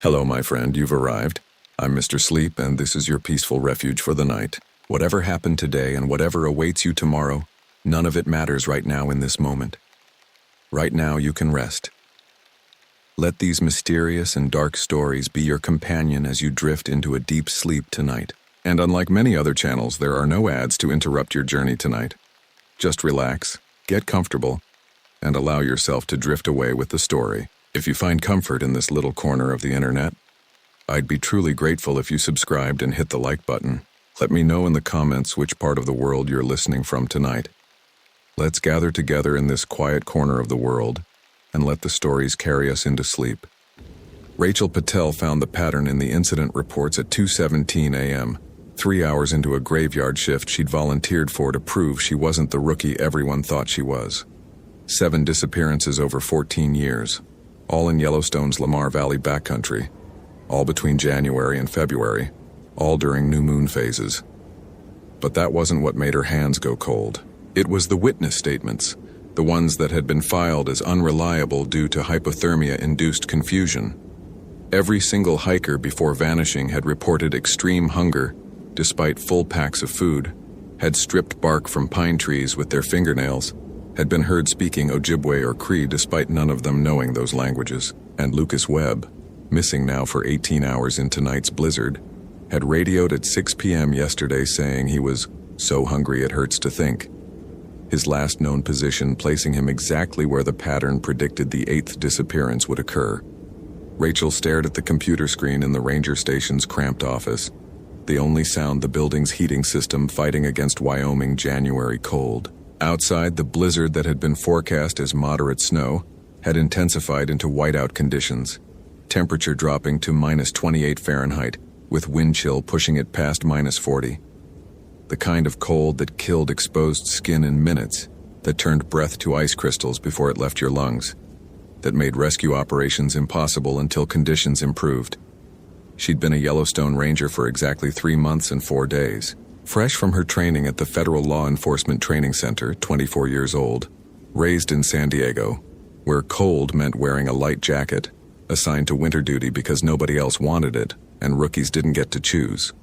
Hello, my friend, you've arrived. I'm Mr. Sleep, and this is your peaceful refuge for the night. Whatever happened today and whatever awaits you tomorrow, none of it matters right now in this moment. Right now, you can rest. Let these mysterious and dark stories be your companion as you drift into a deep sleep tonight. And unlike many other channels, there are no ads to interrupt your journey tonight. Just relax, get comfortable, and allow yourself to drift away with the story. If you find comfort in this little corner of the internet, I'd be truly grateful if you subscribed and hit the like button. Let me know in the comments which part of the world you're listening from tonight. Let's gather together in this quiet corner of the world and let the stories carry us into sleep. Rachel Patel found the pattern in the incident reports at 2:17 a.m., 3 hours into a graveyard shift she'd volunteered for to prove she wasn't the rookie everyone thought she was. 7 disappearances over 14 years. All in Yellowstone's Lamar Valley backcountry, all between January and February, all during new moon phases. But that wasn't what made her hands go cold. It was the witness statements, the ones that had been filed as unreliable due to hypothermia-induced confusion. Every single hiker before vanishing had reported extreme hunger, despite full packs of food, had stripped bark from pine trees with their fingernails, had been heard speaking Ojibwe or Cree despite none of them knowing those languages, and Lucas Webb, missing now for 18 hours in tonight's blizzard, had radioed at 6 p.m. yesterday saying he was so hungry it hurts to think. His last known position placing him exactly where the pattern predicted the 8th disappearance would occur. Rachel stared at the computer screen in the ranger station's cramped office, the only sound the building's heating system fighting against Wyoming January cold. Outside, the blizzard that had been forecast as moderate snow had intensified into whiteout conditions, temperature dropping to -28 Fahrenheit, with wind chill pushing it past -40. The kind of cold that killed exposed skin in minutes, that turned breath to ice crystals before it left your lungs, that made rescue operations impossible until conditions improved. She'd been a Yellowstone Ranger for exactly 3 months and 4 days. Fresh from her training at the Federal Law Enforcement Training Center, 24 years old, raised in San Diego, where cold meant wearing a light jacket, assigned to winter duty because nobody else wanted it, and rookies didn't get to choose.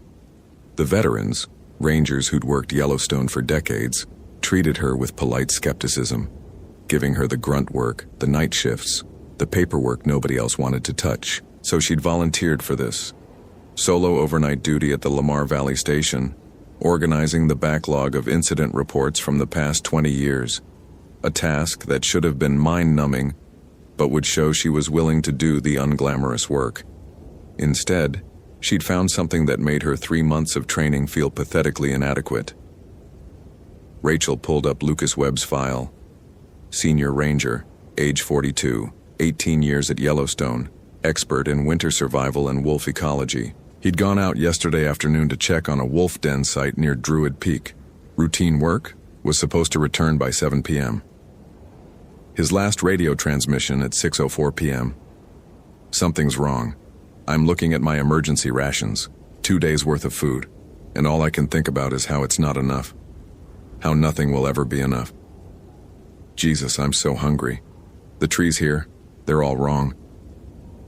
The veterans, rangers who'd worked Yellowstone for decades, treated her with polite skepticism, giving her the grunt work, the night shifts, the paperwork nobody else wanted to touch. So she'd volunteered for this. Solo overnight duty at the Lamar Valley Station, organizing the backlog of incident reports from the past 20 years, a task that should have been mind-numbing, but would show she was willing to do the unglamorous work. Instead, she'd found something that made her 3 months of training feel pathetically inadequate. Rachel pulled up Lucas Webb's file. Senior Ranger, age 42, 18 years at Yellowstone, expert in winter survival and wolf ecology. He'd gone out yesterday afternoon to check on a wolf den site near Druid Peak. Routine work, was supposed to return by 7 p.m. His last radio transmission at 6:04 p.m. Something's wrong. I'm looking at my emergency rations, 2 days worth of food, and all I can think about is how it's not enough. How nothing will ever be enough. Jesus, I'm so hungry. The trees here, they're all wrong.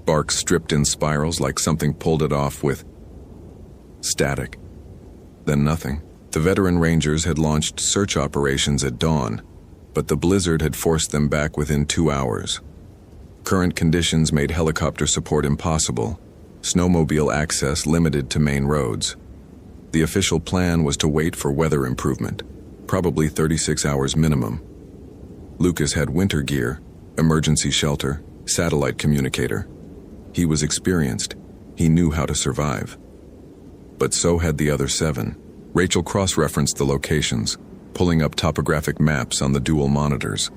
Bark stripped in spirals like something pulled it off with static. Then nothing. The veteran rangers had launched search operations at dawn, but the blizzard had forced them back within 2 hours. Current conditions made helicopter support impossible, snowmobile access limited to main roads. The official plan was to wait for weather improvement, probably 36 hours minimum. Lucas had winter gear, emergency shelter, satellite communicator. He was experienced. He knew how to survive. But so had the other 7. Rachel cross-referenced the locations, pulling up topographic maps on the dual monitors.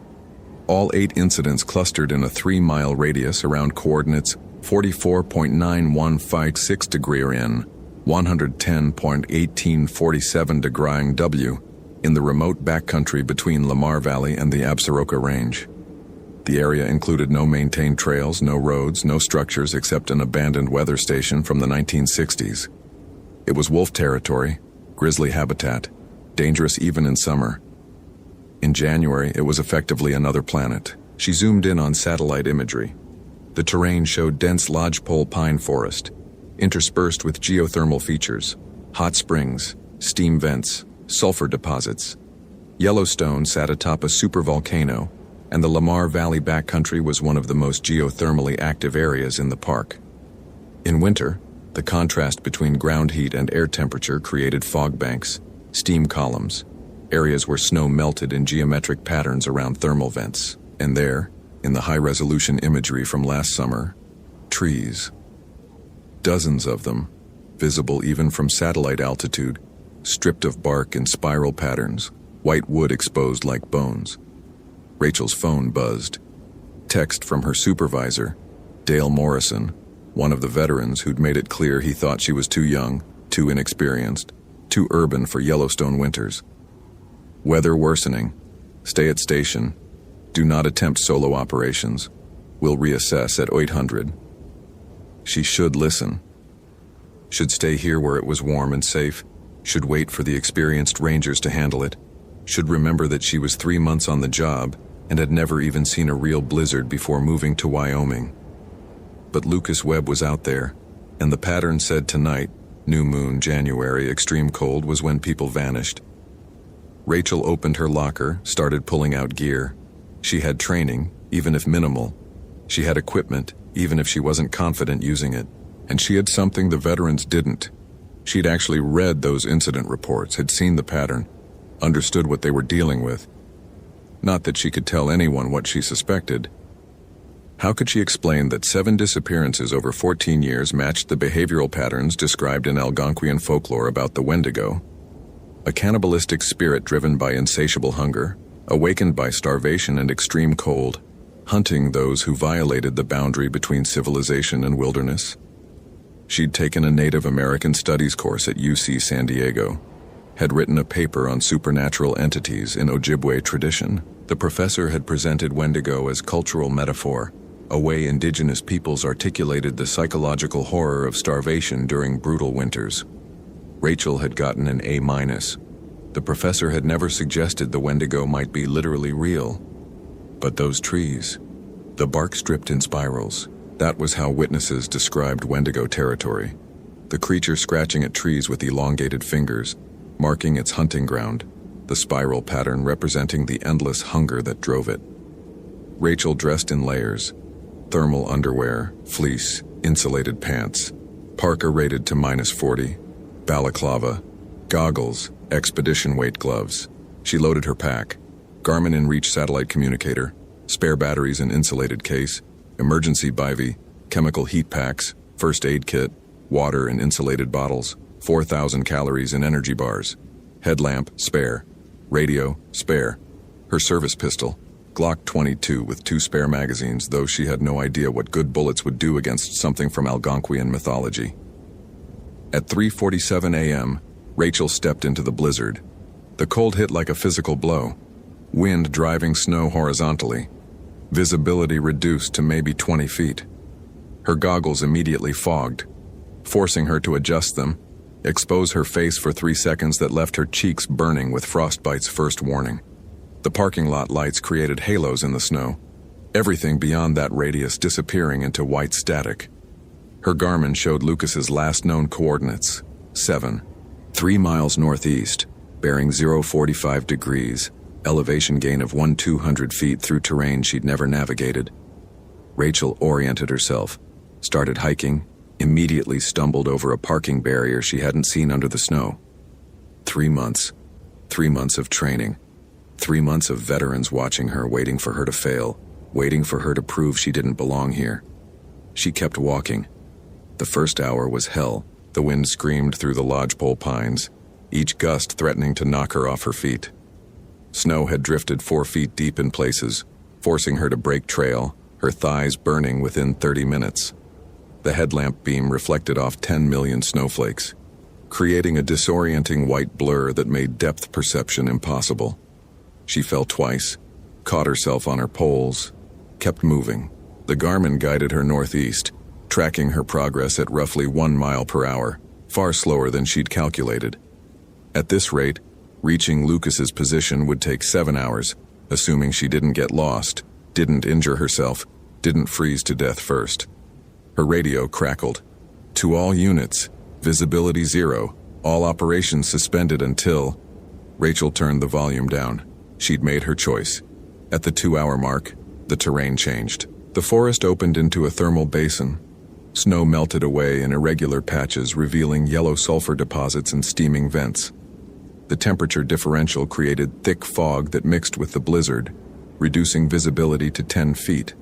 All 8 incidents clustered in a 3-mile radius around coordinates 44.9156 degree N, 110.1847 degree W, in the remote backcountry between Lamar Valley and the Absaroka Range. The area included no maintained trails, no roads, no structures except an abandoned weather station from the 1960s. It was wolf territory, grizzly habitat, dangerous even in summer. In January, it was effectively another planet. She zoomed in on satellite imagery. The terrain showed dense lodgepole pine forest, interspersed with geothermal features, hot springs, steam vents, sulfur deposits. Yellowstone sat atop a supervolcano, and the Lamar Valley backcountry was one of the most geothermally active areas in the park. In winter, the contrast between ground heat and air temperature created fog banks, steam columns, areas where snow melted in geometric patterns around thermal vents, and there, in the high-resolution imagery from last summer, trees. Dozens of them, visible even from satellite altitude, stripped of bark in spiral patterns, white wood exposed like bones. Rachel's phone buzzed. Text from her supervisor, Dale Morrison, one of the veterans who'd made it clear he thought she was too young, too inexperienced, too urban for Yellowstone winters. Weather worsening. Stay at station. Do not attempt solo operations. We'll reassess at 800. She should listen. Should stay here where it was warm and safe. Should wait for the experienced rangers to handle it. Should remember that she was 3 months on the job and had never even seen a real blizzard before moving to Wyoming. But Lucas Webb was out there, and the pattern said tonight, new moon, January, extreme cold, was when people vanished. Rachel opened her locker, started pulling out gear. She had training, even if minimal. She had equipment, even if she wasn't confident using it. And she had something the veterans didn't. She'd actually read those incident reports, had seen the pattern, understood what they were dealing with. Not that she could tell anyone what she suspected. How could she explain that 7 disappearances over 14 years matched the behavioral patterns described in Algonquian folklore about the Wendigo? A cannibalistic spirit driven by insatiable hunger, awakened by starvation and extreme cold, hunting those who violated the boundary between civilization and wilderness. She'd taken a Native American Studies course at UC San Diego, had written a paper on supernatural entities in Ojibwe tradition. The professor had presented Wendigo as cultural metaphor, a way indigenous peoples articulated the psychological horror of starvation during brutal winters. Rachel had gotten an A-. The professor had never suggested the Wendigo might be literally real. But those trees, the bark stripped in spirals, that was how witnesses described Wendigo territory. The creature scratching at trees with elongated fingers, marking its hunting ground, the spiral pattern representing the endless hunger that drove it. Rachel dressed in layers, thermal underwear, fleece, insulated pants, parka rated to -40, balaclava, goggles, expedition weight gloves. She loaded her pack, Garmin InReach satellite communicator, spare batteries in insulated case, emergency bivy, chemical heat packs, first aid kit, water in insulated bottles, 4,000 calories in energy bars, headlamp, spare, radio, spare, her service pistol, Glock 22 with 2 spare magazines, though she had no idea what good bullets would do against something from Algonquian mythology. At 3:47 a.m., Rachel stepped into the blizzard. The cold hit like a physical blow, wind driving snow horizontally, visibility reduced to maybe 20 feet. Her goggles immediately fogged, forcing her to adjust them, expose her face for 3 seconds that left her cheeks burning with frostbite's first warning. The parking lot lights created halos in the snow, everything beyond that radius disappearing into white static. Her Garmin showed Lucas's last known coordinates, 3 miles northeast, bearing 045 degrees, elevation gain of 1,200 feet through terrain she'd never navigated. Rachel oriented herself, started hiking, immediately stumbled over a parking barrier she hadn't seen under the snow. 3 months. 3 months of training. 3 months of veterans watching her, waiting for her to fail, waiting for her to prove she didn't belong here. She kept walking. The first hour was hell. The wind screamed through the lodgepole pines, each gust threatening to knock her off her feet. Snow had drifted 4 feet deep in places, forcing her to break trail, her thighs burning within 30 minutes. The headlamp beam reflected off 10 million snowflakes, creating a disorienting white blur that made depth perception impossible. She fell twice, caught herself on her poles, kept moving. The Garmin guided her northeast, tracking her progress at roughly 1 mile per hour, far slower than she'd calculated. At this rate, reaching Lucas's position would take 7 hours, assuming she didn't get lost, didn't injure herself, didn't freeze to death first. Her radio crackled. To all units, visibility 0, all operations suspended until... Rachel turned the volume down. She'd made her choice. At the 2-hour mark, the terrain changed. The forest opened into a thermal basin. Snow melted away in irregular patches, revealing yellow sulfur deposits and steaming vents. The temperature differential created thick fog that mixed with the blizzard, reducing visibility to 10 feet.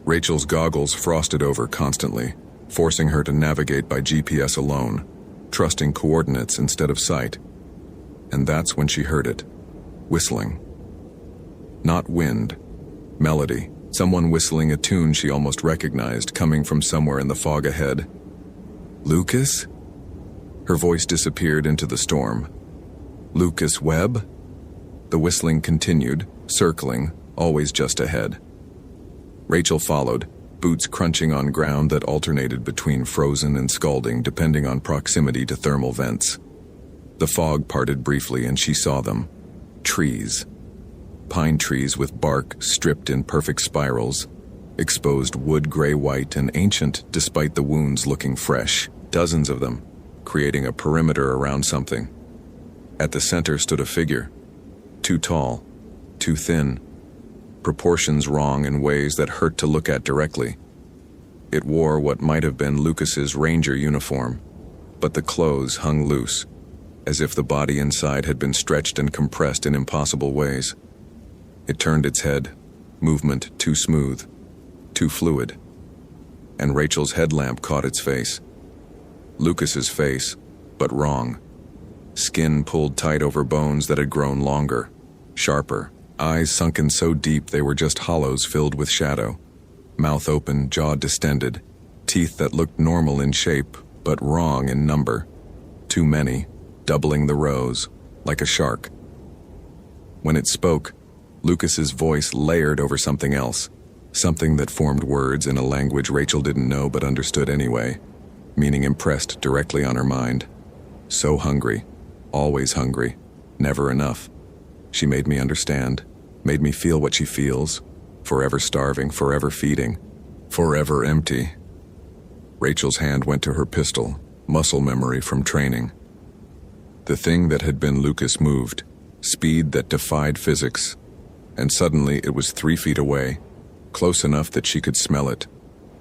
Rachel's goggles frosted over constantly, forcing her to navigate by GPS alone, trusting coordinates instead of sight. And that's when she heard it. Whistling. Not wind. Melody. Someone whistling a tune she almost recognized, coming from somewhere in the fog ahead. Lucas? Her voice disappeared into the storm. Lucas Webb? The whistling continued, circling, always just ahead. Rachel followed, boots crunching on ground that alternated between frozen and scalding depending on proximity to thermal vents. The fog parted briefly and she saw them. Trees. Pine trees with bark stripped in perfect spirals, exposed wood gray-white and ancient despite the wounds looking fresh, dozens of them, creating a perimeter around something. At the center stood a figure, too tall, too thin, proportions wrong in ways that hurt to look at directly. It wore what might have been Lucas's ranger uniform, but the clothes hung loose, as if the body inside had been stretched and compressed in impossible ways. It turned its head, movement too smooth, too fluid, and Rachel's headlamp caught its face. Lucas's face, but wrong. Skin pulled tight over bones that had grown longer, sharper, eyes sunken so deep they were just hollows filled with shadow. Mouth open, jaw distended, teeth that looked normal in shape, but wrong in number. Too many, doubling the rows, like a shark. When it spoke, Lucas's voice layered over something else, something that formed words in a language Rachel didn't know but understood anyway, meaning impressed directly on her mind. So hungry, always hungry, never enough. She made me understand, made me feel what she feels, forever starving, forever feeding, forever empty. Rachel's hand went to her pistol, muscle memory from training. The thing that had been Lucas moved, speed that defied physics, and suddenly it was 3 feet away, close enough that she could smell it.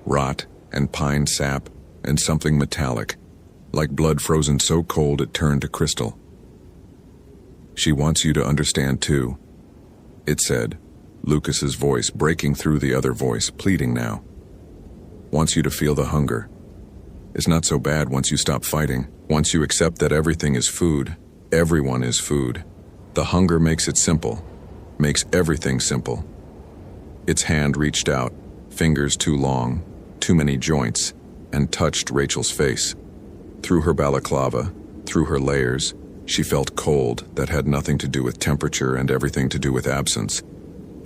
Rot and pine sap and something metallic, like blood frozen so cold it turned to crystal. She wants you to understand too, it said, Lucas's voice breaking through the other voice, pleading now. Wants you to feel the hunger. It's not so bad once you stop fighting, once you accept that everything is food, everyone is food. The hunger makes it simple. Makes everything simple. Its hand reached out, fingers too long, too many joints, and touched Rachel's face. Through her balaclava, through her layers, she felt cold that had nothing to do with temperature and everything to do with absence.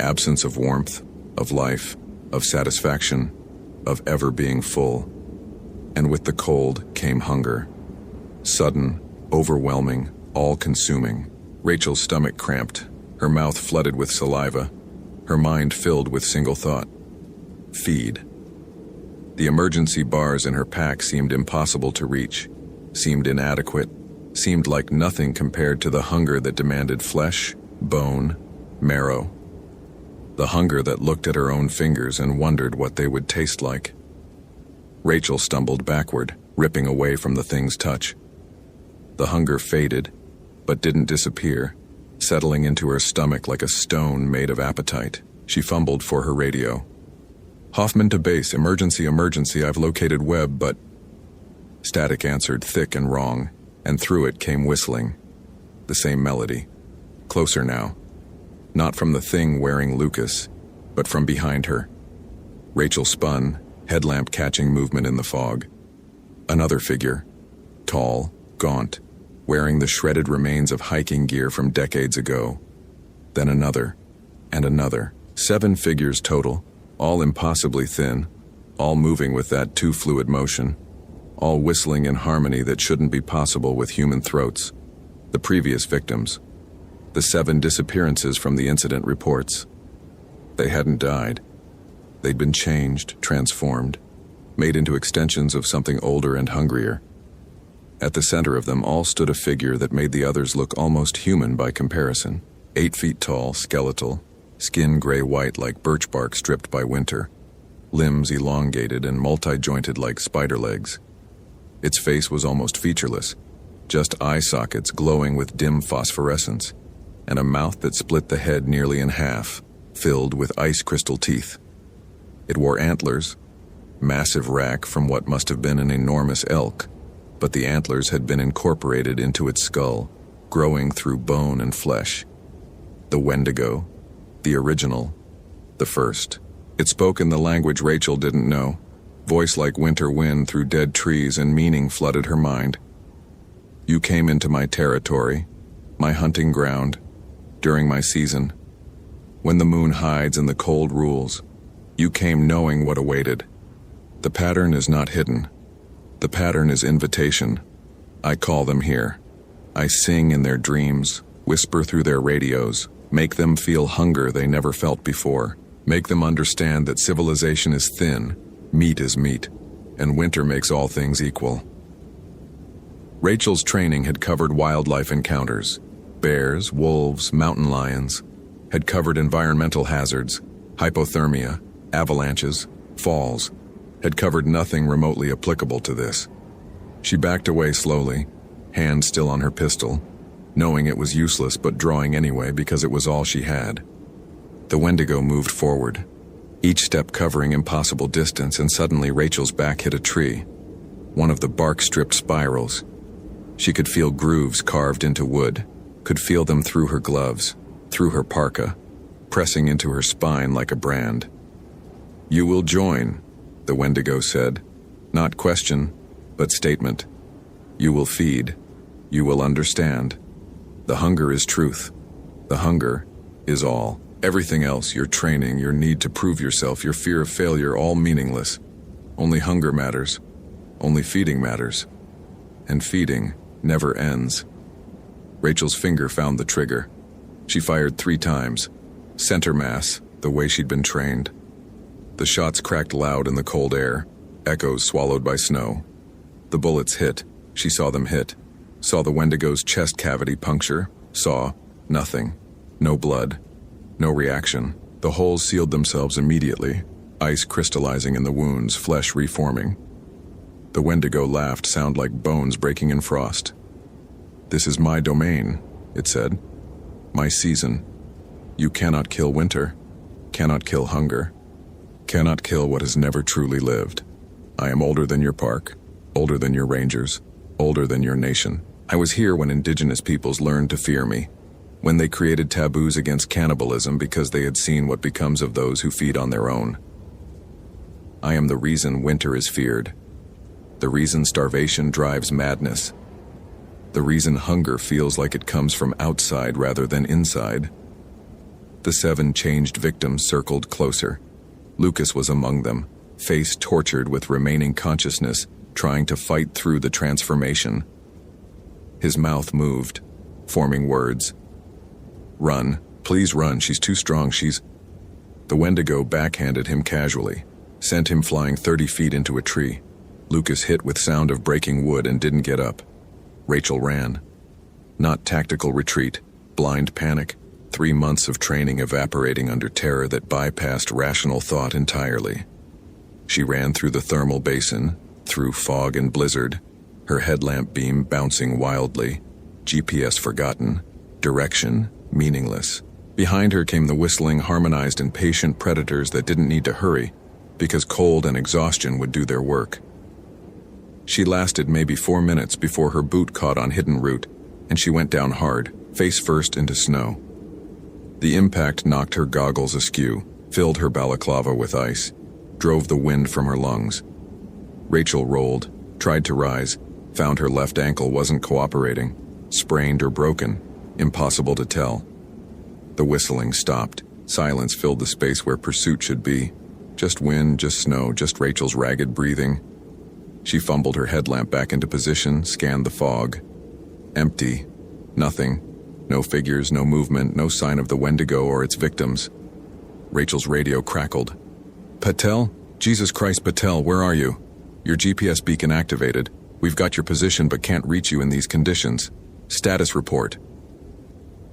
Absence of warmth, of life, of satisfaction, of ever being full. And with the cold came hunger. Sudden, overwhelming, all-consuming. Rachel's stomach cramped. Her mouth flooded with saliva, her mind filled with single thought. Feed. The emergency bars in her pack seemed impossible to reach, seemed inadequate, seemed like nothing compared to the hunger that demanded flesh, bone, marrow. The hunger that looked at her own fingers and wondered what they would taste like. Rachel stumbled backward, ripping away from the thing's touch. The hunger faded, but didn't disappear, settling into her stomach like a stone made of appetite. She fumbled for her radio. Hoffman to base, emergency, I've located Webb, but... Static answered thick and wrong, and through it came whistling. The same melody. Closer now. Not from the thing wearing Lucas, but from behind her. Rachel spun, headlamp catching movement in the fog. Another figure. Tall, gaunt, wearing the shredded remains of hiking gear from decades ago. Then another, and another. 7 figures total, all impossibly thin, all moving with that too fluid motion, all whistling in harmony that shouldn't be possible with human throats. The previous victims. The 7 disappearances from the incident reports. They hadn't died. They'd been changed, transformed, made into extensions of something older and hungrier. At the center of them all stood a figure that made the others look almost human by comparison. 8 feet tall, skeletal, skin gray-white like birch bark stripped by winter, limbs elongated and multi-jointed like spider legs. Its face was almost featureless, just eye sockets glowing with dim phosphorescence, and a mouth that split the head nearly in half, filled with ice crystal teeth. It wore antlers, massive rack from what must have been an enormous elk, but the antlers had been incorporated into its skull, growing through bone and flesh. The Wendigo, the original, the first. It spoke in the language Rachel didn't know, voice like winter wind through dead trees, and meaning flooded her mind. You came into my territory, my hunting ground, during my season. When the moon hides and the cold rules, you came knowing what awaited. The pattern is not hidden. The pattern is invitation. I call them here. I sing in their dreams, whisper through their radios, make them feel hunger they never felt before, make them understand that civilization is thin, meat is meat, and winter makes all things equal. Rachel's training had covered wildlife encounters, bears, wolves, mountain lions, had covered environmental hazards, hypothermia, avalanches, falls, had covered nothing remotely applicable to this. She backed away slowly, hand still on her pistol, knowing it was useless but drawing anyway because it was all she had. The Wendigo moved forward, each step covering impossible distance, and suddenly Rachel's back hit a tree, one of the bark-stripped spirals. She could feel grooves carved into wood, could feel them through her gloves, through her parka, pressing into her spine like a brand. You will join, the Wendigo said, not question, but statement. You will feed. You will understand. The hunger is truth. The hunger is all. Everything else, your training, your need to prove yourself, your fear of failure, all meaningless. Only hunger matters. Only feeding matters. And feeding never ends. Rachel's finger found the trigger. She fired 3 times. Center mass, the way she'd been trained. The shots cracked loud in the cold air, echoes swallowed by snow. The bullets hit. She saw them hit. Saw the Wendigo's chest cavity puncture. Saw nothing. No blood. No reaction. The holes sealed themselves immediately, ice crystallizing in the wounds, flesh reforming. The Wendigo laughed, sound like bones breaking in frost. This is my domain, it said. My season. You cannot kill winter. Cannot kill hunger. Cannot kill what has never truly lived. I am older than your park, older than your rangers, older than your nation. I was here when indigenous peoples learned to fear me, when they created taboos against cannibalism because they had seen what becomes of those who feed on their own. I am the reason winter is feared, the reason starvation drives madness, the reason hunger feels like it comes from outside rather than inside. The 7 changed victims circled closer. Lucas was among them, face tortured with remaining consciousness, trying to fight through the transformation. His mouth moved, forming words. Run, please run, she's too strong, she's... The Wendigo backhanded him casually, sent him flying 30 feet into a tree. Lucas hit with sound of breaking wood and didn't get up. Rachel ran. Not tactical retreat, blind panic, 3 months of training evaporating under terror that bypassed rational thought entirely. She ran through the thermal basin, through fog and blizzard, her headlamp beam bouncing wildly, GPS forgotten, direction meaningless. Behind her came the whistling, harmonized and patient predators that didn't need to hurry, because cold and exhaustion would do their work. She lasted maybe 4 minutes before her boot caught on hidden root, and she went down hard, face first into snow. The impact knocked her goggles askew, filled her balaclava with ice, drove the wind from her lungs. Rachel rolled, tried to rise, found her left ankle wasn't cooperating, sprained or broken, impossible to tell. The whistling stopped. Silence filled the space where pursuit should be. Just wind, just snow, just Rachel's ragged breathing. She fumbled her headlamp back into position, scanned the fog. Empty. Nothing. No figures, no movement, no sign of the Wendigo or its victims. Rachel's radio crackled. Patel? Jesus Christ, Patel, where are you? Your GPS beacon activated. We've got your position but can't reach you in these conditions. Status report.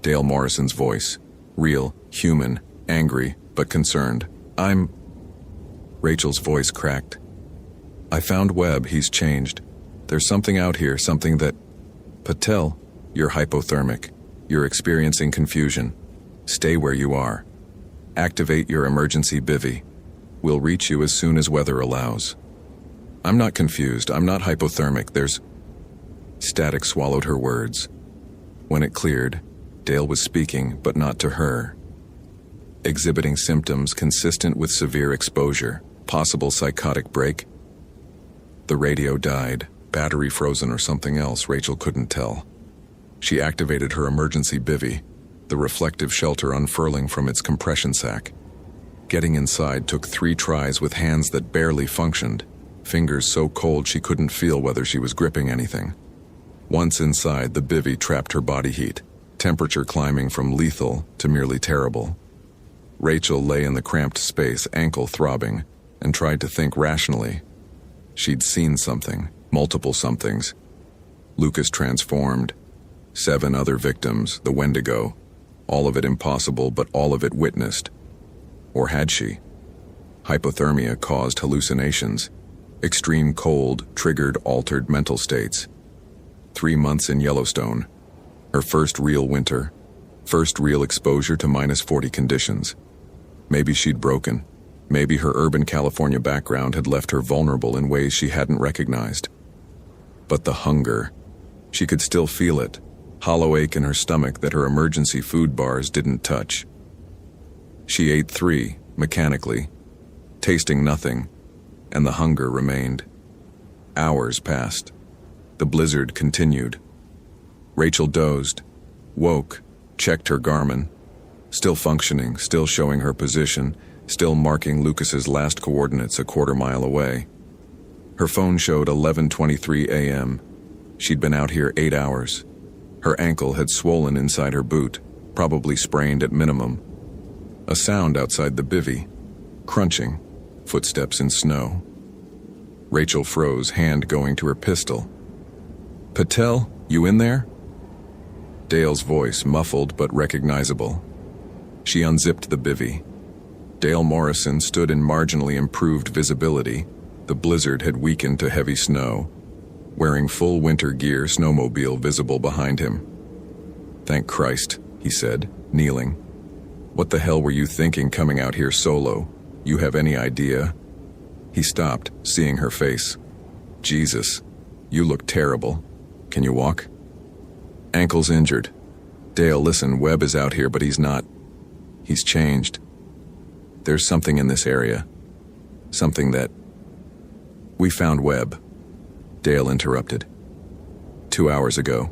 Dale Morrison's voice. Real, human, angry, but concerned. Rachel's voice cracked. I found Webb, he's changed. There's something out here, something that... Patel, you're hypothermic. You're experiencing confusion. Stay where you are. Activate your emergency bivy. We'll reach you as soon as weather allows. I'm not confused, I'm not hypothermic, there's... Static swallowed her words. When it cleared, Dale was speaking, but not to her. Exhibiting symptoms consistent with severe exposure, possible psychotic break. The radio died, battery frozen or something else, Rachel couldn't tell. She activated her emergency bivy, the reflective shelter unfurling from its compression sack. Getting inside took 3 tries with hands that barely functioned, fingers so cold she couldn't feel whether she was gripping anything. Once inside, the bivy trapped her body heat, temperature climbing from lethal to merely terrible. Rachel lay in the cramped space, ankle throbbing, and tried to think rationally. She'd seen something, multiple somethings. Lucas transformed. 7 other victims, the Wendigo. All of it impossible, but all of it witnessed. Or had she? Hypothermia caused hallucinations. Extreme cold triggered altered mental states. 3 months in Yellowstone. Her first real winter. First real exposure to -40 conditions. Maybe she'd broken. Maybe her urban California background had left her vulnerable in ways she hadn't recognized. But the hunger. She could still feel it. Hollow ache in her stomach that her emergency food bars didn't touch. She ate 3, mechanically, tasting nothing, and the hunger remained. Hours passed. The blizzard continued. Rachel dozed, woke, checked her Garmin. Still functioning, still showing her position, still marking Lucas's last coordinates a quarter mile away. Her phone showed 11:23 a.m. She'd been out here 8 hours. Her ankle had swollen inside her boot, probably sprained at minimum. A sound outside the bivy. Crunching. Footsteps in snow. Rachel froze, hand going to her pistol. Patel, you in there? Dale's voice, muffled but recognizable. She unzipped the bivy. Dale Morrison stood in marginally improved visibility. The blizzard had weakened to heavy snow. Wearing full winter gear, snowmobile visible behind him. Thank Christ, he said, kneeling. What the hell were you thinking coming out here solo? You have any idea? He stopped, seeing her face. Jesus, you look terrible. Can you walk? Ankle's injured. Dale, listen, Webb is out here, but he's not. He's changed. There's something in this area. Something that... We found Webb. Dale interrupted. 2 hours ago.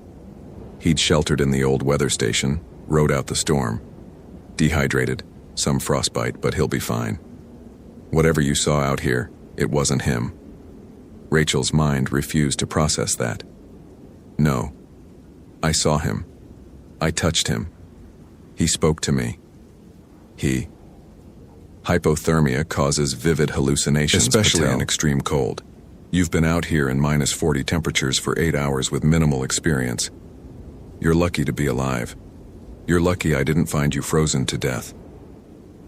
He'd sheltered in the old weather station, rode out the storm. Dehydrated, some frostbite, but he'll be fine. Whatever you saw out here, it wasn't him. Rachel's mind refused to process that. No. I saw him. I touched him. He spoke to me. Hypothermia causes vivid hallucinations, especially in extreme cold. You've been out here in -40 temperatures for 8 hours with minimal experience. You're lucky to be alive. You're lucky I didn't find you frozen to death.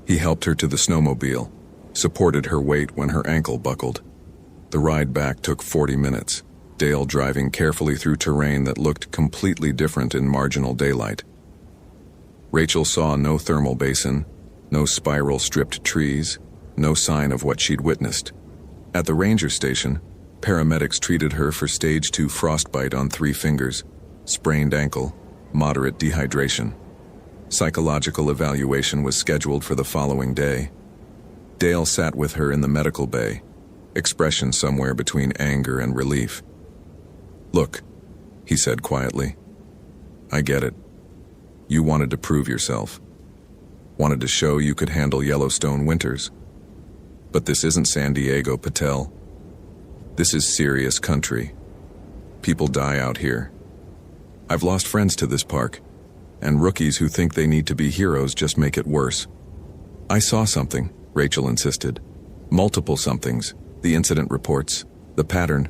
He helped her to the snowmobile, supported her weight when her ankle buckled. The ride back took 40 minutes, Dale driving carefully through terrain that looked completely different in marginal daylight. Rachel saw no thermal basin, no spiral-stripped trees, no sign of what she'd witnessed. At the ranger station, paramedics treated her for stage 2 frostbite on 3 fingers, sprained ankle, moderate dehydration. Psychological evaluation was scheduled for the following day. Dale sat with her in the medical bay, expression somewhere between anger and relief. Look, he said quietly. I get it. You wanted to prove yourself. Wanted to show you could handle Yellowstone winters. But this isn't San Diego, Patel. This is serious country. People die out here. I've lost friends to this park, and rookies who think they need to be heroes just make it worse. I saw something, Rachel insisted. Multiple somethings, the incident reports, the pattern.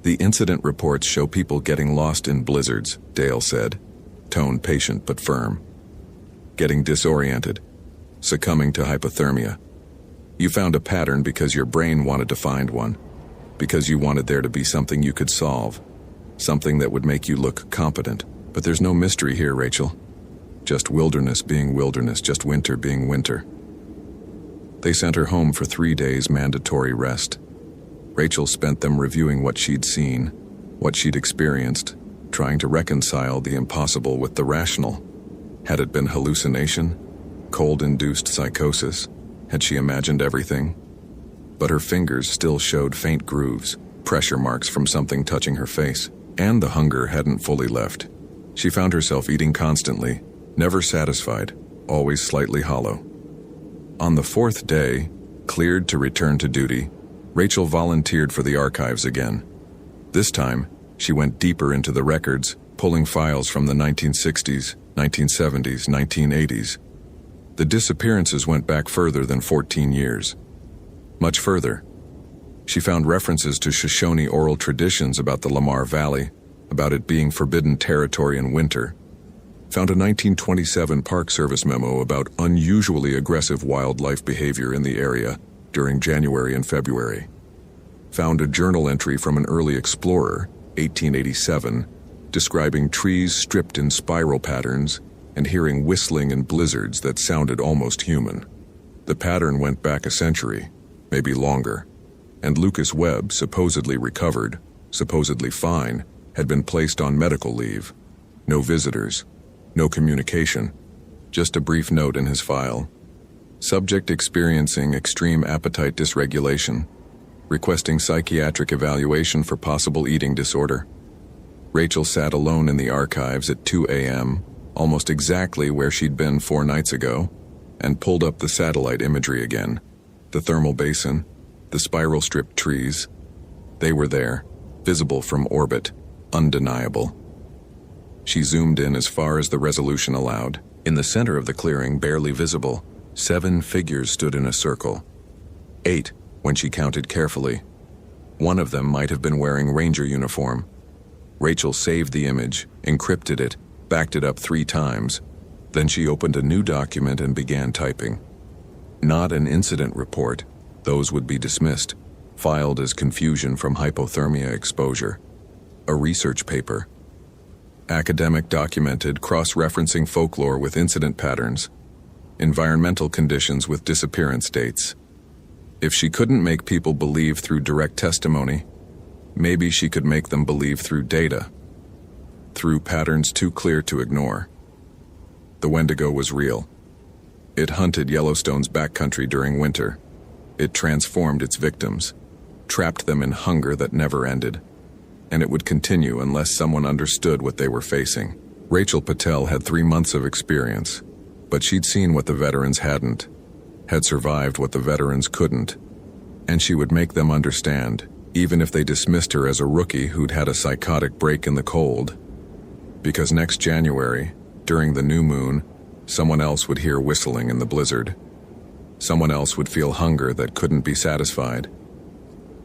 The incident reports show people getting lost in blizzards, Dale said, tone patient but firm. Getting disoriented, succumbing to hypothermia. You found a pattern because your brain wanted to find one, because you wanted there to be something you could solve, something that would make you look competent. But there's no mystery here, Rachel. Just wilderness being wilderness, just winter being winter. They sent her home for 3 days mandatory rest. Rachel spent them reviewing what she'd seen, what she'd experienced, trying to reconcile the impossible with the rational. Had it been hallucination? Cold-induced psychosis? Had she imagined everything? But her fingers still showed faint grooves, pressure marks from something touching her face, and the hunger hadn't fully left. She found herself eating constantly, never satisfied, always slightly hollow. On the 4th day, cleared to return to duty, Rachel volunteered for the archives again. This time, she went deeper into the records, pulling files from the 1960s, 1970s, 1980s. The disappearances went back further than 14 years. Much further. She found references to Shoshone oral traditions about the Lamar Valley, about it being forbidden territory in winter. Found a 1927 Park Service memo about unusually aggressive wildlife behavior in the area during January and February. Found a journal entry from an early explorer, 1887, describing trees stripped in spiral patterns and hearing whistling in blizzards that sounded almost human. The pattern went back a century, maybe longer, and Lucas Webb, supposedly recovered, supposedly fine, had been placed on medical leave. No visitors, no communication, just a brief note in his file. Subject experiencing extreme appetite dysregulation, requesting psychiatric evaluation for possible eating disorder. Rachel sat alone in the archives at 2 a.m., almost exactly where she'd been 4 nights ago, and pulled up the satellite imagery again. The thermal basin, the spiral-stripped trees. They were there, visible from orbit, undeniable. She zoomed in as far as the resolution allowed. In the center of the clearing, barely visible, 7 figures stood in a circle. 8, when she counted carefully. One of them might have been wearing ranger uniform. Rachel saved the image, encrypted it, backed it up 3 times. Then she opened a new document and began typing. Not an incident report. Those would be dismissed, filed as confusion from hypothermia exposure. A research paper. Academic documented, cross-referencing folklore with incident patterns. Environmental conditions with disappearance dates. If she couldn't make people believe through direct testimony, maybe she could make them believe through data. Through patterns too clear to ignore. The Wendigo was real. It hunted Yellowstone's backcountry during winter. It transformed its victims, trapped them in hunger that never ended. And it would continue unless someone understood what they were facing. Rachel Patel had 3 months of experience, but she'd seen what the veterans hadn't, had survived what the veterans couldn't, and she would make them understand, even if they dismissed her as a rookie who'd had a psychotic break in the cold. Because next January, during the new moon, someone else would hear whistling in the blizzard. Someone else would feel hunger that couldn't be satisfied.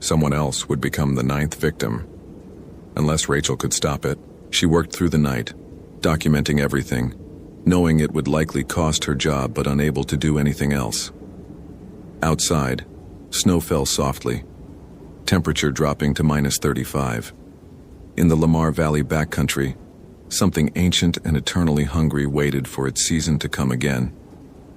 Someone else would become the 9th victim. Unless Rachel could stop it, she worked through the night, documenting everything, knowing it would likely cost her job but unable to do anything else. Outside, snow fell softly, temperature dropping to -35. In the Lamar Valley backcountry, something ancient and eternally hungry waited for its season to come again,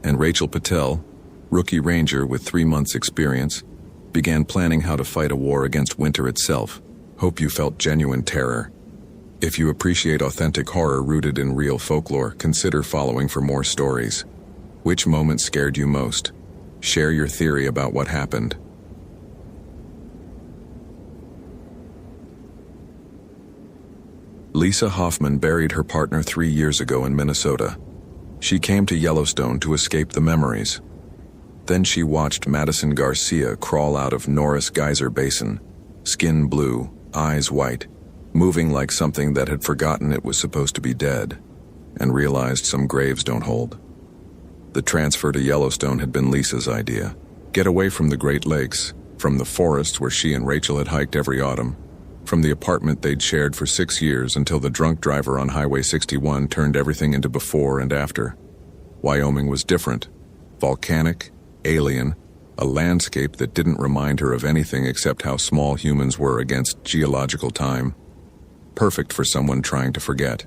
and Rachel Patel, rookie ranger with 3 months' experience, began planning how to fight a war against winter itself. Hope you felt genuine terror. If you appreciate authentic horror rooted in real folklore, consider following for more stories. Which moment scared you most? Share your theory about what happened. Lisa Hoffman buried her partner 3 years ago in Minnesota. She came to Yellowstone to escape the memories. Then she watched Madison Garcia crawl out of Norris Geyser Basin, skin blue, eyes white, moving like something that had forgotten it was supposed to be dead, and realized some graves don't hold. The transfer to Yellowstone had been Lisa's idea. Get away from the Great Lakes, from the forests where she and Rachel had hiked every autumn, from the apartment they'd shared for 6 years until the drunk driver on Highway 61 turned everything into before and after. Wyoming was different. Volcanic, alien, a landscape that didn't remind her of anything except how small humans were against geological time. Perfect for someone trying to forget.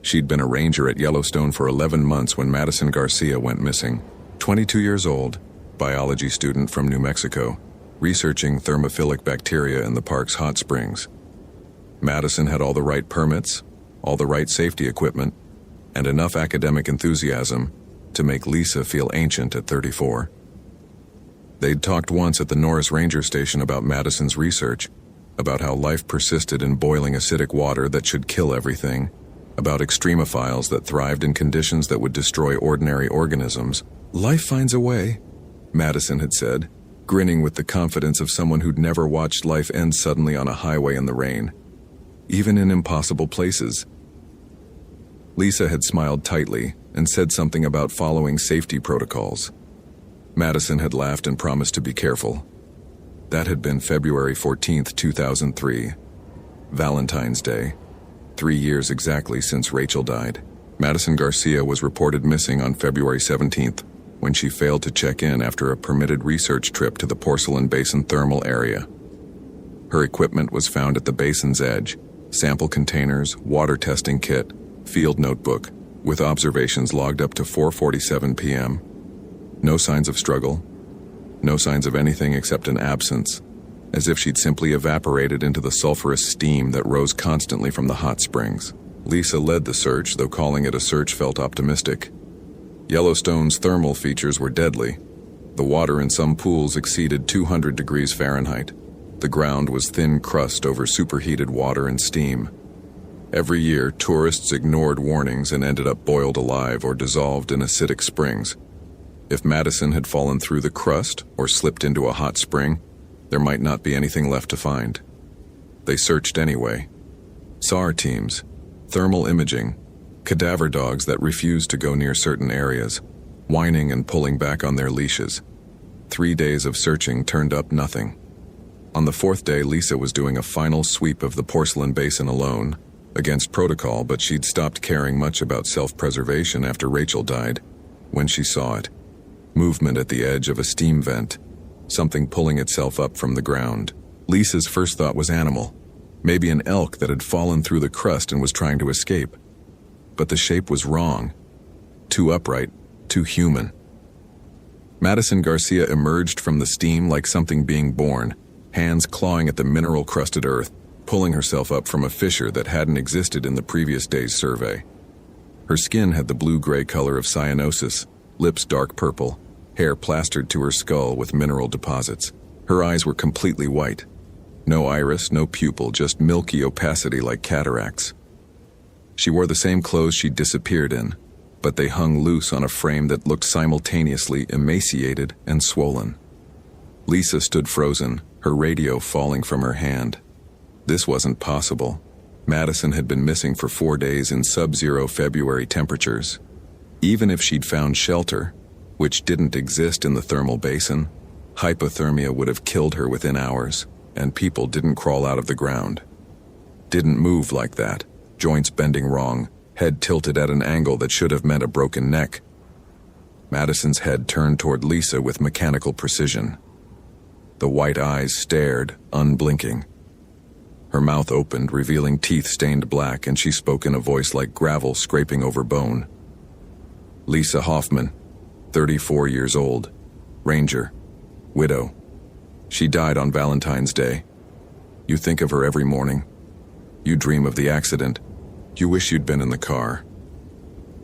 She'd been a ranger at Yellowstone for 11 months when Madison Garcia went missing. 22 years old, biology student from New Mexico, researching thermophilic bacteria in the park's hot springs. Madison had all the right permits, all the right safety equipment, and enough academic enthusiasm to make Lisa feel ancient at 34. They'd talked once at the Norris Ranger Station about Madison's research, about how life persisted in boiling acidic water that should kill everything, about extremophiles that thrived in conditions that would destroy ordinary organisms. "Life finds a way," Madison had said, grinning with the confidence of someone who'd never watched life end suddenly on a highway in the rain, even in impossible places. Lisa had smiled tightly and said something about following safety protocols. Madison had laughed and promised to be careful. That had been February 14th, 2003, Valentine's Day, 3 years exactly since Rachel died. Madison Garcia was reported missing on February 17th when she failed to check in after a permitted research trip to the Porcelain Basin thermal area. Her equipment was found at the basin's edge: sample containers, water testing kit, field notebook, with observations logged up to 4:47 p.m. No signs of struggle, no signs of anything except an absence, as if she'd simply evaporated into the sulfurous steam that rose constantly from the hot springs. Lisa led the search, though calling it a search felt optimistic. Yellowstone's thermal features were deadly. The water in some pools exceeded 200 degrees Fahrenheit. The ground was thin crust over superheated water and steam. Every year, tourists ignored warnings and ended up boiled alive or dissolved in acidic springs. If Madison had fallen through the crust or slipped into a hot spring, there might not be anything left to find. They searched anyway. SAR teams, thermal imaging, cadaver dogs that refused to go near certain areas, whining and pulling back on their leashes. 3 days of searching turned up nothing. On the 4th day, Lisa was doing a final sweep of the Porcelain Basin alone, against protocol, but she'd stopped caring much about self-preservation after Rachel died, when she saw it. Movement at the edge of a steam vent, something pulling itself up from the ground. Lisa's first thought was animal, maybe an elk that had fallen through the crust and was trying to escape. But the shape was wrong. Too upright, too human. Madison Garcia emerged from the steam like something being born, hands clawing at the mineral-crusted earth, pulling herself up from a fissure that hadn't existed in the previous day's survey. Her skin had the blue-gray color of cyanosis, lips dark purple, hair plastered to her skull with mineral deposits. Her eyes were completely white. No iris, no pupil, just milky opacity like cataracts. She wore the same clothes she'd disappeared in, but they hung loose on a frame that looked simultaneously emaciated and swollen. Lisa stood frozen, her radio falling from her hand. This wasn't possible. Madison had been missing for 4 days in sub-zero February temperatures. Even if she'd found shelter, which didn't exist in the thermal basin, hypothermia would have killed her within hours, and people didn't crawl out of the ground. Didn't move like that, joints bending wrong, head tilted at an angle that should have meant a broken neck. Madison's head turned toward Lisa with mechanical precision. The white eyes stared, unblinking. Her mouth opened, revealing teeth stained black, and she spoke in a voice like gravel scraping over bone. Lisa Hoffman, 34 years old, ranger, widow. She died on Valentine's Day. You think of her every morning. You dream of the accident. You wish you'd been in the car.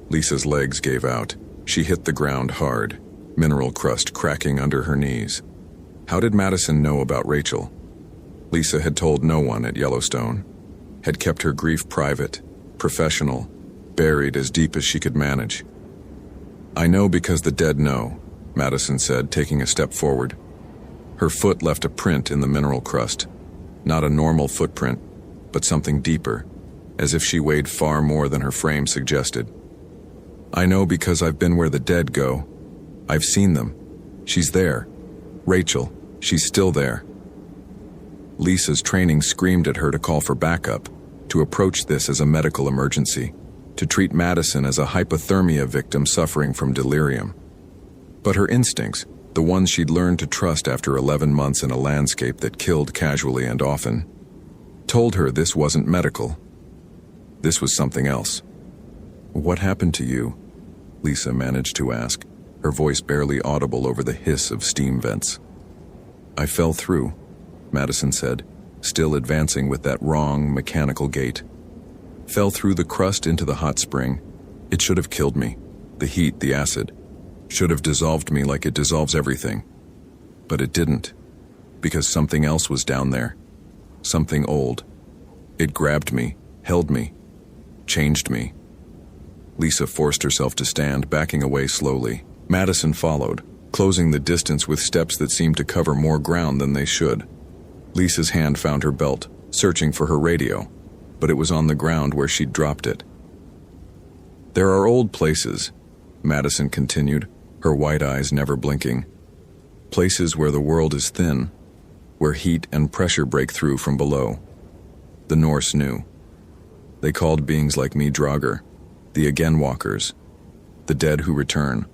Lisa's legs gave out. She hit the ground hard, mineral crust cracking under her knees. How did Madison know about Rachel? Lisa had told no one at Yellowstone, had kept her grief private, professional, buried as deep as she could manage. I know because the dead know, Madison said, taking a step forward. Her foot left a print in the mineral crust, not a normal footprint, but something deeper, as if she weighed far more than her frame suggested. I know because I've been where the dead go. I've seen them. She's there, Rachel, she's still there. Lisa's training screamed at her to call for backup, to approach this as a medical emergency, to treat Madison as a hypothermia victim suffering from delirium. But her instincts, the ones she'd learned to trust after 11 months in a landscape that killed casually and often, told her this wasn't medical. This was something else. "What happened to you?" Lisa managed to ask, her voice barely audible over the hiss of steam vents. "I fell through," Madison said, still advancing with that wrong, mechanical gait. "Fell through the crust into the hot spring. It should have killed me. The heat, the acid, should have dissolved me like it dissolves everything. But it didn't, because something else was down there. Something old. It grabbed me, held me, changed me." Lisa forced herself to stand, backing away slowly. Madison followed, closing the distance with steps that seemed to cover more ground than they should. Lisa's hand found her belt, searching for her radio, but it was on the ground where she'd dropped it. "There are old places," Madison continued, her white eyes never blinking. "Places where the world is thin, where heat and pressure break through from below. The Norse knew. They called beings like me Draugr, the again walkers, the dead who return.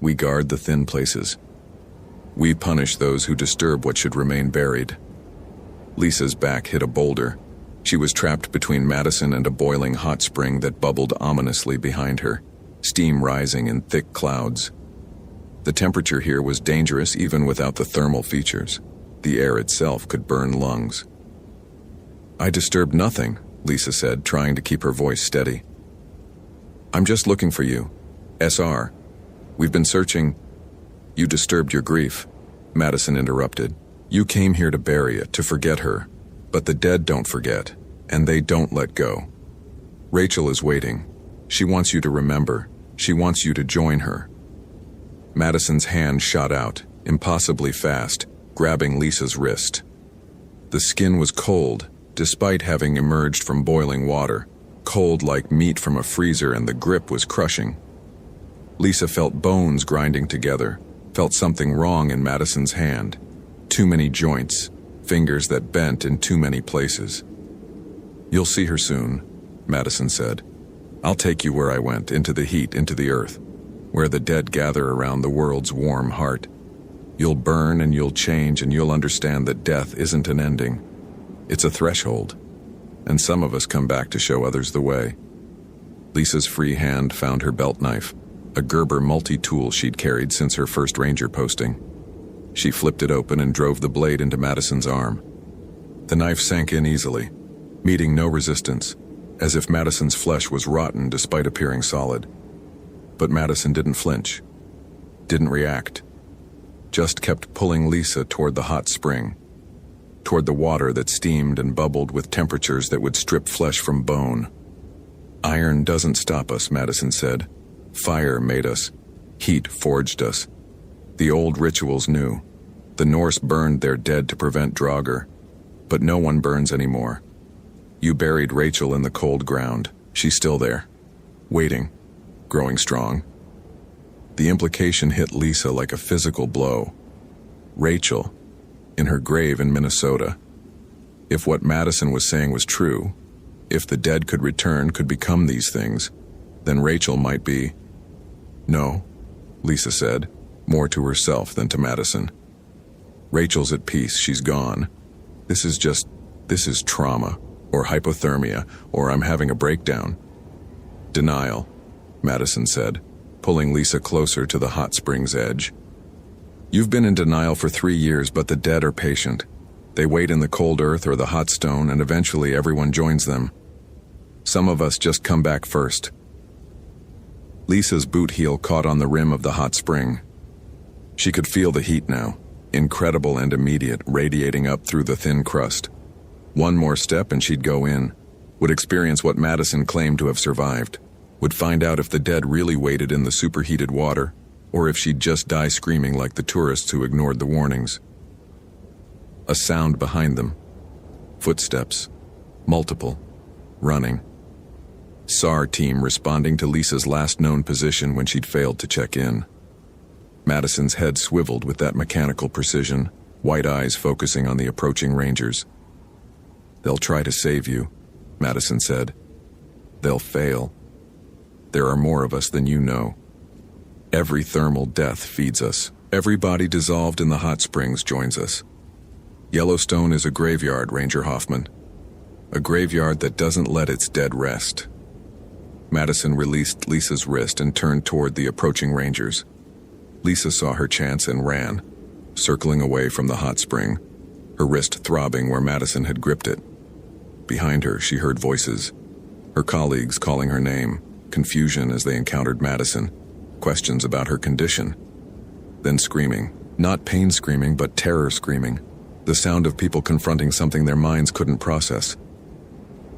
We guard the thin places. We punish those who disturb what should remain buried." Lisa's back hit a boulder. She was trapped between Madison and a boiling hot spring that bubbled ominously behind her, steam rising in thick clouds. The temperature here was dangerous even without the thermal features. The air itself could burn lungs. "I disturbed nothing," Lisa said, trying to keep her voice steady. "I'm just looking for you. SR. We've been searching." "You disturbed your grief," Madison interrupted. "You came here to bury it, to forget her. But the dead don't forget, and they don't let go. Rachel is waiting. She wants you to remember. She wants you to join her." Madison's hand shot out, impossibly fast, grabbing Lisa's wrist. The skin was cold, despite having emerged from boiling water, cold like meat from a freezer, and the grip was crushing. Lisa felt bones grinding together, felt something wrong in Madison's hand. Too many joints, fingers that bent in too many places. "You'll see her soon," Madison said. "I'll take you where I went, into the heat, into the earth, where the dead gather around the world's warm heart. You'll burn and you'll change and you'll understand that death isn't an ending. It's a threshold. And some of us come back to show others the way." Lisa's free hand found her belt knife, a Gerber multi-tool she'd carried since her first ranger posting. She flipped it open and drove the blade into Madison's arm. The knife sank in easily, meeting no resistance, as if Madison's flesh was rotten despite appearing solid. But Madison didn't flinch, didn't react, just kept pulling Lisa toward the hot spring, toward the water that steamed and bubbled with temperatures that would strip flesh from bone. "Iron doesn't stop us," Madison said. "Fire made us. Heat forged us. The old rituals knew. The Norse burned their dead to prevent Draugr, but no one burns anymore. You buried Rachel in the cold ground. She's still there, waiting, growing strong." The implication hit Lisa like a physical blow. Rachel, in her grave in Minnesota. If what Madison was saying was true, if the dead could return, could become these things, then Rachel might be... "No," Lisa said, more to herself than to Madison. "Rachel's at peace, she's gone. This is trauma, or hypothermia, or I'm having a breakdown." "Denial," Madison said, pulling Lisa closer to the hot spring's edge. "You've been in denial for 3 years, but the dead are patient. They wait in the cold earth or the hot stone, and eventually everyone joins them. Some of us just come back first." Lisa's boot heel caught on the rim of the hot spring. She could feel the heat now, incredible and immediate, radiating up through the thin crust. One more step and she'd go in, would experience what Madison claimed to have survived, would find out if the dead really waited in the superheated water, or if she'd just die screaming like the tourists who ignored the warnings. A sound behind them. Footsteps. Multiple. Running. SAR team responding to Lisa's last known position when she'd failed to check in. Madison's head swiveled with that mechanical precision, white eyes focusing on the approaching rangers. "They'll try to save you," Madison said. "They'll fail. There are more of us than you know. Every thermal death feeds us. Every body dissolved in the hot springs joins us. Yellowstone is a graveyard, Ranger Hoffman. A graveyard that doesn't let its dead rest." Madison released Lisa's wrist and turned toward the approaching rangers. Lisa saw her chance and ran, circling away from the hot spring, her wrist throbbing where Madison had gripped it. Behind her, she heard voices, her colleagues calling her name, confusion as they encountered Madison, questions about her condition. Then screaming, not pain screaming, but terror screaming, the sound of people confronting something their minds couldn't process.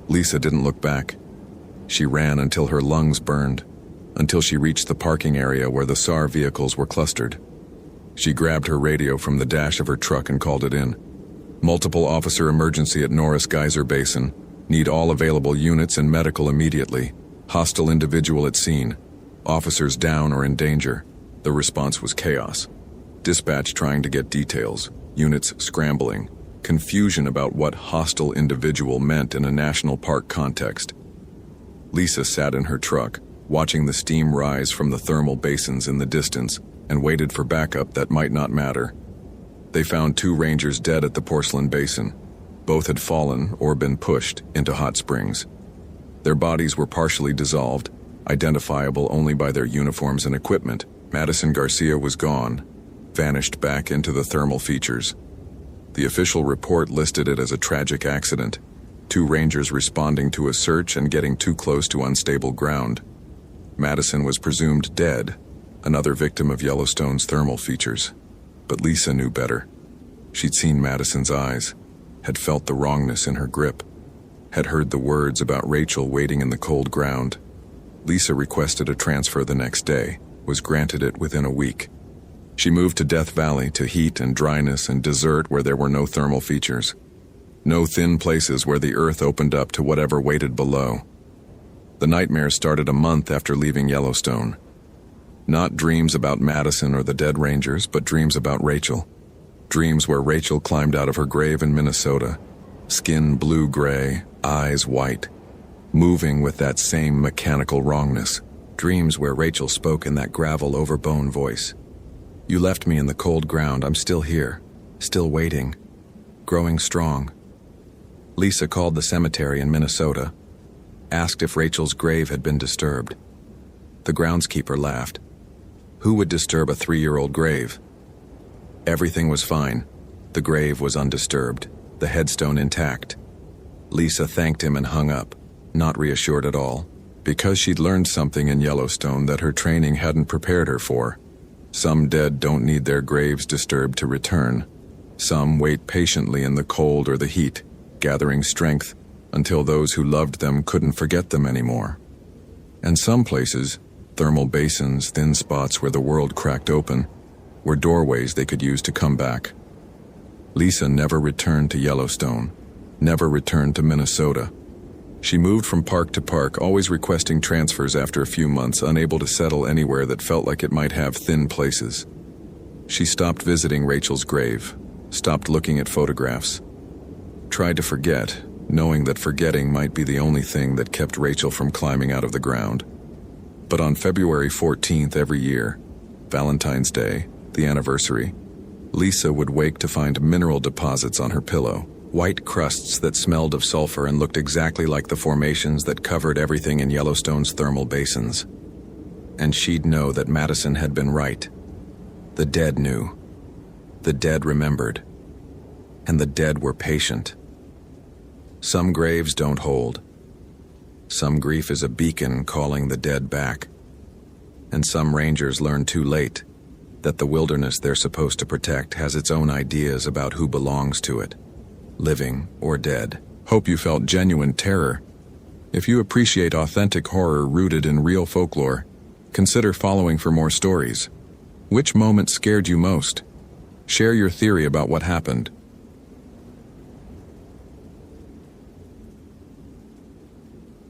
Lisa didn't look back. She ran until her lungs burned, until she reached the parking area where the SAR vehicles were clustered. She grabbed her radio from the dash of her truck and called it in. "Multiple officer emergency at Norris Geyser Basin. Need all available units and medical immediately. Hostile individual at scene. Officers down or in danger." The response was chaos. Dispatch trying to get details, units scrambling, confusion about what hostile individual meant in a national park context. Lisa sat in her truck, watching the steam rise from the thermal basins in the distance, and waited for backup that might not matter. They found 2 rangers dead at the Porcelain Basin. Both had fallen or been pushed into hot springs. Their bodies were partially dissolved, identifiable only by their uniforms and equipment. Madison Garcia was gone, vanished back into the thermal features. The official report listed it as a tragic accident, 2 rangers responding to a search and getting too close to unstable ground. Madison was presumed dead, another victim of Yellowstone's thermal features. But Lisa knew better. She'd seen Madison's eyes, had felt the wrongness in her grip, had heard the words about Rachel waiting in the cold ground. Lisa requested a transfer the next day, was granted it within a week. She moved to Death Valley, to heat and dryness and desert where there were no thermal features. No thin places where the earth opened up to whatever waited below. The nightmare started a month after leaving Yellowstone. Not dreams about Madison or the dead rangers, but dreams about Rachel. Dreams where Rachel climbed out of her grave in Minnesota, skin blue-gray, eyes white, moving with that same mechanical wrongness. Dreams where Rachel spoke in that gravel-over-bone voice. "You left me in the cold ground. I'm still here, still waiting, growing strong." Lisa called the cemetery in Minnesota, asked if Rachel's grave had been disturbed. The groundskeeper laughed. Who would disturb a 3-year-old grave? Everything was fine. The grave was undisturbed, the headstone intact. Lisa thanked him and hung up, not reassured at all, because she'd learned something in Yellowstone that her training hadn't prepared her for. Some dead don't need their graves disturbed to return. Some wait patiently in the cold or the heat, gathering strength until those who loved them couldn't forget them anymore. And some places, thermal basins, thin spots where the world cracked open, were doorways they could use to come back. Lisa never returned to Yellowstone, never returned to Minnesota. She moved from park to park, always requesting transfers after a few months, unable to settle anywhere that felt like it might have thin places. She stopped visiting Rachel's grave, stopped looking at photographs, tried to forget, knowing that forgetting might be the only thing that kept Rachel from climbing out of the ground. But on February 14th every year, Valentine's Day, the anniversary, Lisa would wake to find mineral deposits on her pillow, white crusts that smelled of sulfur and looked exactly like the formations that covered everything in Yellowstone's thermal basins. And she'd know that Madison had been right. The dead knew. The dead remembered. And the dead were patient. Some graves don't hold. Some grief is a beacon calling the dead back. And some rangers learn too late that the wilderness they're supposed to protect has its own ideas about who belongs to it, living or dead. Hope you felt genuine terror. If you appreciate authentic horror rooted in real folklore, consider following for more stories. Which moment scared you most? Share your theory about what happened.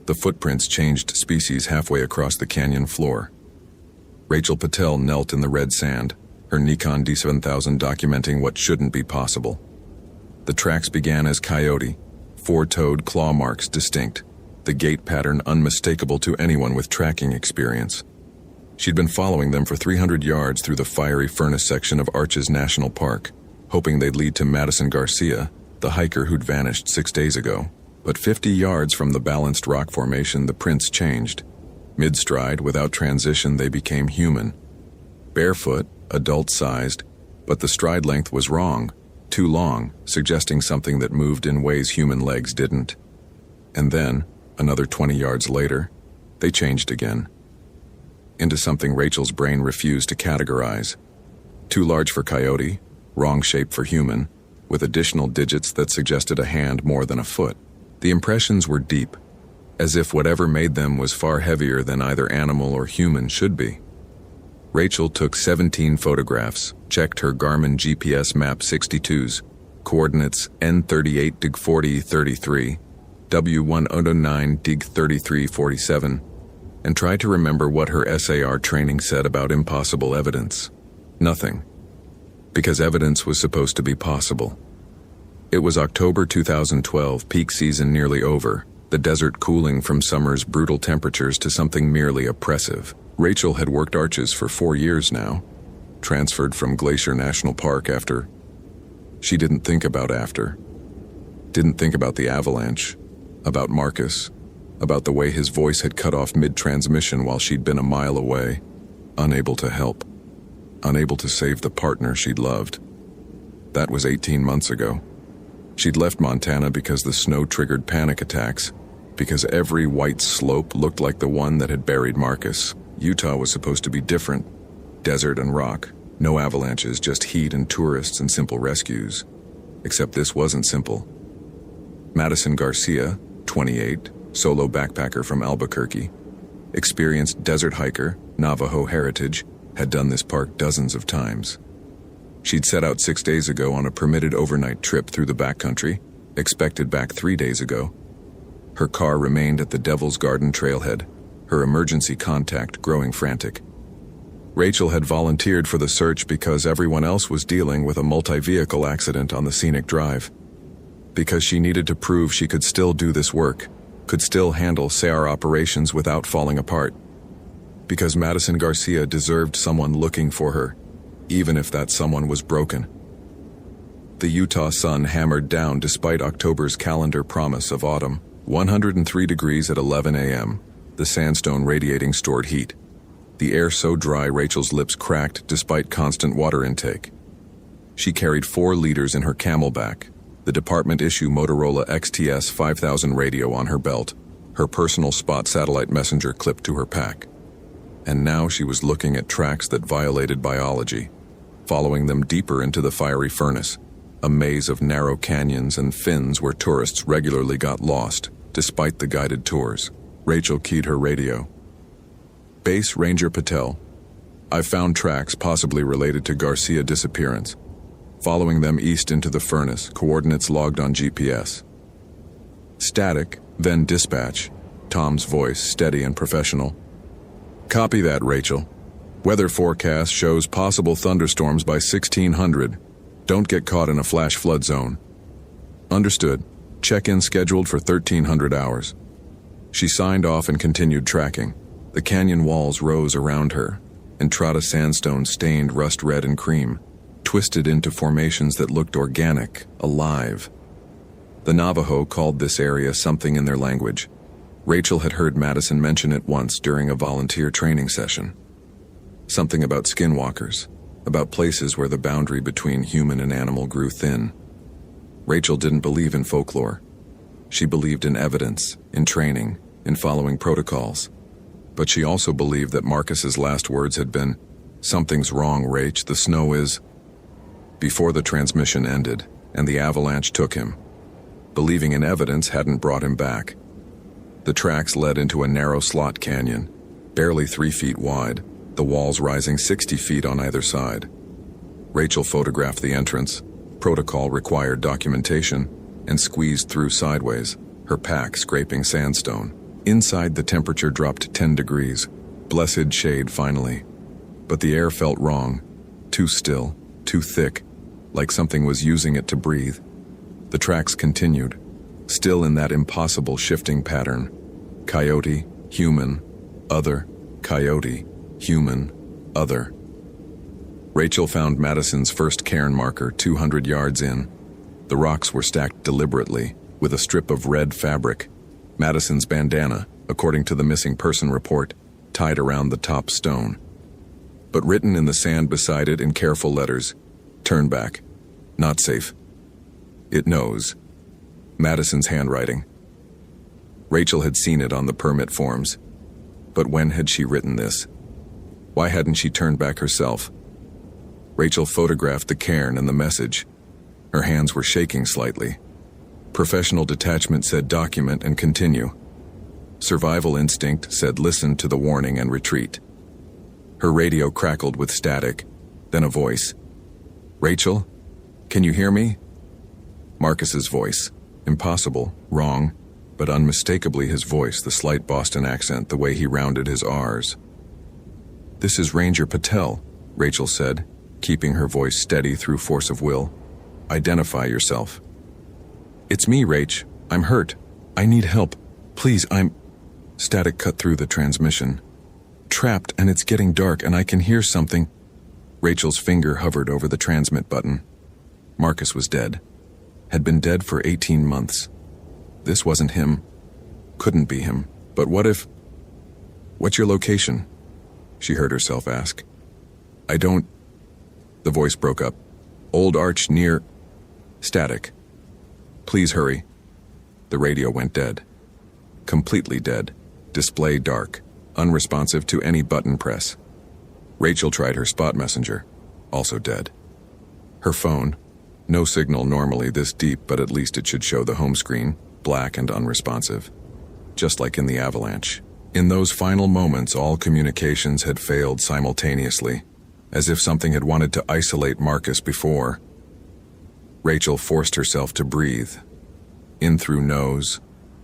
The footprints changed species halfway across the canyon floor. Rachel Patel knelt in the red sand, her Nikon D7000 documenting what shouldn't be possible. The tracks began as coyote, four-toed claw marks distinct, the gait pattern unmistakable to anyone with tracking experience. She'd been following them for 300 yards through the fiery furnace section of Arches National Park, hoping they'd lead to Madison Garcia, the hiker who'd vanished 6 days ago. But 50 yards from the balanced rock formation, the prints changed. Mid-stride, without transition, they became human. Barefoot, adult-sized, but the stride length was wrong, too long, suggesting something that moved in ways human legs didn't. And then, another 20 yards later, they changed again. Into something Rachel's brain refused to categorize. Too large for coyote, wrong shape for human, with additional digits that suggested a hand more than a foot. The impressions were deep, as if whatever made them was far heavier than either animal or human should be. Rachel took 17 photographs, checked her Garmin GPS Map 62's, coordinates N38 dig 4033, W109 dig 3347, and tried to remember what her SAR training said about impossible evidence. Nothing. Because evidence was supposed to be possible. It was October 2012, peak season nearly over, the desert cooling from summer's brutal temperatures to something merely oppressive. Rachel had worked Arches for 4 years now, transferred from Glacier National Park after. She didn't think about after. Didn't think about the avalanche, about Marcus, about the way his voice had cut off mid-transmission while she'd been a mile away, unable to help, unable to save the partner she'd loved. That was 18 months ago. She'd left Montana because the snow triggered panic attacks, because every white slope looked like the one that had buried Marcus. Utah was supposed to be different. Desert and rock, no avalanches, just heat and tourists and simple rescues. Except this wasn't simple. Madison Garcia, 28, solo backpacker from Albuquerque, experienced desert hiker, Navajo heritage, had done this park dozens of times. She'd set out 6 days ago on a permitted overnight trip through the backcountry, expected back 3 days ago. Her car remained at the Devil's Garden trailhead, her emergency contact growing frantic. Rachel had volunteered for the search because everyone else was dealing with a multi-vehicle accident on the scenic drive. Because she needed to prove she could still do this work, could still handle SAR operations without falling apart. Because Madison Garcia deserved someone looking for her, even if that someone was broken. The Utah sun hammered down despite October's calendar promise of autumn. 103 degrees at 11 a.m., the sandstone radiating stored heat. The air so dry Rachel's lips cracked despite constant water intake. She carried 4 liters in her camelback, the department-issue Motorola XTS 5000 radio on her belt, her personal spot satellite messenger clipped to her pack. And now she was looking at tracks that violated biology, following them deeper into the fiery furnace, a maze of narrow canyons and fins where tourists regularly got lost, despite the guided tours. Rachel keyed her radio. Base Ranger Patel. I've found tracks possibly related to Garcia disappearance. Following them east into the furnace, coordinates logged on GPS. Static, then dispatch. Tom's voice, steady and professional. Copy that, Rachel. Weather forecast shows possible thunderstorms by 1600. Don't get caught in a flash flood zone. Understood. Check-in scheduled for 1300 hours. She signed off and continued tracking. The canyon walls rose around her. Entrada sandstone stained rust red and cream, twisted into formations that looked organic, alive. The Navajo called this area something in their language. Rachel had heard Madison mention it once during a volunteer training session. Something about skinwalkers, about places where the boundary between human and animal grew thin. Rachel didn't believe in folklore. She believed in evidence, in training, in following protocols. But she also believed that Marcus's last words had been, "Something's wrong, Rach, the snow is..." Before the transmission ended, and the avalanche took him. Believing in evidence hadn't brought him back. The tracks led into a narrow slot canyon, barely 3 feet wide, the walls rising 60 feet on either side. Rachel photographed the entrance, protocol required documentation, and squeezed through sideways, her pack scraping sandstone. Inside, the temperature dropped 10 degrees. Blessed shade finally. But the air felt wrong. too still, too thick, like something was using it to breathe. The tracks continued, still in that impossible shifting pattern. Coyote, human, other, coyote, human, other. Rachel found Madison's first cairn marker 200 yards in. The rocks were stacked deliberately, with a strip of red fabric, Madison's bandana, according to the missing person report, tied around the top stone. But written in the sand beside it in careful letters, "Turn back. Not safe." It knows. Madison's handwriting. Rachel had seen it on the permit forms. But when had she written this? Why hadn't she turned back herself? Rachel photographed the cairn and the message. Her hands were shaking slightly. Professional detachment said document and continue. Survival instinct said listen to the warning and retreat. Her radio crackled with static, then a voice. "Rachel, can you hear me?" Marcus's voice. Impossible, wrong, but unmistakably his voice, the slight Boston accent, the way he rounded his R's. "This is Ranger Patel," Rachel said, keeping her voice steady through force of will. "Identify yourself." "It's me, Rach. I'm hurt. I need help. Please, I'm—" Static cut through the transmission. "Trapped, and it's getting dark, and I can hear something." Rachel's finger hovered over the transmit button. Marcus was dead. Had been dead for 18 months. This wasn't him. Couldn't be him. But what if— "What's your location?" she heard herself ask. "I don't—" The voice broke up. "Old Arch near—" Static. "Please hurry." The radio went dead. Completely dead. Display dark. Unresponsive to any button press. Rachel tried her spot messenger. Also dead. Her phone. No signal normally this deep, but at least it should show the home screen, black and unresponsive. Just like in the avalanche. In those final moments, all communications had failed simultaneously, as if something had wanted to isolate Marcus before. Rachel forced herself to breathe. In through nose,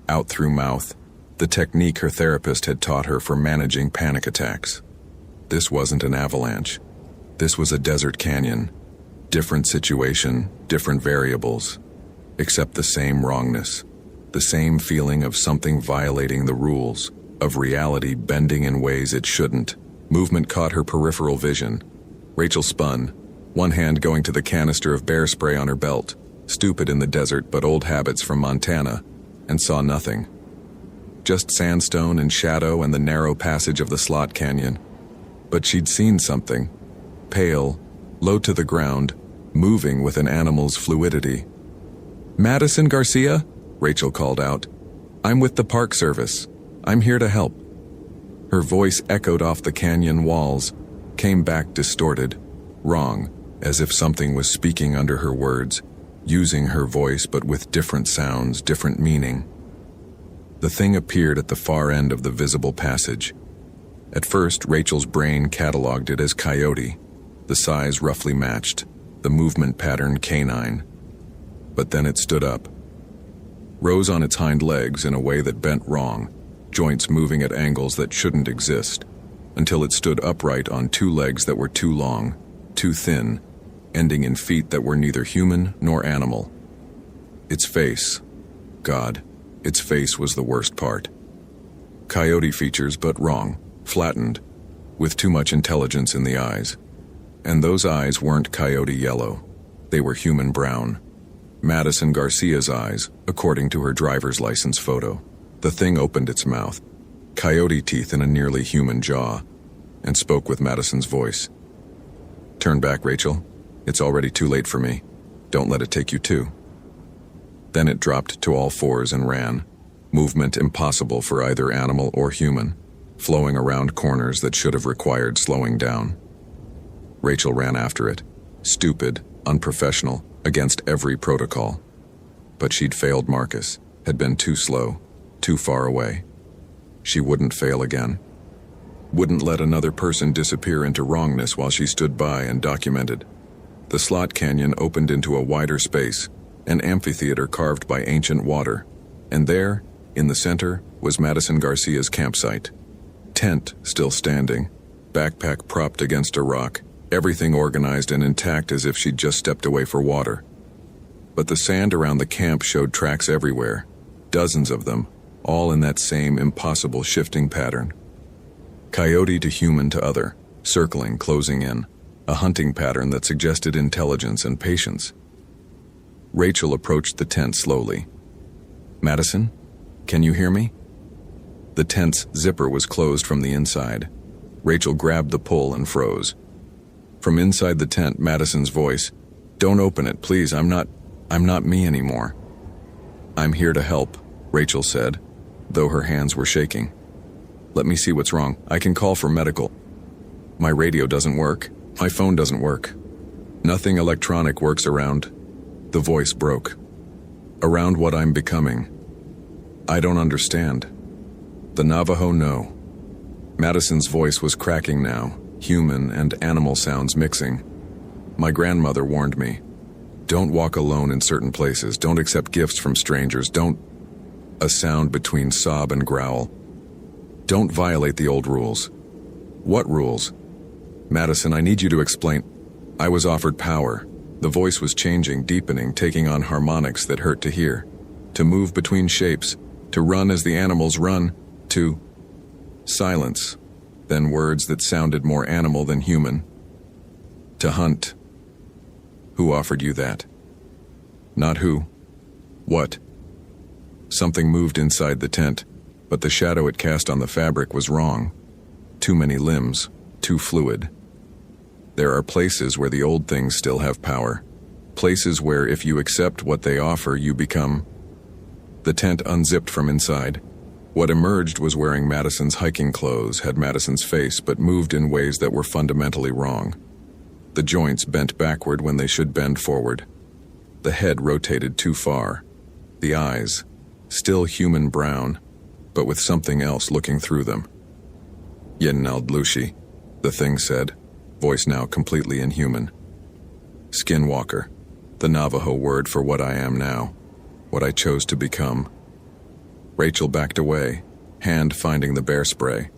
out through mouth, the technique her therapist had taught her for managing panic attacks. This wasn't an avalanche. This was a desert canyon. Different situation, different variables, except the same wrongness, the same feeling of something violating the rules, of reality bending in ways it shouldn't. Movement caught her peripheral vision. Rachel spun, one hand going to the canister of bear spray on her belt, stupid in the desert but old habits from Montana, and saw nothing. Just sandstone and shadow and the narrow passage of the slot canyon. But she'd seen something, pale, low to the ground, moving with an animal's fluidity. "Madison Garcia?" Rachel called out. "I'm with the Park Service. I'm here to help." Her voice echoed off the canyon walls, came back distorted, wrong, as if something was speaking under her words, using her voice but with different sounds, different meaning. The thing appeared at the far end of the visible passage. At first, Rachel's brain cataloged it as coyote, the size roughly matched, the movement pattern canine. But then it stood up. Rose on its hind legs in a way that bent wrong, joints moving at angles that shouldn't exist, until it stood upright on two legs that were too long, too thin, ending in feet that were neither human nor animal. Its face. God, its face was the worst part. Coyote features, but wrong, flattened, with too much intelligence in the eyes. And those eyes weren't coyote yellow. They were human brown. Madison Garcia's eyes, according to her driver's license photo. The thing opened its mouth, coyote teeth in a nearly human jaw, and spoke with Madison's voice. "Turn back, Rachel. It's already too late for me. Don't let it take you too." Then it dropped to all fours and ran, movement impossible for either animal or human, flowing around corners that should have required slowing down. Rachel ran after it, stupid, unprofessional, against every protocol. But she'd failed Marcus, had been too slow, too far away. She wouldn't fail again. Wouldn't let another person disappear into wrongness while she stood by and documented. The slot canyon opened into a wider space, an amphitheater carved by ancient water, and there, in the center, was Madison Garcia's campsite. Tent still standing, backpack propped against a rock, everything organized and intact as if she'd just stepped away for water. But the sand around the camp showed tracks everywhere, dozens of them, all in that same impossible shifting pattern. Coyote to human to other, circling, closing in, a hunting pattern that suggested intelligence and patience. Rachel approached the tent slowly. "Madison, can you hear me?" The tent's zipper was closed from the inside. Rachel grabbed the pull and froze. From inside the tent, Madison's voice, "Don't open it, please, I'm not me anymore." "I'm here to help," Rachel said, though her hands were shaking. "Let me see what's wrong. I can call for medical. My radio doesn't work. My phone doesn't work. Nothing electronic works around." The voice broke. "Around what I'm becoming. I don't understand. The Navajo know." Madison's voice was cracking now, human and animal sounds mixing. "My grandmother warned me. Don't walk alone in certain places. Don't accept gifts from strangers. Don't—" A sound between sob and growl. "Don't violate the old rules." "What rules?" "Madison, I need you to explain." "I was offered power." The voice was changing, deepening, taking on harmonics that hurt to hear. "To move between shapes, to run as the animals run, to—" Silence, then words that sounded more animal than human. "To hunt." "Who offered you that?" "Not who. What?" Something moved inside the tent, but the shadow it cast on the fabric was wrong. Too many limbs, too fluid. There are places where the old things still have power. Places where if you accept what they offer, you become... The tent unzipped from inside. What emerged was wearing Madison's hiking clothes, had Madison's face, but moved in ways that were fundamentally wrong. The joints bent backward when they should bend forward. The head rotated too far. The eyes, still human brown, but with something else looking through them. "Yenaldlushi," the thing said, voice now completely inhuman. "Skinwalker," the Navajo word for what I am now, what I chose to become. Rachel backed away, hand finding the bear spray.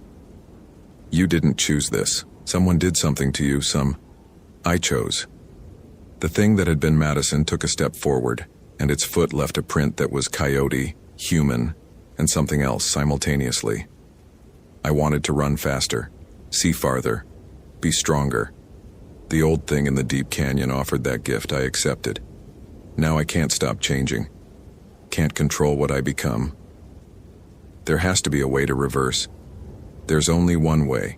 "You didn't choose this. Someone did something to you, I chose." The thing that had been Madison took a step forward, and its foot left a print that was coyote, human, and something else simultaneously. I wanted to run faster, see farther, be stronger. The old thing in the deep canyon offered that gift. I accepted. Now I can't stop changing. Can't control what I become. There has to be a way to reverse. There's only one way.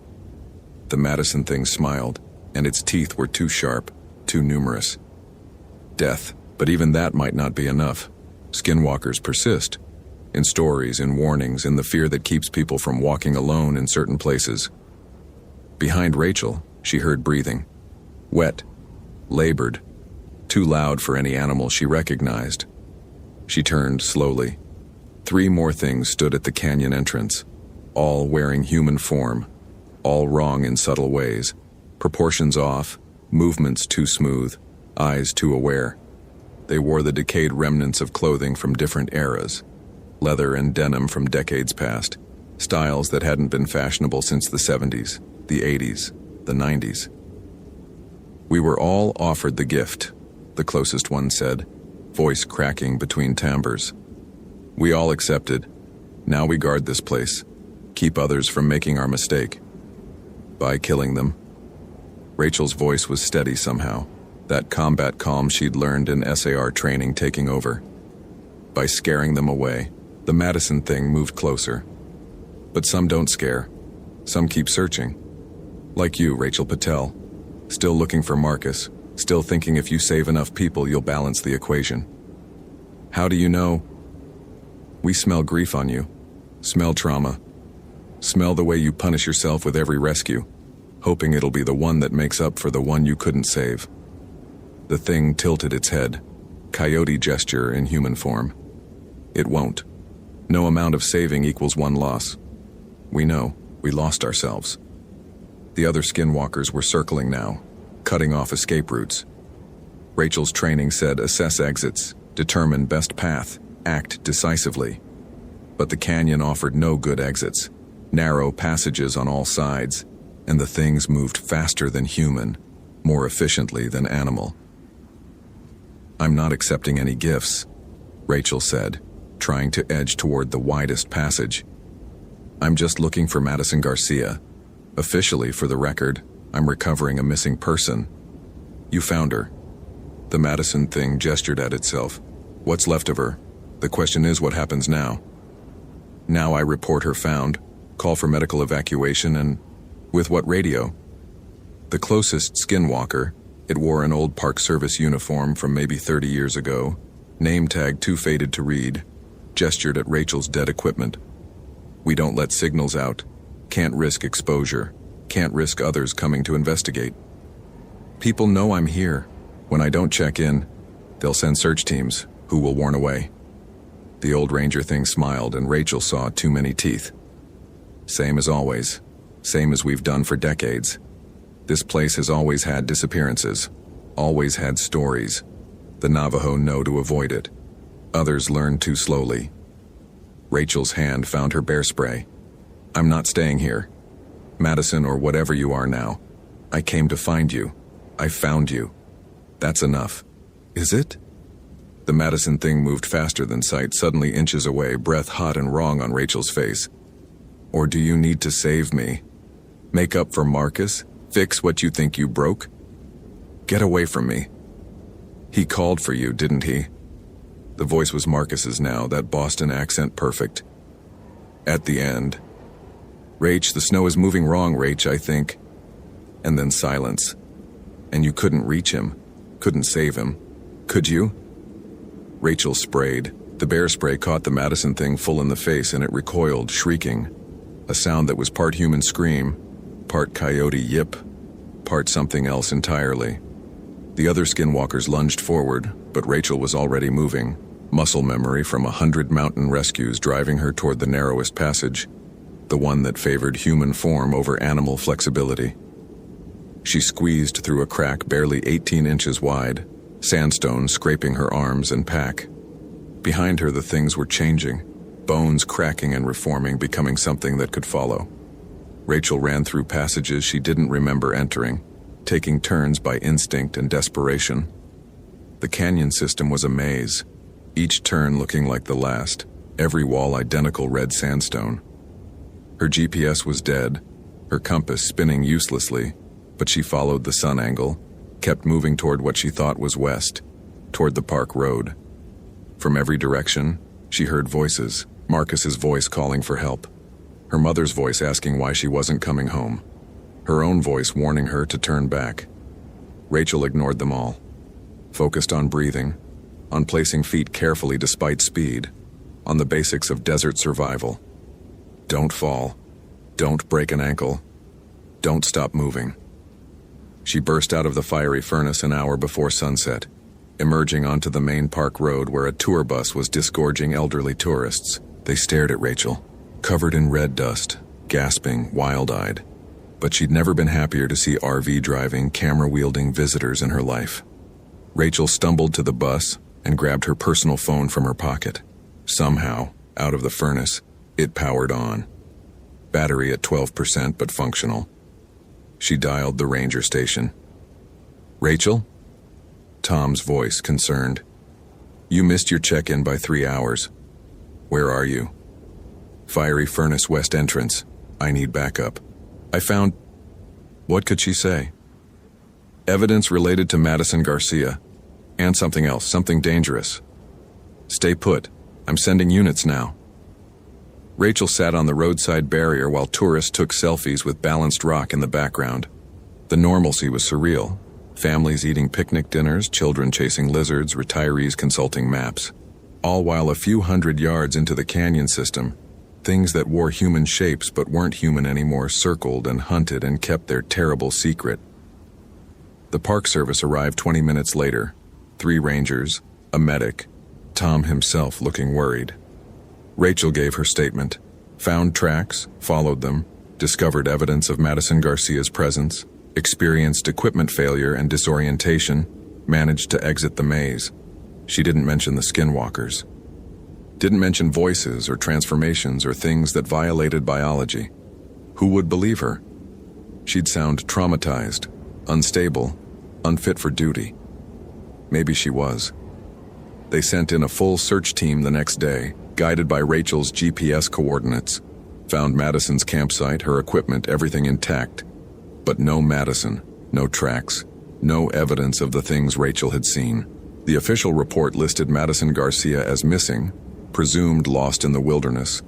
The Madison thing smiled, and its teeth were too sharp, too numerous. Death, but even that might not be enough. Skinwalkers persist. In stories, in warnings, in the fear that keeps people from walking alone in certain places. Behind Rachel, she heard breathing. Wet, labored, too loud for any animal she recognized. She turned slowly. 3 more things stood at the canyon entrance, all wearing human form, all wrong in subtle ways, proportions off, movements too smooth, eyes too aware. They wore the decayed remnants of clothing from different eras, leather and denim from decades past, styles that hadn't been fashionable since the 70s, the 80s, the 90s. "We were all offered the gift," the closest one said, voice cracking between timbres. "We all accepted. Now we guard this place, keep others from making our mistake. By killing them." Rachel's voice was steady somehow, that combat calm she'd learned in SAR training taking over. "By scaring them away." The Madison thing moved closer. "But some don't scare. Some keep searching. Like you, Rachel Patel. Still looking for Marcus, still thinking if you save enough people you'll balance the equation. How do you know? We smell grief on you. Smell trauma. Smell the way you punish yourself with every rescue, hoping it'll be the one that makes up for the one you couldn't save." The thing tilted its head, coyote gesture in human form. "It won't. No amount of saving equals one loss. We know. We lost ourselves." The other skinwalkers were circling now, cutting off escape routes. Rachel's training said assess exits, determine best path, act decisively. But the canyon offered no good exits, narrow passages on all sides, and the things moved faster than human, more efficiently than animal. "I'm not accepting any gifts," Rachel said, trying to edge toward the widest passage. "I'm just looking for Madison Garcia. Officially, for the record, I'm recovering a missing person." "You found her." The Madison thing gestured at itself. "What's left of her? The question is, what happens now?" "Now I report her found, call for medical evacuation, and with what radio?" The closest skinwalker, it wore an old Park Service uniform from maybe 30 years ago, name tag too faded to read, gestured at Rachel's dead equipment. "We don't let signals out. Can't risk exposure. Can't risk others coming to investigate. People know I'm here. When I don't check in, they'll send search teams, who will warn away." The old ranger thing smiled, and Rachel saw too many teeth. "Same as always. Same as we've done for decades. This place has always had disappearances. Always had stories. The Navajo know to avoid it. Others learn too slowly." Rachel's hand found her bear spray. "I'm not staying here. Madison, or whatever you are now. I came to find you. I found you. That's enough." "Is it?" The Madison thing moved faster than sight, suddenly inches away, breath hot and wrong on Rachel's face. "Or do you need to save me? Make up for Marcus? Fix what you think you broke? Get away from me." "He called for you, didn't he?" The voice was Marcus's now, that Boston accent perfect. "At the end. Rach, the snow is moving wrong, Rach, I think." And then silence. "And you couldn't reach him? Couldn't save him? Could you?" Rachel sprayed. The bear spray caught the Madison thing full in the face, and it recoiled, shrieking. A sound that was part human scream, part coyote yip, part something else entirely. The other skinwalkers lunged forward, but Rachel was already moving, muscle memory from 100 mountain rescues driving her toward the narrowest passage, the one that favored human form over animal flexibility. She squeezed through a crack barely 18 inches wide, sandstone scraping her arms and pack. Behind her, the things were changing, bones cracking and reforming, becoming something that could follow. Rachel ran through passages she didn't remember entering, taking turns by instinct and desperation. The canyon system was a maze, each turn looking like the last, every wall identical red sandstone. Her GPS was dead, her compass spinning uselessly, but she followed the sun angle, kept moving toward what she thought was west, toward the park road. From every direction, she heard voices, Marcus's voice calling for help, her mother's voice asking why she wasn't coming home, her own voice warning her to turn back. Rachel ignored them all, focused on breathing, on placing feet carefully despite speed, on the basics of desert survival. Don't fall. Don't break an ankle. Don't stop moving. She burst out of the fiery furnace an hour before sunset, emerging onto the main park road where a tour bus was disgorging elderly tourists. They stared at Rachel, covered in red dust, gasping, wild-eyed. But she'd never been happier to see RV-driving, camera-wielding visitors in her life. Rachel stumbled to the bus and grabbed her personal phone from her pocket. Somehow, out of the furnace, it powered on. Battery at 12% but functional. She dialed the ranger station. "Rachel?" Tom's voice, concerned. "You missed your check-in by 3 hours. Where are you?" "Fiery furnace west entrance. I need backup. I found..." What could she say? "Evidence related to Madison Garcia. And something else, something dangerous. Stay put. I'm sending units now." Rachel sat on the roadside barrier while tourists took selfies with balanced rock in the background. The normalcy was surreal. Families eating picnic dinners, children chasing lizards, retirees consulting maps. All while a few hundred yards into the canyon system, things that wore human shapes but weren't human anymore circled and hunted and kept their terrible secret. The Park Service arrived 20 minutes later. 3 rangers, a medic, Tom himself looking worried. Rachel gave her statement. Found tracks, followed them, discovered evidence of Madison Garcia's presence, experienced equipment failure and disorientation, managed to exit the maze. She didn't mention the skinwalkers. Didn't mention voices or transformations or things that violated biology. Who would believe her? She'd sound traumatized, unstable, Unfit for duty. Maybe she was. They sent in a full search team the next day, guided by Rachel's GPS coordinates. Found Madison's campsite, her equipment, everything intact. But no Madison, no tracks, no evidence of the things Rachel had seen. The official report listed Madison Garcia as missing, presumed lost in the wilderness,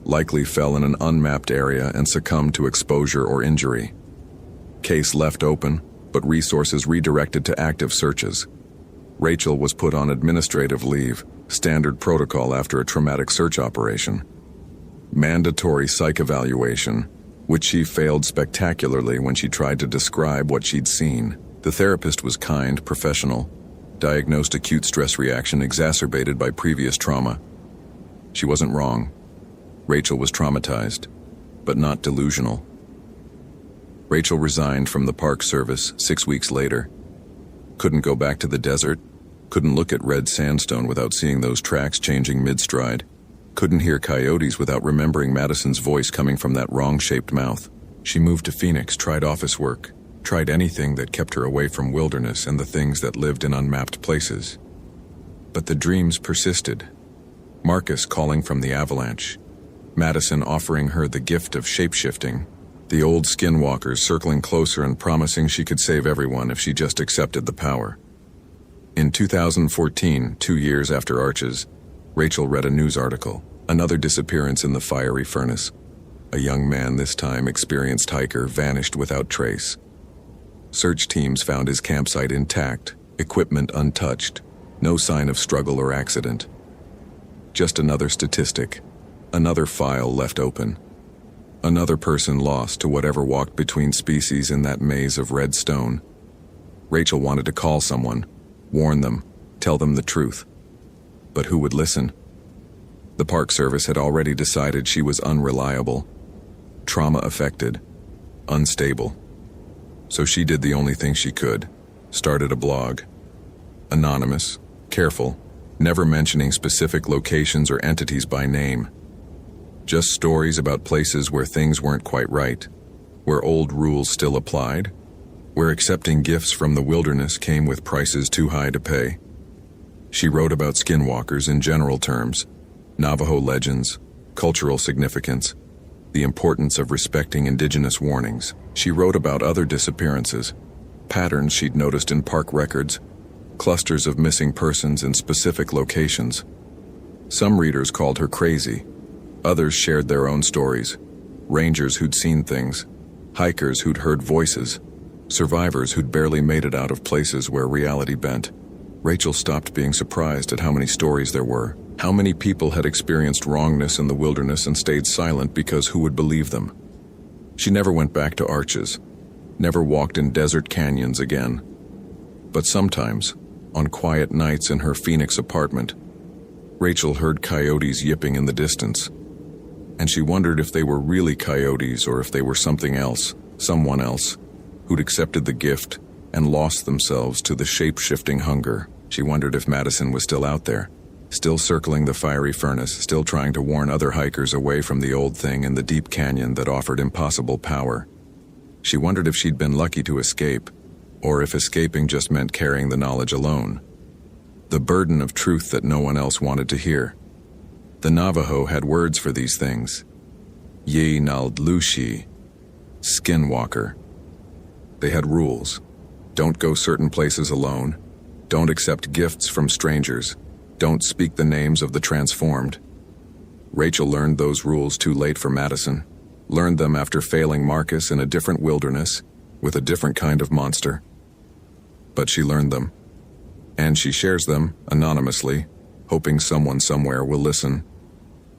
likely fell in an unmapped area and succumbed to exposure or injury. Case left open, but resources redirected to active searches. Rachel was put on administrative leave, standard protocol after a traumatic search operation. Mandatory psych evaluation, which she failed spectacularly when she tried to describe what she'd seen. The therapist was kind, professional, diagnosed acute stress reaction exacerbated by previous trauma. She wasn't wrong. Rachel was traumatized, but not delusional. Rachel resigned from the Park Service 6 weeks later. Couldn't go back to the desert, couldn't look at red sandstone without seeing those tracks changing mid-stride, couldn't hear coyotes without remembering Madison's voice coming from that wrong-shaped mouth. She moved to Phoenix, tried office work, tried anything that kept her away from wilderness and the things that lived in unmapped places. But the dreams persisted. Marcus calling from the avalanche, Madison offering her the gift of shape-shifting, the old skinwalkers circling closer and promising she could save everyone if she just accepted the power. In 2014, 2 years after Arches, Rachel read a news article, another disappearance in the fiery furnace. A young man, this time experienced hiker, vanished without trace. Search teams found his campsite intact, equipment untouched, no sign of struggle or accident. Just another statistic, another file left open. Another person lost to whatever walked between species in that maze of red stone. Rachel wanted to call someone, warn them, tell them the truth. But who would listen? The Park Service had already decided she was unreliable, trauma-affected, unstable. So she did the only thing she could, started a blog. Anonymous, careful, never mentioning specific locations or entities by name. Just stories about places where things weren't quite right, where old rules still applied, where accepting gifts from the wilderness came with prices too high to pay. She wrote about skinwalkers in general terms, Navajo legends, cultural significance, the importance of respecting indigenous warnings. She wrote about other disappearances, patterns she'd noticed in park records, clusters of missing persons in specific locations. Some readers called her crazy. Others shared their own stories. Rangers who'd seen things, hikers who'd heard voices, survivors who'd barely made it out of places where reality bent. Rachel stopped being surprised at how many stories there were, how many people had experienced wrongness in the wilderness and stayed silent because who would believe them? She never went back to Arches, never walked in desert canyons again. But sometimes, on quiet nights in her Phoenix apartment, Rachel heard coyotes yipping in the distance. And she wondered if they were really coyotes or if they were something else, someone else, who'd accepted the gift and lost themselves to the shape-shifting hunger. She wondered if Madison was still out there, still circling the fiery furnace, still trying to warn other hikers away from the old thing in the deep canyon that offered impossible power. She wondered if she'd been lucky to escape, or if escaping just meant carrying the knowledge alone. The burden of truth that no one else wanted to hear. The Navajo had words for these things. Ye Naldlushi, skinwalker. They had rules. Don't go certain places alone. Don't accept gifts from strangers. Don't speak the names of the transformed. Rachel learned those rules too late for Madison. Learned them after failing Marcus in a different wilderness, with a different kind of monster. But she learned them. And she shares them, anonymously, hoping someone somewhere will listen.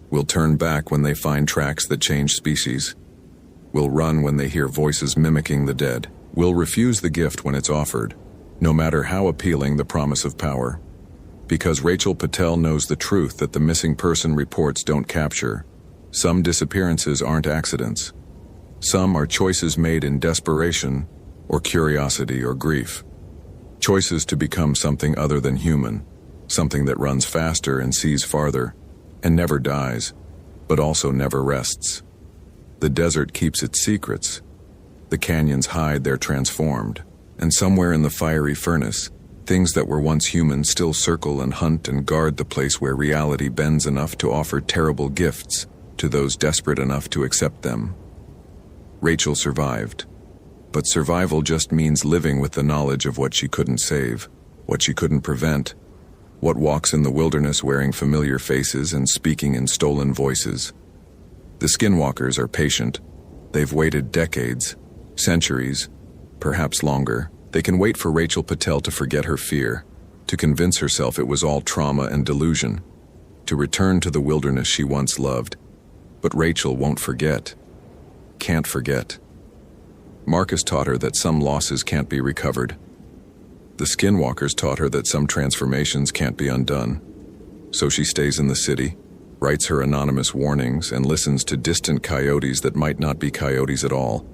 Will turn back when they find tracks that change species. Will run when they hear voices mimicking the dead. Will refuse the gift when it's offered, no matter how appealing the promise of power. Because Rachel Patel knows the truth that the missing person reports don't capture. Some disappearances aren't accidents. Some are choices made in desperation, or curiosity, or grief. Choices to become something other than human, something that runs faster and sees farther, and never dies, but also never rests. The desert keeps its secrets. The canyons hide their transformed. And somewhere in the fiery furnace, things that were once human still circle and hunt and guard the place where reality bends enough to offer terrible gifts to those desperate enough to accept them. Rachel survived. But survival just means living with the knowledge of what she couldn't save, what she couldn't prevent, what walks in the wilderness wearing familiar faces and speaking in stolen voices. The skinwalkers are patient. They've waited decades, centuries, perhaps longer. They can wait for Rachel Patel to forget her fear, to convince herself it was all trauma and delusion, to return to the wilderness she once loved. But Rachel won't forget. Can't forget. Marcus taught her that some losses can't be recovered. The skinwalkers taught her that some transformations can't be undone. So she stays in the city, writes her anonymous warnings, and listens to distant coyotes that might not be coyotes at all.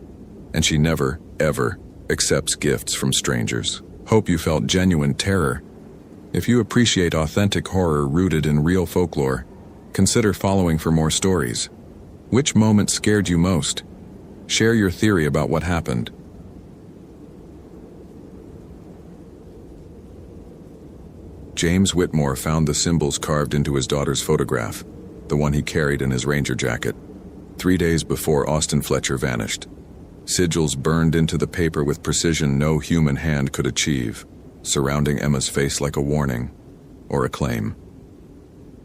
And she never, ever accepts gifts from strangers. Hope you felt genuine terror. If you appreciate authentic horror rooted in real folklore, consider following for more stories. Which moment scared you most? Share your theory about what happened. James Whitmore found the symbols carved into his daughter's photograph, the one he carried in his ranger jacket, 3 days before Austin Fletcher vanished. Sigils burned into the paper with precision no human hand could achieve, surrounding Emma's face like a warning, or a claim.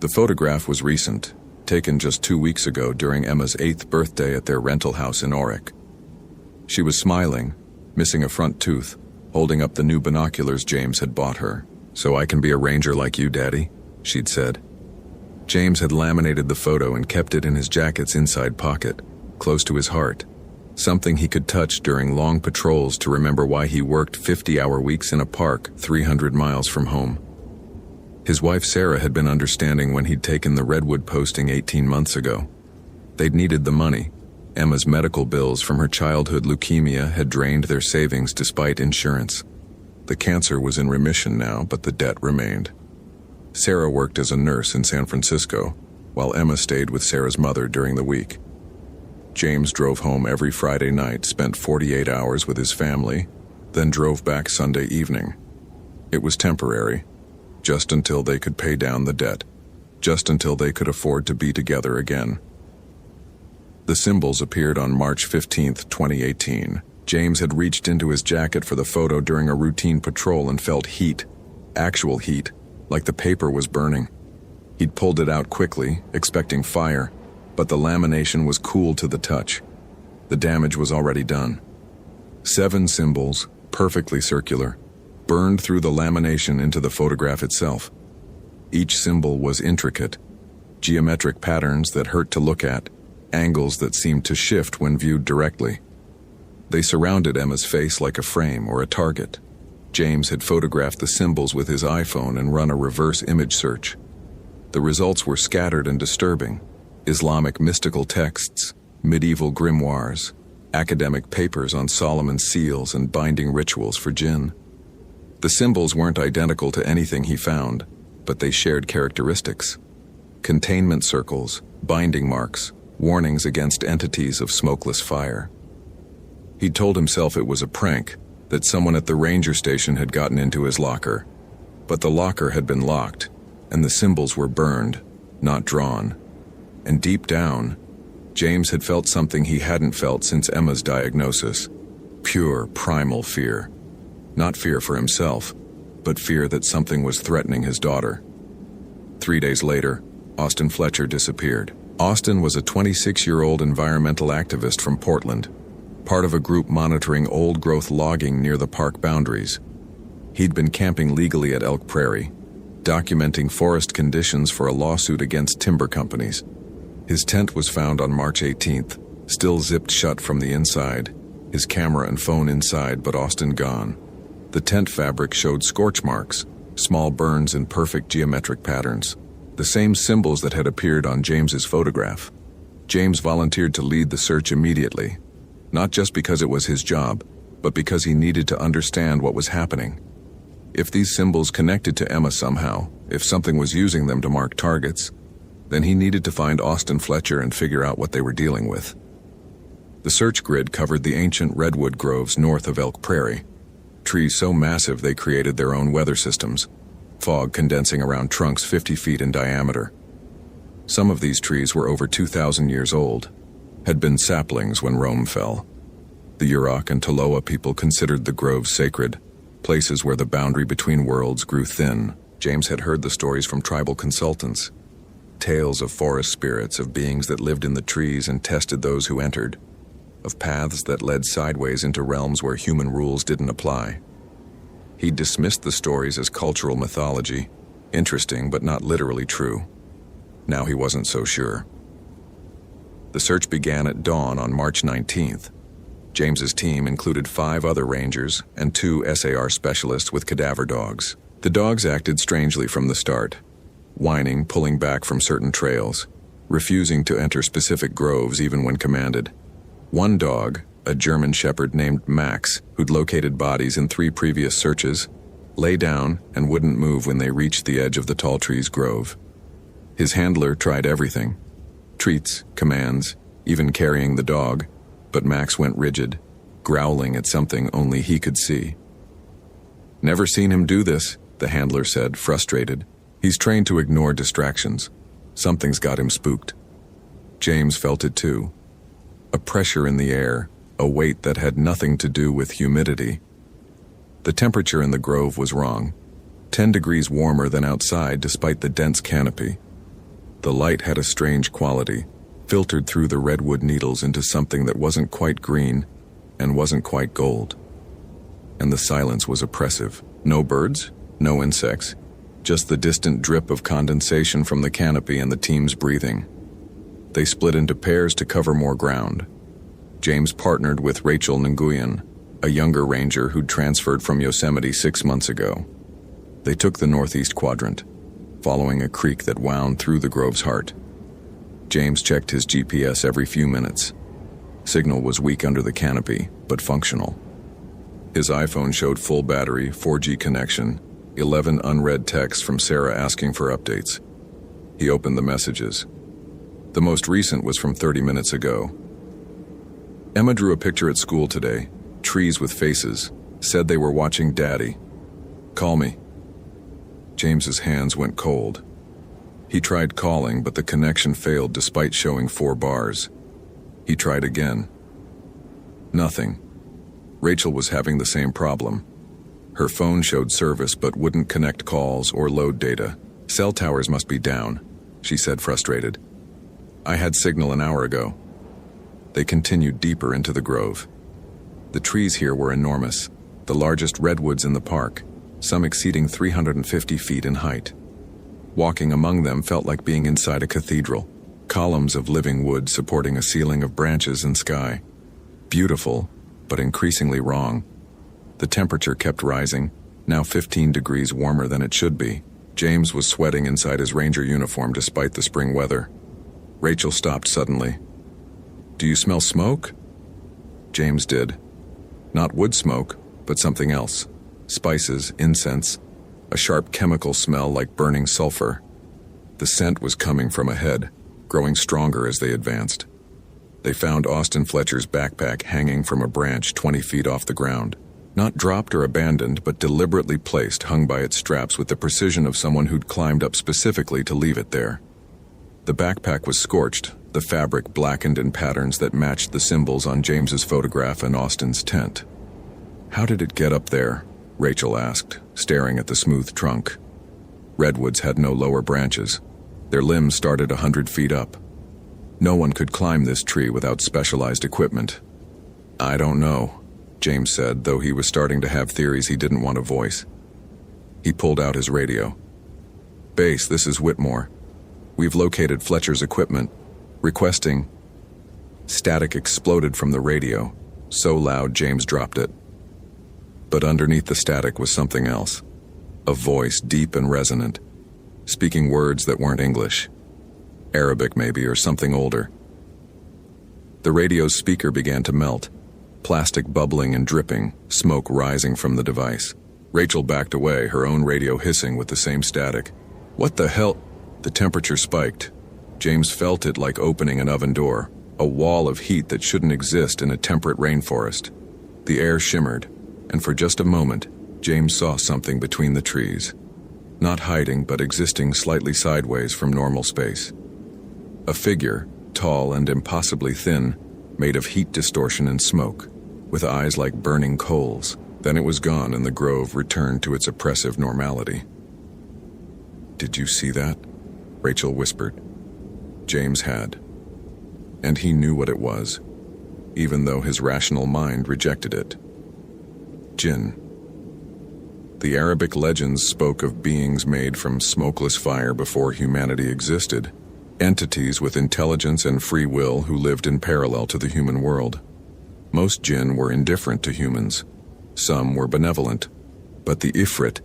The photograph was recent, taken just 2 weeks ago during Emma's 8th birthday at their rental house in Orick. She was smiling, missing a front tooth, holding up the new binoculars James had bought her. "So I can be a ranger like you, Daddy," she'd said. James had laminated the photo and kept it in his jacket's inside pocket, close to his heart, something he could touch during long patrols to remember why he worked 50-hour weeks in a park 300 miles from home. His wife Sarah had been understanding when he'd taken the Redwood posting 18 months ago. They'd needed the money. Emma's medical bills from her childhood leukemia had drained their savings despite insurance. The cancer was in remission now, but the debt remained. Sarah worked as a nurse in San Francisco, while Emma stayed with Sarah's mother during the week. James drove home every Friday night, spent 48 hours with his family, then drove back Sunday evening. It was temporary, just until they could pay down the debt, just until they could afford to be together again. The symbols appeared on March 15, 2018. James had reached into his jacket for the photo during a routine patrol and felt heat, actual heat, like the paper was burning. He'd pulled it out quickly, expecting fire, but the lamination was cool to the touch. The damage was already done. 7 symbols, perfectly circular, burned through the lamination into the photograph itself. Each symbol was intricate, geometric patterns that hurt to look at, angles that seemed to shift when viewed directly. They surrounded Emma's face like a frame or a target. James had photographed the symbols with his iPhone and run a reverse image search. The results were scattered and disturbing. Islamic mystical texts, medieval grimoires, academic papers on Solomon's seals and binding rituals for jinn. The symbols weren't identical to anything he found, but they shared characteristics. Containment circles, binding marks, warnings against entities of smokeless fire. He'd told himself it was a prank, that someone at the ranger station had gotten into his locker. But the locker had been locked, and the symbols were burned, not drawn. And deep down, James had felt something he hadn't felt since Emma's diagnosis. Pure, primal fear. Not fear for himself, but fear that something was threatening his daughter. 3 days later, Austin Fletcher disappeared. Austin was a 26-year-old environmental activist from Portland, part of a group monitoring old-growth logging near the park boundaries. He'd been camping legally at Elk Prairie, documenting forest conditions for a lawsuit against timber companies. His tent was found on March 18th, still zipped shut from the inside, his camera and phone inside, but Austin gone. The tent fabric showed scorch marks, small burns in perfect geometric patterns, the same symbols that had appeared on James's photograph. James volunteered to lead the search immediately, not just because it was his job, but because he needed to understand what was happening. If these symbols connected to Emma somehow, if something was using them to mark targets, then he needed to find Austin Fletcher and figure out what they were dealing with. The search grid covered the ancient redwood groves north of Elk Prairie. trees so massive they created their own weather systems, fog condensing around trunks 50 feet in diameter. Some of these trees were over 2,000 years old, had been saplings when Rome fell. The Yurok and Toloa people considered the groves sacred, places where the boundary between worlds grew thin. James had heard the stories from tribal consultants, tales of forest spirits, of beings that lived in the trees and tested those who entered, of paths that led sideways into realms where human rules didn't apply. He dismissed the stories as cultural mythology, interesting but not literally true. Now he wasn't so sure. The search began at dawn on March 19th. James's team included 5 other rangers and 2 SAR specialists with cadaver dogs. The dogs acted strangely from the start, whining, pulling back from certain trails, refusing to enter specific groves even when commanded. One dog, a German shepherd named Max, who'd located bodies in 3 previous searches, lay down and wouldn't move when they reached the edge of the tall trees grove. His handler tried everything, treats, commands, even carrying the dog, but Max went rigid, growling at something only he could see. "Never seen him do this," the handler said, frustrated. "He's trained to ignore distractions. Something's got him spooked." James felt it too. A pressure in the air, a weight that had nothing to do with humidity. The temperature in the grove was wrong, 10 degrees warmer than outside despite the dense canopy. The light had a strange quality, filtered through the redwood needles into something that wasn't quite green and wasn't quite gold. And the silence was oppressive. No birds, no insects, just the distant drip of condensation from the canopy and the team's breathing. They split into pairs to cover more ground. James partnered with Rachel Nguyen, a younger ranger who'd transferred from Yosemite 6 months ago. They took the northeast quadrant, following a creek that wound through the grove's heart. James checked his GPS every few minutes. Signal was weak under the canopy, but functional. His iPhone showed full battery, 4G connection, 11 unread texts from Sarah asking for updates. He opened the messages. The most recent was from 30 minutes ago. "Emma drew a picture at school today, trees with faces, said they were watching Daddy. Call me." James's hands went cold. He tried calling, but the connection failed despite showing 4 bars. He tried again. Nothing. Rachel was having the same problem. Her phone showed service but wouldn't connect calls or load data. "Cell towers must be down," she said, frustrated. "I had signal an hour ago." They continued deeper into the grove. The trees here were enormous, the largest redwoods in the park, some exceeding 350 feet in height. Walking among them felt like being inside a cathedral, columns of living wood supporting a ceiling of branches and sky. Beautiful, but increasingly wrong. The temperature kept rising, now 15 degrees warmer than it should be. James was sweating inside his ranger uniform despite the spring weather. Rachel stopped suddenly. "Do you smell smoke?" James did. Not wood smoke, but something else. Spices, incense, a sharp chemical smell like burning sulfur. The scent was coming from ahead, growing stronger as they advanced. They found Austin Fletcher's backpack hanging from a branch 20 feet off the ground. Not dropped or abandoned, but deliberately placed, hung by its straps with the precision of someone who'd climbed up specifically to leave it there. The backpack was scorched, the fabric blackened in patterns that matched the symbols on James's photograph and Austin's tent. "How did it get up there?" Rachel asked, staring at the smooth trunk. Redwoods had no lower branches. Their limbs started 100 feet up. No one could climb this tree without specialized equipment. "I don't know," James said, though he was starting to have theories he didn't want to voice. He pulled out his radio. "Base, this is Whitmore. We've located Fletcher's equipment. Requesting..." Static exploded from the radio, so loud James dropped it. But underneath the static was something else. A voice deep and resonant, speaking words that weren't English. Arabic maybe, or something older. The radio's speaker began to melt, plastic bubbling and dripping, smoke rising from the device. Rachel backed away, her own radio hissing with the same static. "What the hell?" The temperature spiked. James felt it like opening an oven door, a wall of heat that shouldn't exist in a temperate rainforest. The air shimmered, and for just a moment, James saw something between the trees. Not hiding, but existing slightly sideways from normal space. A figure, tall and impossibly thin, made of heat distortion and smoke, with eyes like burning coals. Then it was gone and the grove returned to its oppressive normality. "Did you see that?" Rachel whispered. James had. And he knew what it was, even though his rational mind rejected it. Jinn. The Arabic legends spoke of beings made from smokeless fire before humanity existed, entities with intelligence and free will who lived in parallel to the human world. Most jinn were indifferent to humans. Some were benevolent. But the Ifrit,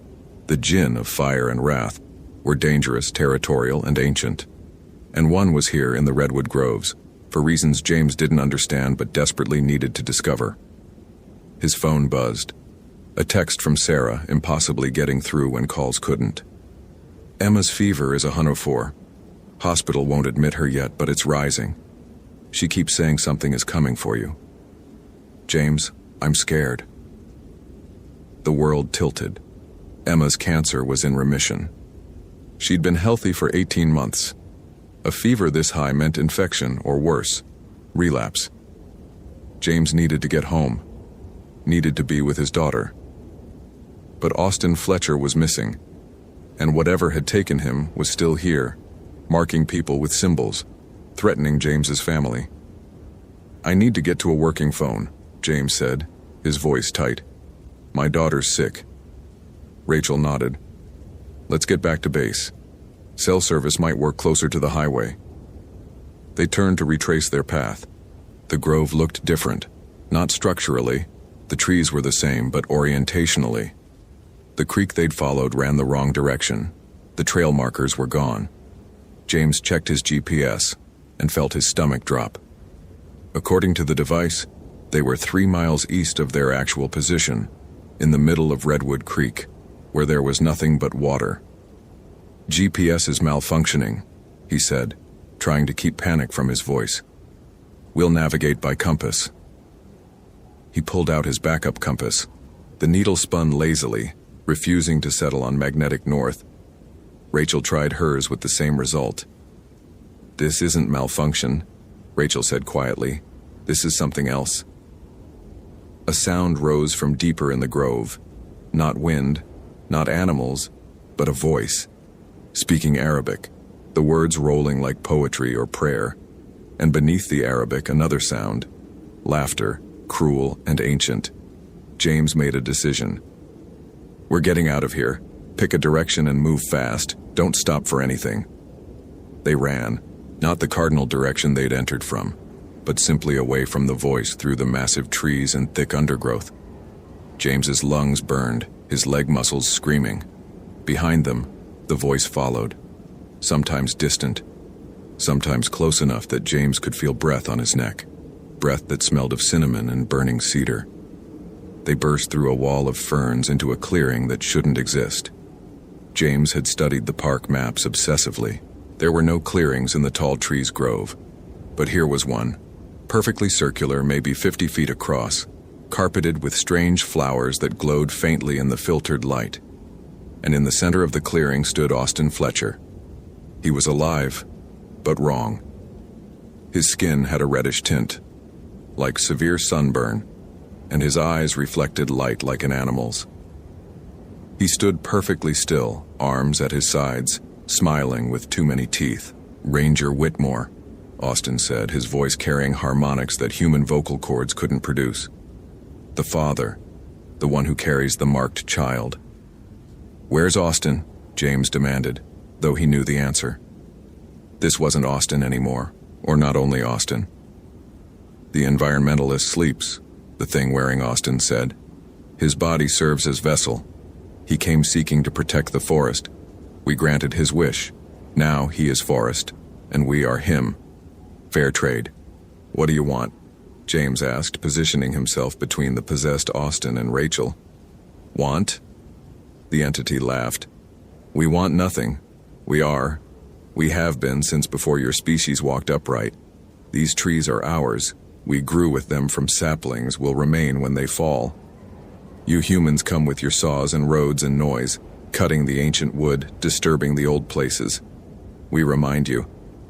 the jinn of fire and wrath, were dangerous, territorial, and ancient. And one was here in the redwood groves, for reasons James didn't understand but desperately needed to discover. His phone buzzed. A text from Sarah, impossibly getting through when calls couldn't. "Emma's fever is 104. Hospital won't admit her yet, but it's rising. She keeps saying something is coming for you. James, I'm scared." The world tilted. Emma's cancer was in remission. She'd been healthy for 18 months. A fever this high meant infection, or worse, relapse. James needed to get home, needed to be with his daughter. But Austin Fletcher was missing, and whatever had taken him was still here, marking people with symbols, threatening James's family. "I need to get to a working phone," James said, his voice tight. "My daughter's sick." Rachel nodded. "Let's get back to base. Cell service might work closer to the highway." They turned to retrace their path. The grove looked different, not structurally. The trees were the same, but orientationally. The creek they'd followed ran the wrong direction. The trail markers were gone. James checked his GPS and felt his stomach drop. According to the device, they were 3 miles east of their actual position, in the middle of Redwood Creek, where there was nothing but water. "GPS is malfunctioning," he said, trying to keep panic from his voice. "We'll navigate by compass." He pulled out his backup compass. The needle spun lazily, refusing to settle on magnetic north. Rachel tried hers with the same result. "This isn't malfunction," Rachel said quietly. "This is something else." A sound rose from deeper in the grove. Not wind, not animals, but a voice, speaking Arabic, the words rolling like poetry or prayer. And beneath the Arabic, another sound, laughter, cruel and ancient. James made a decision. "We're getting out of here. Pick a direction and move fast. Don't stop for anything." They ran, not the cardinal direction they'd entered from, but simply away from the voice through the massive trees and thick undergrowth. James's lungs burned, his leg muscles screaming. Behind them, the voice followed, sometimes distant, sometimes close enough that James could feel breath on his neck, breath that smelled of cinnamon and burning cedar. They burst through a wall of ferns into a clearing that shouldn't exist. James had studied the park maps obsessively. There were no clearings in the tall trees grove, but here was one, perfectly circular, maybe 50 feet across, carpeted with strange flowers that glowed faintly in the filtered light. And in the center of the clearing stood Austin Fletcher. He was alive, but wrong. His skin had a reddish tint, like severe sunburn, and his eyes reflected light like an animal's. He stood perfectly still, arms at his sides, smiling with too many teeth. "Ranger Whitmore," Austin said, his voice carrying harmonics that human vocal cords couldn't produce. "The father, the one who carries the marked child." "Where's Austin?" James demanded, though he knew the answer. This wasn't Austin anymore, or not only Austin. "The environmentalist sleeps," the thing wearing Austin said. "His body serves as vessel. He came seeking to protect the forest. We granted his wish. Now he is forest, and we are him. Fair trade. What do you want?" James asked, positioning himself between the possessed Austin and Rachel. "Want?" The entity laughed. "We want nothing. We are. We have been since before your species walked upright. These trees are ours. We grew with them from saplings, will remain when they fall." You humans come with your saws and roads and noise, cutting the ancient wood, disturbing the old places. We remind you,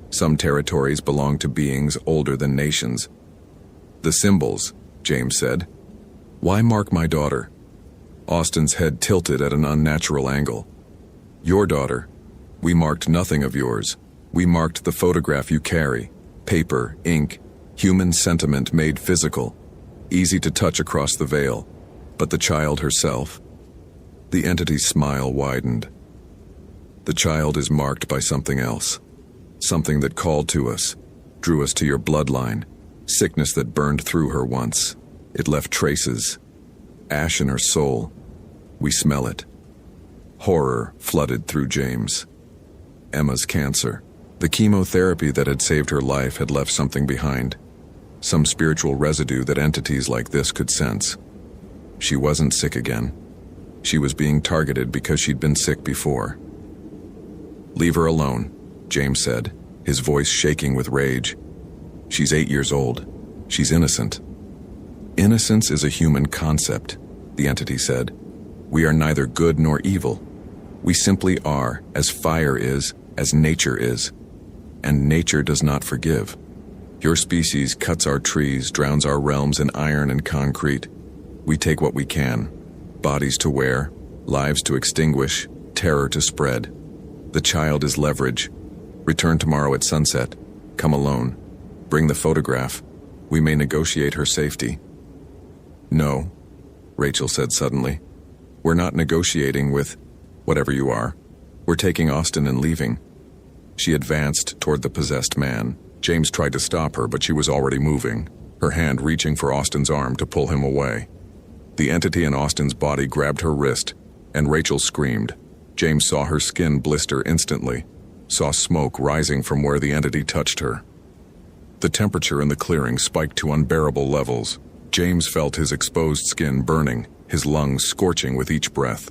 some territories belong to beings older than nations. The symbols, James said. Why mark my daughter? Austin's head tilted at an unnatural angle. Your daughter. We marked nothing of yours. We marked the photograph you carry. Paper, ink, human sentiment made physical. Easy to touch across the veil. But the child herself? The entity's smile widened. The child is marked by something else. Something that called to us, drew us to your bloodline. Sickness that burned through her once. It left traces. Ash in her soul. We smell it. Horror flooded through James. Emma's cancer. The chemotherapy that had saved her life had left something behind. Some spiritual residue that entities like this could sense. She wasn't sick again. She was being targeted because she'd been sick before. Leave her alone, James said, his voice shaking with rage. She's 8 years old. She's innocent. Innocence is a human concept, the entity said. We are neither good nor evil. We simply are, as fire is, as nature is. And nature does not forgive. Your species cuts our trees, drowns our realms in iron and concrete. We take what we can. Bodies to wear, lives to extinguish, terror to spread. The child is leverage. Return tomorrow at sunset. Come alone. Bring the photograph. We may negotiate her safety. No, Rachel said suddenly. We're not negotiating with whatever you are. We're taking Austin and leaving. She advanced toward the possessed man. James tried to stop her, but she was already moving, her hand reaching for Austin's arm to pull him away. The entity in Austin's body grabbed her wrist, and Rachel screamed. James saw her skin blister instantly, saw smoke rising from where the entity touched her. The temperature in the clearing spiked to unbearable levels. James felt his exposed skin burning, his lungs scorching with each breath.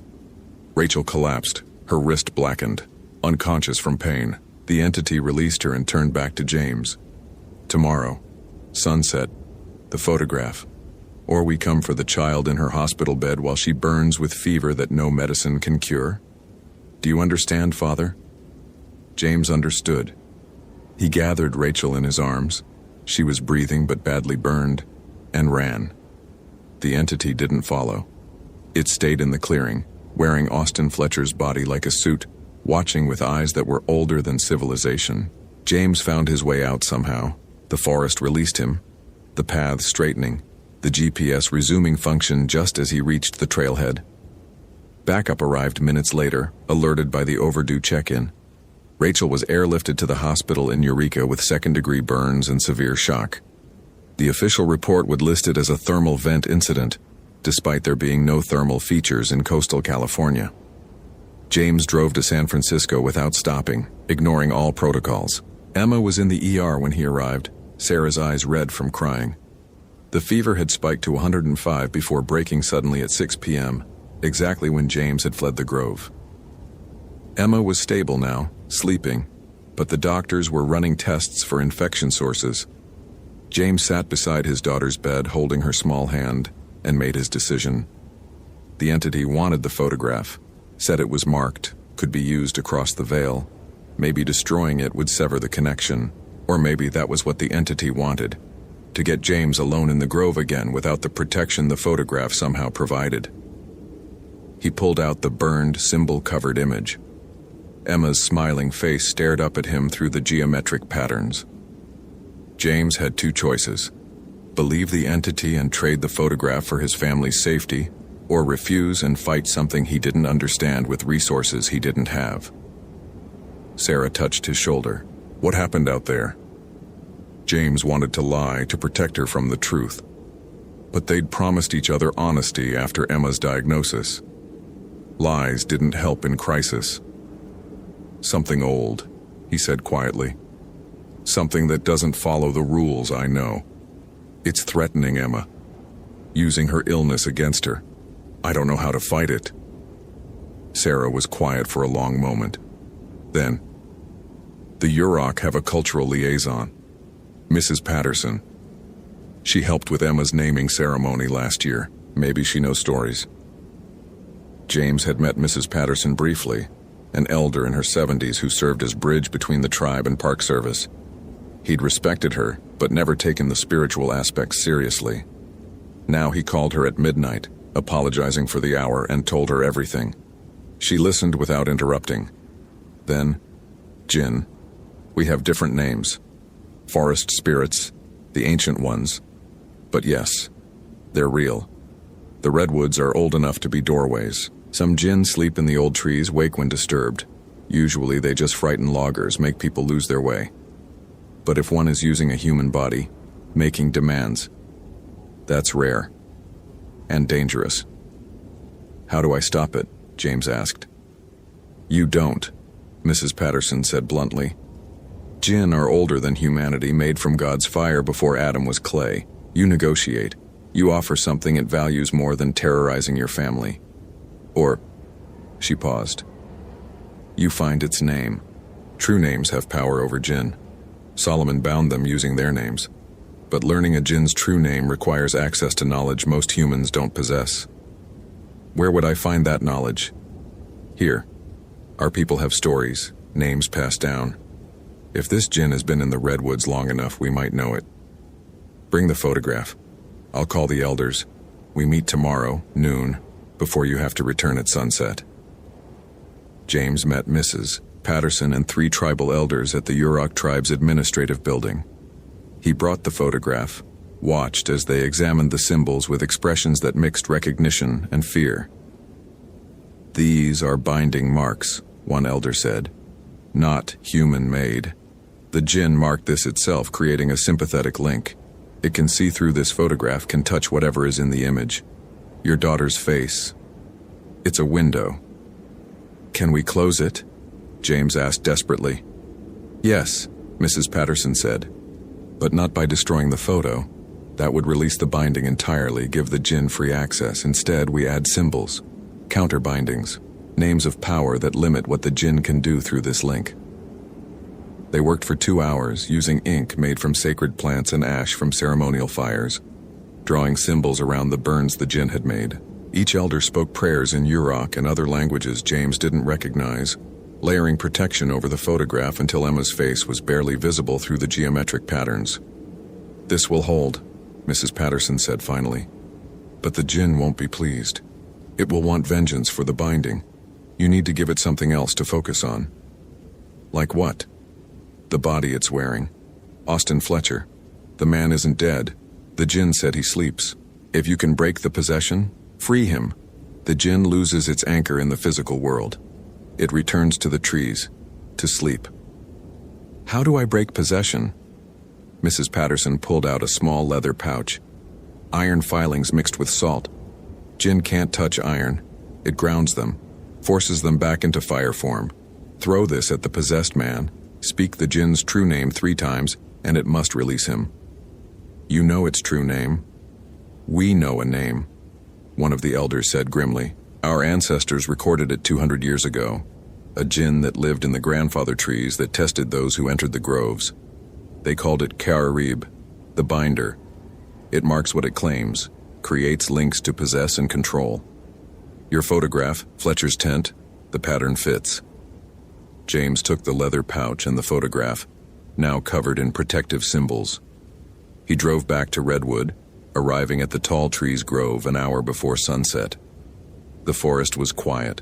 Rachel collapsed, her wrist blackened, unconscious from pain. The entity released her and turned back to James. Tomorrow, sunset, the photograph. Or we come for the child in her hospital bed while she burns with fever that no medicine can cure. Do you understand, Father? James understood. He gathered Rachel in his arms. She was breathing but badly burned, and ran. The entity didn't follow. It stayed in the clearing, wearing Austin Fletcher's body like a suit, watching with eyes that were older than civilization. James found his way out somehow. The forest released him, the path straightening, the GPS resuming function just as he reached the trailhead. Backup arrived minutes later, alerted by the overdue check-in. Rachel was airlifted to the hospital in Eureka with second-degree burns and severe shock. The official report would list it as a thermal vent incident, despite there being no thermal features in coastal California. James drove to San Francisco without stopping, ignoring all protocols. Emma was in the ER when he arrived, Sarah's eyes red from crying. The fever had spiked to 105 before breaking suddenly at 6 p.m., exactly when James had fled the Grove. Emma was stable now, sleeping, but the doctors were running tests for infection sources. James sat beside his daughter's bed, holding her small hand, and made his decision. The entity wanted the photograph, said it was marked, could be used across the veil. Maybe destroying it would sever the connection, or maybe that was what the entity wanted, to get James alone in the Grove again without the protection the photograph somehow provided. He pulled out the burned, symbol-covered image. Emma's smiling face stared up at him through the geometric patterns. James had two choices: believe the entity and trade the photograph for his family's safety, or refuse and fight something he didn't understand with resources he didn't have. Sarah touched his shoulder. What happened out there? James wanted to lie to protect her from the truth. But they'd promised each other honesty after Emma's diagnosis. Lies didn't help in crisis. Something old, he said quietly. Something that doesn't follow the rules I know. It's threatening Emma, using her illness against her. I don't know how to fight it. Sarah was quiet for a long moment. Then, the Yurok have a cultural liaison, Mrs. Patterson. She helped with Emma's naming ceremony last year. Maybe she knows stories. James had met Mrs. Patterson briefly, an elder in her 70s who served as bridge between the tribe and Park Service. He'd respected her, but never taken the spiritual aspects seriously. Now he called her at midnight, apologizing for the hour, and told her everything. She listened without interrupting. Then, Jinn. We have different names. Forest spirits, the ancient ones. But yes, they're real. The redwoods are old enough to be doorways. Some jinn sleep in the old trees, wake when disturbed. Usually they just frighten loggers, make people lose their way. But if one is using a human body, making demands, that's rare. And dangerous. How do I stop it? James asked. You don't, Mrs. Patterson said bluntly. Jinn are older than humanity, made from God's fire before Adam was clay. You negotiate. You offer something it values more than terrorizing your family. Or, she paused. You find its name. True names have power over jinn. Solomon bound them using their names. But learning a jinn's true name requires access to knowledge most humans don't possess. Where would I find that knowledge? Here. Our people have stories, names passed down. If this jinn has been in the redwoods long enough, we might know it. Bring the photograph. I'll call the elders. We meet tomorrow, noon, before you have to return at sunset. James met Mrs. Patterson and 3 tribal elders at the Yurok tribe's administrative building. He brought the photograph, watched as they examined the symbols with expressions that mixed recognition and fear. These are binding marks, one elder said, not human-made. The jinn marked this itself, creating a sympathetic link. It can see through this photograph, can touch whatever is in the image. Your daughter's face. It's a window. Can we close it? James asked desperately. Yes, Mrs. Patterson said. But not by destroying the photo. That would release the binding entirely, give the jinn free access. Instead, we add symbols, counterbindings, names of power that limit what the jinn can do through this link. They worked for 2 hours, using ink made from sacred plants and ash from ceremonial fires, drawing symbols around the burns the jinn had made. Each elder spoke prayers in Yurok and other languages James didn't recognize, layering protection over the photograph until Emma's face was barely visible through the geometric patterns. This will hold, Mrs. Patterson said finally. But the jinn won't be pleased. It will want vengeance for the binding. You need to give it something else to focus on. Like what? The body it's wearing. Austin Fletcher. The man isn't dead. The jinn said he sleeps. If you can break the possession, free him. The jinn loses its anchor in the physical world. It returns to the trees, to sleep. How do I break possession? Mrs. Patterson pulled out a small leather pouch. Iron filings mixed with salt. Jinn can't touch iron. It grounds them, forces them back into fire form. Throw this at the possessed man, speak the jinn's true name 3 times, and it must release him. You know its true name. We know a name, one of the elders said grimly. Our ancestors recorded it 200 years ago. A jinn that lived in the grandfather trees that tested those who entered the groves. They called it Kararib, the binder. It marks what it claims, creates links to possess and control. Your photograph, Fletcher's tent, the pattern fits. James took the leather pouch and the photograph, now covered in protective symbols. He drove back to Redwood, arriving at the tall trees grove an hour before sunset. The forest was quiet.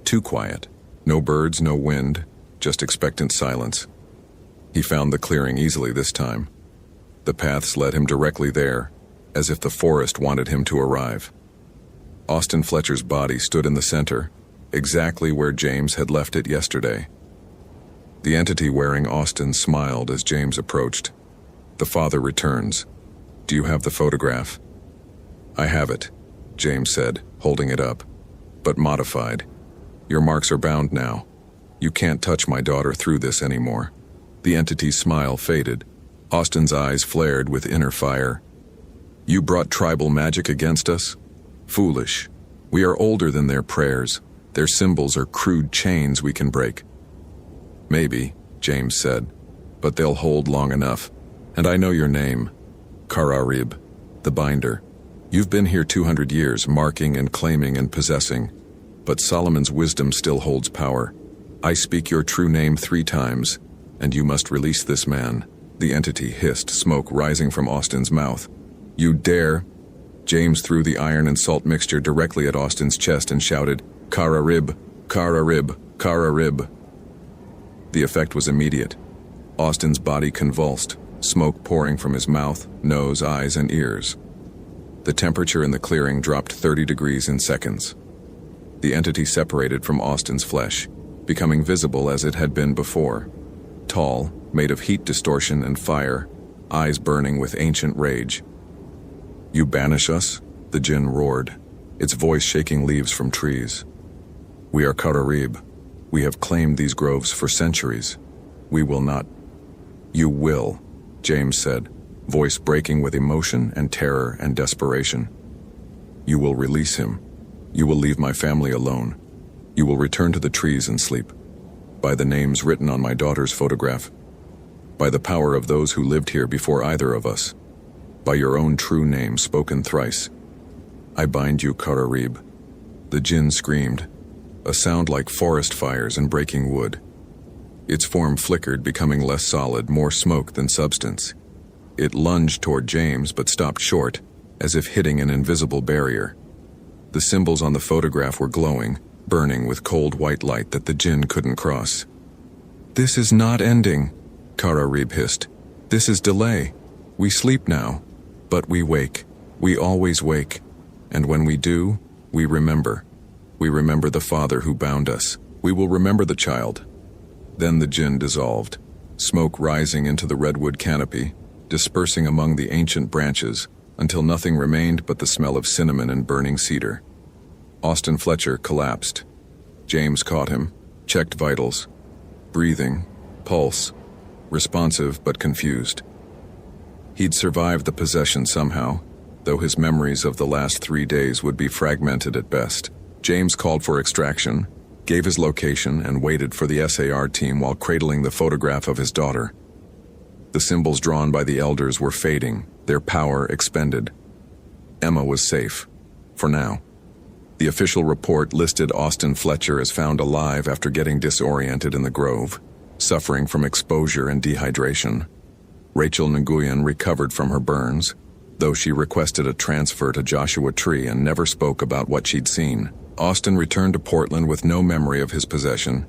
Too quiet. No birds, no wind, just expectant silence. He found the clearing easily this time. The paths led him directly there, as if the forest wanted him to arrive. Austin Fletcher's body stood in the center, exactly where James had left it yesterday. The entity wearing Austin smiled as James approached. The father returns. Do you have the photograph? I have it, James said, holding it up, but modified. Your marks are bound now. You can't touch my daughter through this anymore. The entity's smile faded. Austin's eyes flared with inner fire. You brought tribal magic against us? Foolish. We are older than their prayers. Their symbols are crude chains we can break. Maybe, James said, but they'll hold long enough. And I know your name. Kararib, the binder. You've been here 200 years, marking and claiming and possessing, but Solomon's wisdom still holds power. I speak your true name 3 times, and you must release this man. The entity hissed, smoke rising from Austin's mouth. You dare? James threw the iron and salt mixture directly at Austin's chest and shouted, Kara rib, Kara rib, Kara rib. The effect was immediate. Austin's body convulsed, smoke pouring from his mouth, nose, eyes, and ears. The temperature in the clearing dropped 30 degrees in seconds. The entity separated from Austin's flesh, becoming visible as it had been before. Tall, made of heat distortion and fire, eyes burning with ancient rage. You banish us? The jinn roared, its voice shaking leaves from trees. We are Kararib. We have claimed these groves for centuries. We will not. You will, James said, voice breaking with emotion and terror and desperation. You will release him. You will leave my family alone. You will return to the trees and sleep. By the names written on my daughter's photograph. By the power of those who lived here before either of us. By your own true name spoken thrice. I bind you, Kararib. The jinn screamed, a sound like forest fires and breaking wood. Its form flickered, becoming less solid, more smoke than substance. It lunged toward James but stopped short, as if hitting an invisible barrier. The symbols on the photograph were glowing, burning with cold white light that the jinn couldn't cross. This is not ending, Kararib hissed. This is delay. We sleep now, but we wake. We always wake. And when we do, we remember. We remember the father who bound us. We will remember the child. Then the jinn dissolved, smoke rising into the redwood canopy, dispersing among the ancient branches, until nothing remained but the smell of cinnamon and burning cedar. Austin Fletcher collapsed. James caught him, checked vitals. Breathing, pulse, responsive but confused. He'd survived the possession somehow, though his memories of the last 3 days would be fragmented at best. James called for extraction, gave his location, and waited for the SAR team while cradling the photograph of his daughter. The symbols drawn by the elders were fading, their power expended. Emma was safe, for now. The official report listed Austin Fletcher as found alive after getting disoriented in the grove, suffering from exposure and dehydration. Rachel Nguyen recovered from her burns, though she requested a transfer to Joshua Tree and never spoke about what she'd seen. Austin returned to Portland with no memory of his possession,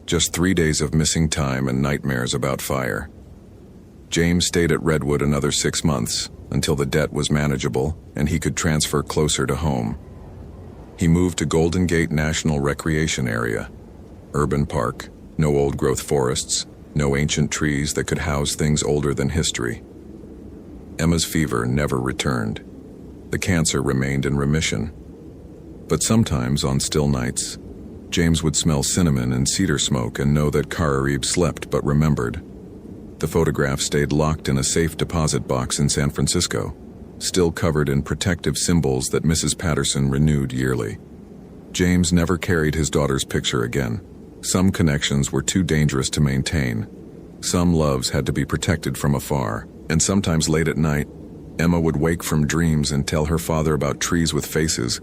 just 3 days of missing time and nightmares about fire. James stayed at Redwood another 6 months, until the debt was manageable and he could transfer closer to home. He moved to Golden Gate National Recreation Area. Urban park, no old-growth forests, no ancient trees that could house things older than history. Emma's fever never returned. The cancer remained in remission. But sometimes, on still nights, James would smell cinnamon and cedar smoke and know that Kararib slept but remembered. The photograph stayed locked in a safe deposit box in San Francisco, still covered in protective symbols that Mrs. Patterson renewed yearly. James never carried his daughter's picture again. Some connections were too dangerous to maintain. Some loves had to be protected from afar, and sometimes late at night, Emma would wake from dreams and tell her father about trees with faces,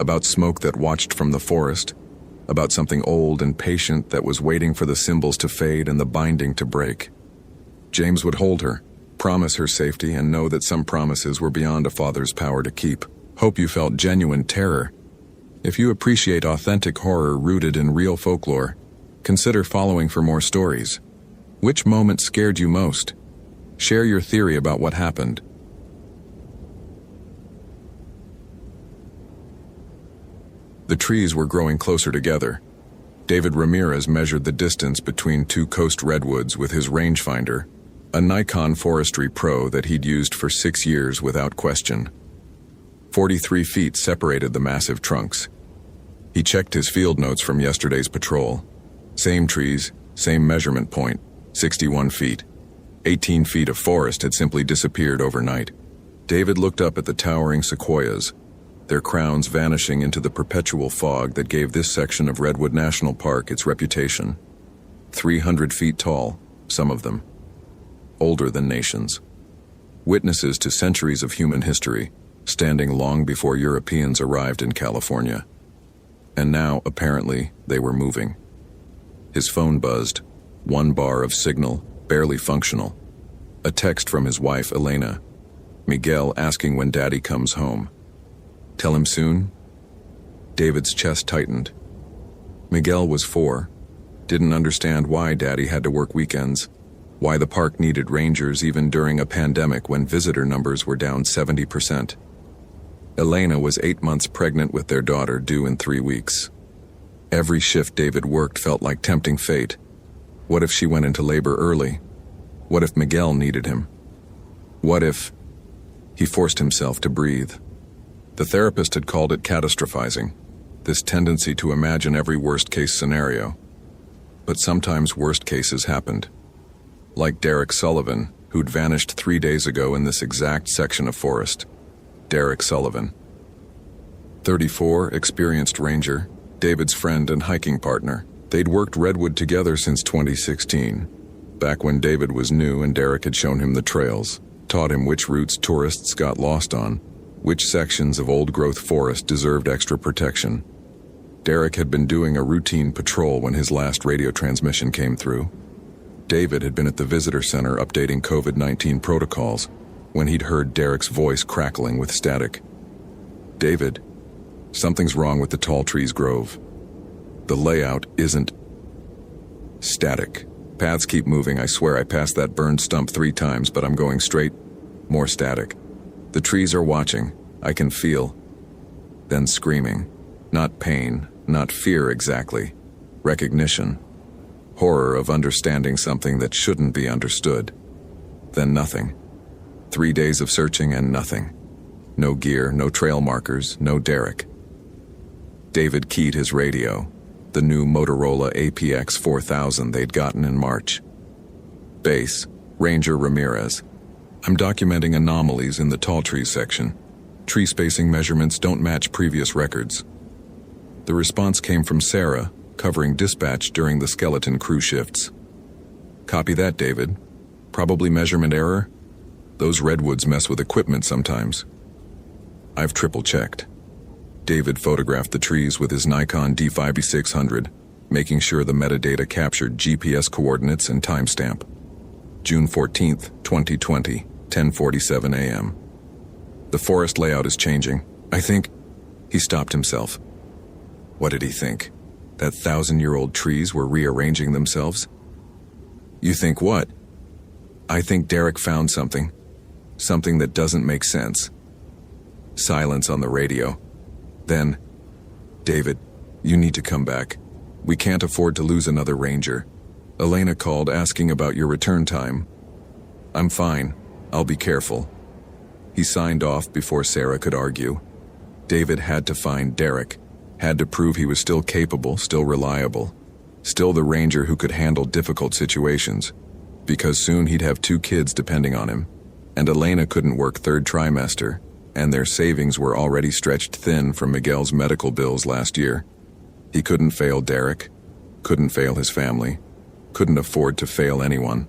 about smoke that watched from the forest, about something old and patient that was waiting for the symbols to fade and the binding to break. James would hold her, promise her safety, and know that some promises were beyond a father's power to keep. Hope you felt genuine terror. If you appreciate authentic horror rooted in real folklore, consider following for more stories. Which moment scared you most? Share your theory about what happened. The trees were growing closer together. David Ramirez measured the distance between 2 coast redwoods with his rangefinder, a Nikon Forestry Pro that he'd used for 6 years without question. 43 feet separated the massive trunks. He checked his field notes from yesterday's patrol. Same trees, same measurement point, 61 feet. 18 feet of forest had simply disappeared overnight. David looked up at the towering sequoias, their crowns vanishing into the perpetual fog that gave this section of Redwood National Park its reputation. 300 feet tall, some of them. Older than nations. Witnesses to centuries of human history, standing long before Europeans arrived in California. And now, apparently, they were moving. His phone buzzed, 1 bar of signal, barely functional. A text from his wife, Elena. Miguel asking when Daddy comes home. Tell him soon? David's chest tightened. Miguel was 4. Didn't understand why Daddy had to work weekends, why the park needed rangers even during a pandemic when visitor numbers were down 70%. Elena was 8 months pregnant with their daughter due in 3 weeks. Every shift David worked felt like tempting fate. What if she went into labor early? What if Miguel needed him? What if... He forced himself to breathe. The therapist had called it catastrophizing, this tendency to imagine every worst-case scenario. But sometimes worst cases happened. Like Derek Sullivan, who'd vanished 3 days ago in this exact section of forest. Derek Sullivan. 34, experienced ranger, David's friend and hiking partner. They'd worked Redwood together since 2016, back when David was new and Derek had shown him the trails, taught him which routes tourists got lost on, which sections of old-growth forest deserved extra protection. Derek had been doing a routine patrol when his last radio transmission came through. David had been at the visitor center updating COVID-19 protocols when he'd heard Derek's voice crackling with static. David, something's wrong with the Tall Trees Grove. The layout isn't static. Paths keep moving. I swear I passed that burned stump 3 times, but I'm going straight. More static. The trees are watching. I can feel. Then screaming. Not pain, not fear exactly. Recognition. Horror of understanding something that shouldn't be understood. Then nothing. 3 days of searching and nothing. No gear, no trail markers, no Derek. David keyed his radio, the new Motorola APX 4000 they'd gotten in March. Base, Ranger Ramirez. I'm documenting anomalies in the tall trees section. Tree spacing measurements don't match previous records. The response came from Sarah, covering dispatch during the skeleton crew shifts. Copy that, David. Probably measurement error? Those redwoods mess with equipment sometimes. I've triple-checked. David photographed the trees with his Nikon D5600, making sure the metadata captured GPS coordinates and timestamp. June 14th, 2020, 10:47 a.m. The forest layout is changing. I think... He stopped himself. What did he think? That 1,000-year-old trees were rearranging themselves? You think what? I think Derek found something. Something that doesn't make sense. Silence on the radio. Then, David, you need to come back. We can't afford to lose another ranger. Elena called asking about your return time. I'm fine. I'll be careful. He signed off before Sarah could argue. David had to find Derek, had to prove he was still capable, still reliable, still the ranger who could handle difficult situations, because soon he'd have 2 kids depending on him, and Elena couldn't work 3rd trimester, and their savings were already stretched thin from Miguel's medical bills last year. He couldn't fail Derek, couldn't fail his family, couldn't afford to fail anyone.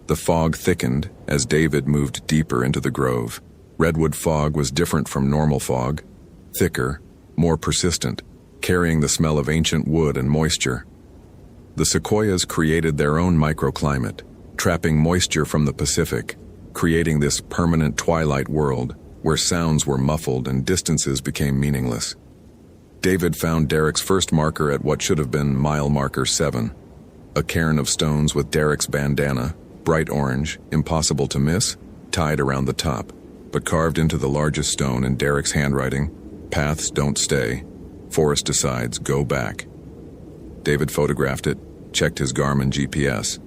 The fog thickened as David moved deeper into the grove. Redwood fog was different from normal fog, thicker, more persistent, carrying the smell of ancient wood and moisture. The sequoias created their own microclimate, trapping moisture from the Pacific, creating this permanent twilight world where sounds were muffled and distances became meaningless. David found Derek's first marker at what should have been mile marker 7, a cairn of stones with Derek's bandana, bright orange, impossible to miss, tied around the top, but carved into the largest stone in Derek's handwriting, paths don't stay, forest decides, go back. David photographed it, checked his Garmin GPS.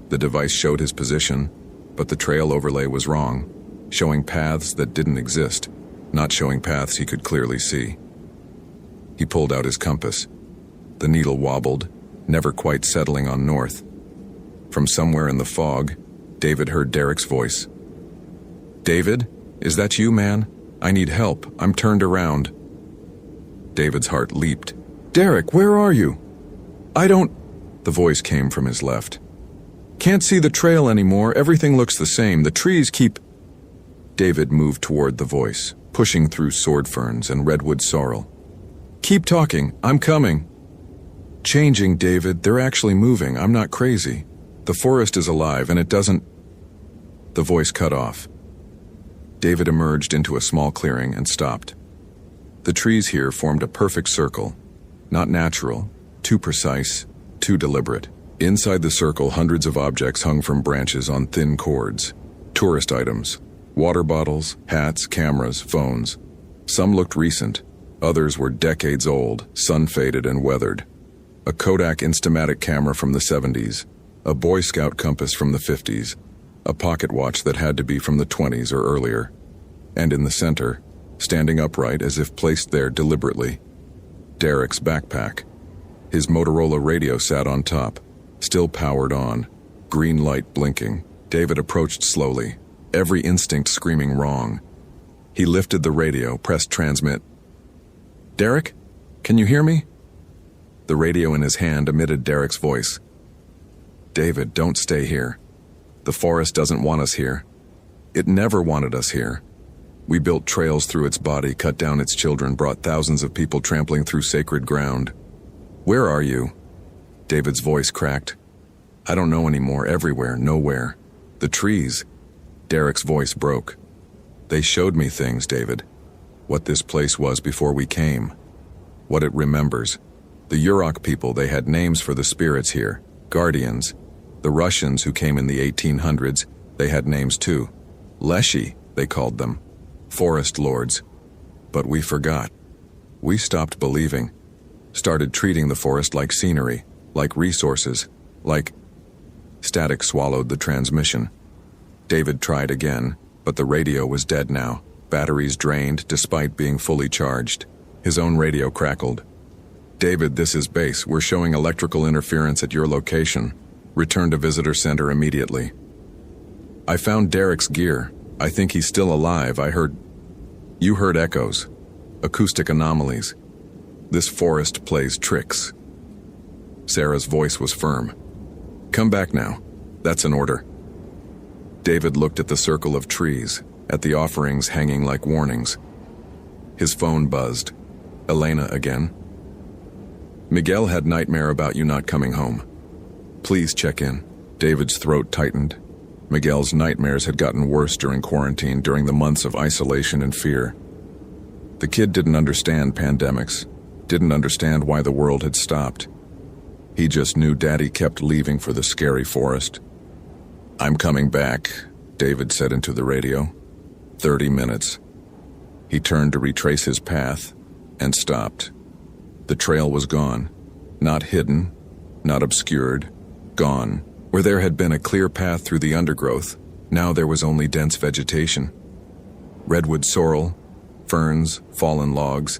The device showed his position, but the trail overlay was wrong, showing paths that didn't exist, not showing paths he could clearly see. He pulled out his compass. The needle wobbled, never quite settling on north. From somewhere in the fog, David heard Derek's voice. David, is that you, man? I need help. I'm turned around. David's heart leaped. Derek, where are you? I don't... The voice came from his left. Can't see the trail anymore. Everything looks the same. The trees keep... David moved toward the voice, pushing through sword ferns and redwood sorrel. "Keep talking, I'm coming." "Changing, David, they're actually moving, I'm not crazy. The forest is alive and it doesn't—" The voice cut off. David emerged into a small clearing and stopped. The trees here formed a perfect circle. Not natural, too precise, too deliberate. Inside the circle, hundreds of objects hung from branches on thin cords. Tourist items, water bottles, hats, cameras, phones. Some looked recent, others were decades old, sun-faded and weathered. A Kodak Instamatic camera from the 70s, a Boy Scout compass from the 50s, a pocket watch that had to be from the 20s or earlier. And in the center, standing upright as if placed there deliberately, Derek's backpack. His Motorola radio sat on top, still powered on, green light blinking. David approached slowly, every instinct screaming wrong. He lifted the radio, pressed transmit. "Derek? Can you hear me?" The radio in his hand emitted Derek's voice. "David, don't stay here. The forest doesn't want us here. It never wanted us here. We built trails through its body, cut down its children, brought thousands of people trampling through sacred ground. Where are you?" David's voice cracked. "I don't know anymore. Everywhere, nowhere. The trees." Derek's voice broke. "They showed me things, David. What this place was before we came. What it remembers. The Yurok people, they had names for the spirits here. Guardians. The Russians who came in the 1800s, they had names too. Leshy, they called them. Forest lords. But we forgot. We stopped believing. Started treating the forest like scenery, like resources, like—" Static swallowed the transmission. David tried again, but the radio was dead now, batteries drained despite being fully charged. His own radio crackled. "David, this is base. We're showing electrical interference at your location. Return to visitor center immediately." "I found Derek's gear. I think he's still alive. I heard—" "You heard echoes. Acoustic anomalies. This forest plays tricks." Sarah's voice was firm. "Come back now. That's an order." David looked at the circle of trees, at the offerings hanging like warnings. His phone buzzed. Elena again. "Miguel had nightmare about you not coming home. Please check in." David's throat tightened. Miguel's nightmares had gotten worse during quarantine, during the months of isolation and fear. The kid didn't understand pandemics, didn't understand why the world had stopped. He just knew Daddy kept leaving for the scary forest. "I'm coming back," David said into the radio. 30 minutes. He turned to retrace his path and stopped. The trail was gone. Not hidden, not obscured, gone. Where there had been a clear path through the undergrowth, now there was only dense vegetation. Redwood sorrel, ferns, fallen logs,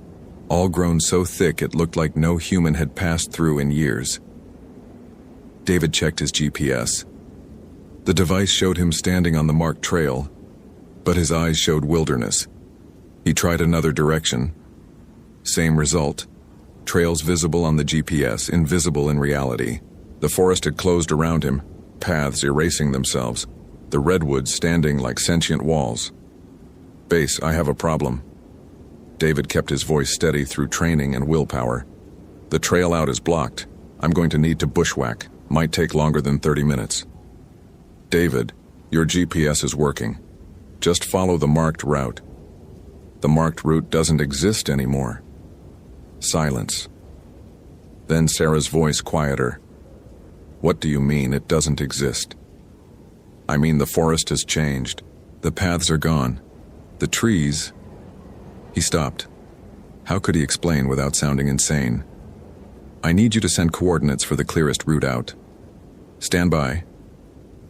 all grown so thick it looked like no human had passed through in years. David checked his GPS. The device showed him standing on the marked trail, but his eyes showed wilderness. He tried another direction. Same result. Trails visible on the GPS, invisible in reality. The forest had closed around him, paths erasing themselves, the redwoods standing like sentient walls. "Base, I have a problem." David kept his voice steady through training and willpower. "The trail out is blocked. I'm going to need to bushwhack. Might take longer than 30 minutes. "David, your GPS is working. Just follow the marked route." "The marked route doesn't exist anymore." Silence. Then Sarah's voice quieter. "What do you mean it doesn't exist?" "I mean the forest has changed. The paths are gone. The trees—" He stopped. How could he explain without sounding insane? "I need you to send coordinates for the clearest route out." "Stand by."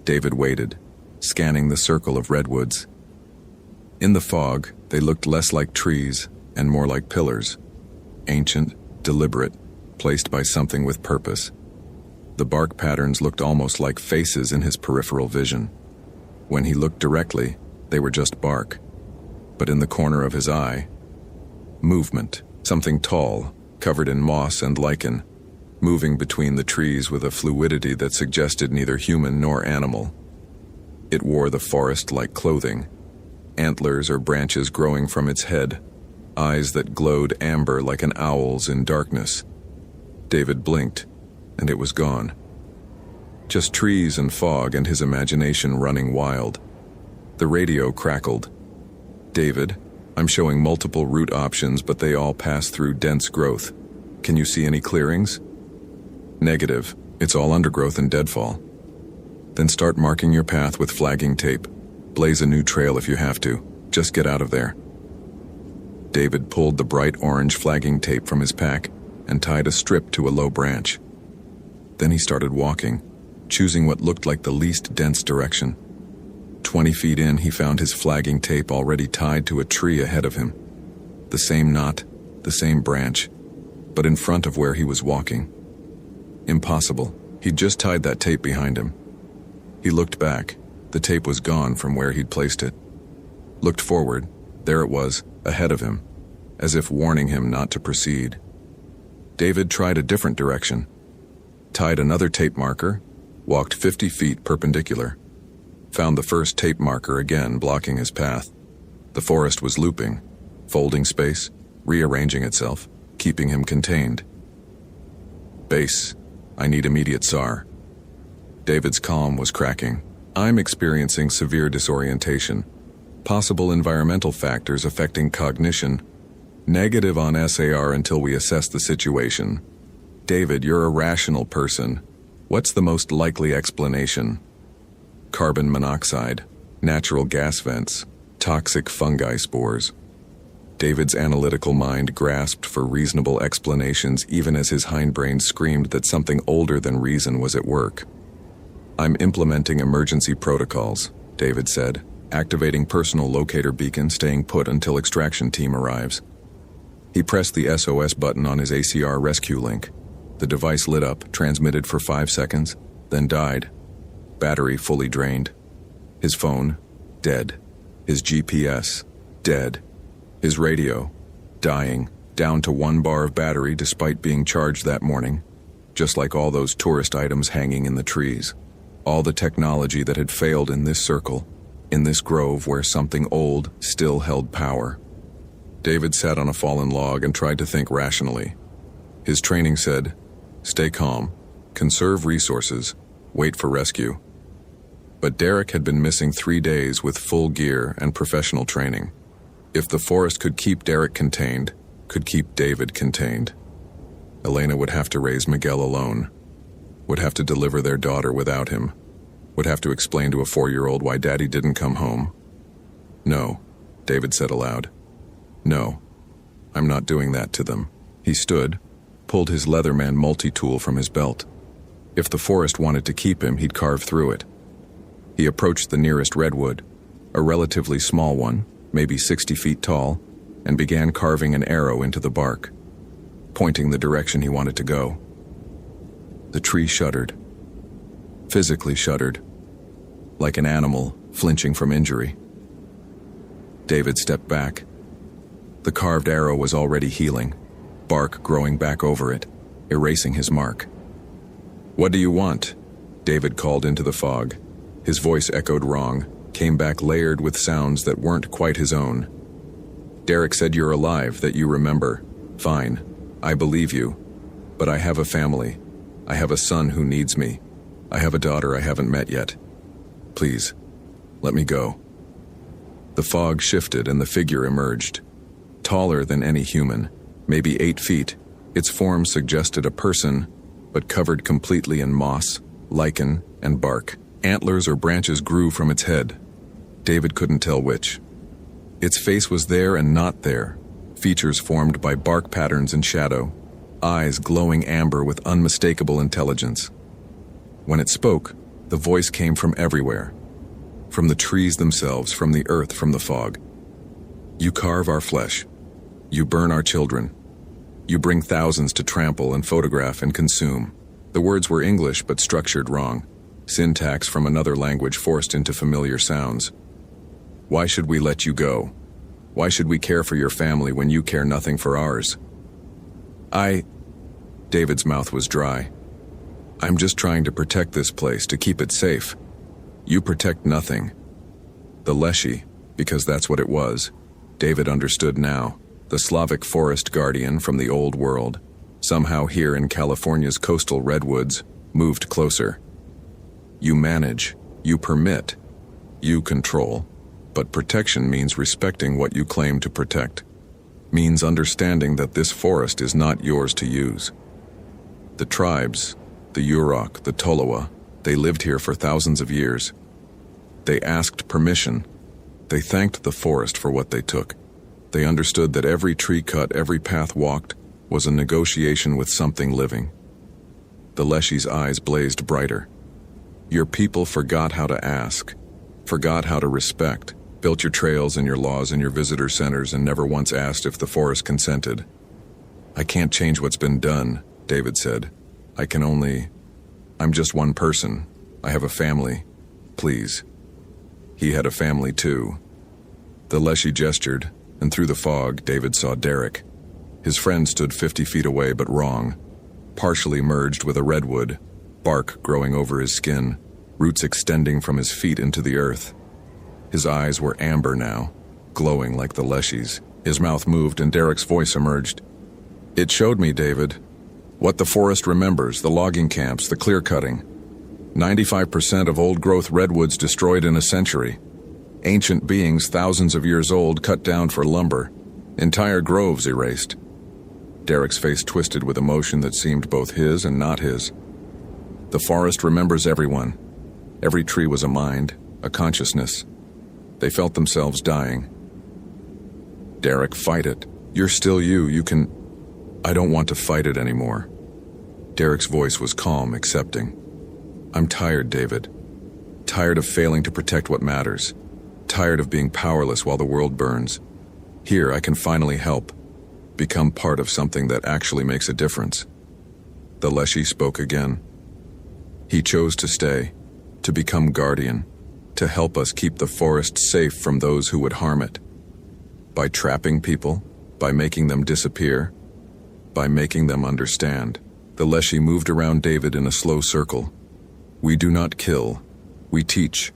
David waited, scanning the circle of redwoods. In the fog, they looked less like trees and more like pillars. Ancient, deliberate, placed by something with purpose. The bark patterns looked almost like faces in his peripheral vision. When he looked directly, they were just bark. But in the corner of his eye, movement, something tall, covered in moss and lichen, moving between the trees with a fluidity that suggested neither human nor animal. It wore the forest like clothing, antlers or branches growing from its head, eyes that glowed amber like an owl's in darkness. David blinked, and it was gone. Just trees and fog and his imagination running wild. The radio crackled. "David, I'm showing multiple route options, but they all pass through dense growth. Can you see any clearings?" "Negative. It's all undergrowth and deadfall." "Then start marking your path with flagging tape. Blaze a new trail if you have to. Just get out of there." David pulled the bright orange flagging tape from his pack and tied a strip to a low branch. Then he started walking, choosing what looked like the least dense direction. 20 feet in, he found his flagging tape already tied to a tree ahead of him. The same knot, the same branch, but in front of where he was walking. Impossible. He'd just tied that tape behind him. He looked back. The tape was gone from where he'd placed it. Looked forward. There it was, ahead of him, as if warning him not to proceed. David tried a different direction. Tied another tape marker, walked 50 feet perpendicular. Found the first tape marker again blocking his path. The forest was looping, folding space, rearranging itself, keeping him contained. "Base, I need immediate SAR." David's calm was cracking. "I'm experiencing severe disorientation. Possible environmental factors affecting cognition. Negative on SAR until we assess the situation." "David, you're a rational person. What's the most likely explanation?" "Carbon monoxide, natural gas vents, toxic fungi spores." David's analytical mind grasped for reasonable explanations even as his hindbrain screamed that something older than reason was at work. "I'm implementing emergency protocols," David said, activating personal locator beacon, staying put until extraction team arrives. He pressed the SOS button on his ACR rescue link. The device lit up, transmitted for 5 seconds, then died. Battery fully drained. His phone, dead. His GPS, dead. His radio, dying, down to 1 bar of battery despite being charged that morning, just like all those tourist items hanging in the trees. All the technology that had failed in this circle, in this grove where something old still held power. David sat on a fallen log and tried to think rationally. His training said, stay calm, conserve resources, wait for rescue. But Derek had been missing 3 days with full gear and professional training. If the forest could keep Derek contained, could keep David contained. Elena would have to raise Miguel alone, would have to deliver their daughter without him, would have to explain to a 4-year-old why Daddy didn't come home. No, David said aloud. No, I'm not doing that to them. He stood, pulled his Leatherman multi-tool from his belt. If the forest wanted to keep him, he'd carve through it. He approached the nearest redwood, a relatively small one, maybe 60 feet tall, and began carving an arrow into the bark, pointing the direction he wanted to go. The tree shuddered, physically shuddered, like an animal flinching from injury. David stepped back. The carved arrow was already healing, bark growing back over it, erasing his mark. "What do you want?" David called into the fog. His voice echoed wrong, came back layered with sounds that weren't quite his own. "Derek said you're alive, that you remember. Fine, I believe you. But I have a family. I have a son who needs me. I have a daughter I haven't met yet. Please, let me go." The fog shifted and the figure emerged. Taller than any human, maybe 8 feet, its form suggested a person, but covered completely in moss, lichen, and bark. Antlers or branches grew from its head. David couldn't tell which. Its face was there and not there, features formed by bark patterns and shadow, eyes glowing amber with unmistakable intelligence. When it spoke, the voice came from everywhere. From the trees themselves, from the earth, from the fog. "You carve our flesh. You burn our children. You bring thousands to trample and photograph and consume." The words were English but structured wrong. Syntax from another language forced into familiar sounds. "Why should we let you go? Why should we care for your family when you care nothing for ours?" David's mouth was dry. "I'm just trying to protect this place, to keep it safe. You protect nothing. The Leshy, because that's what it was. David understood now. The Slavic forest guardian from the old world, somehow here in California's coastal redwoods, moved closer. You manage, you permit, you control, but protection means respecting what you claim to protect, means understanding that this forest is not yours to use. The tribes, the Yurok, the Tolowa, they lived here for thousands of years. They asked permission. They thanked the forest for what they took. They understood that every tree cut, every path walked, was a negotiation with something living. The Leshy's eyes blazed brighter. Your people forgot how to ask, forgot how to respect, built your trails and your laws and your visitor centers and never once asked if the forest consented. I can't change what's been done, David said. I'm just one person. I have a family. Please. He had a family too. The Leshy gestured, and through the fog, David saw Derek. His friend stood 50 feet away, but wrong, partially merged with a redwood, bark growing over his skin, roots extending from his feet into the earth. His eyes were amber now, glowing like the Leshy's. His mouth moved and Derek's voice emerged. It showed me, David, what the forest remembers, the logging camps, the clear-cutting. 95% of old-growth redwoods destroyed in a century. Ancient beings thousands of years old cut down for lumber. Entire groves erased. Derek's face twisted with emotion that seemed both his and not his. The forest remembers everyone. Every tree was a mind, a consciousness. They felt themselves dying. Derek, fight it. You're still you. You can... I don't want to fight it anymore. Derek's voice was calm, accepting. I'm tired, David. Tired of failing to protect what matters. Tired of being powerless while the world burns. Here, I can finally help. Become part of something that actually makes a difference. The Leshy spoke again. He chose to stay, to become guardian, to help us keep the forest safe from those who would harm it. By trapping people, by making them disappear, by making them understand. The Leshy moved around David in a slow circle. We do not kill, we teach.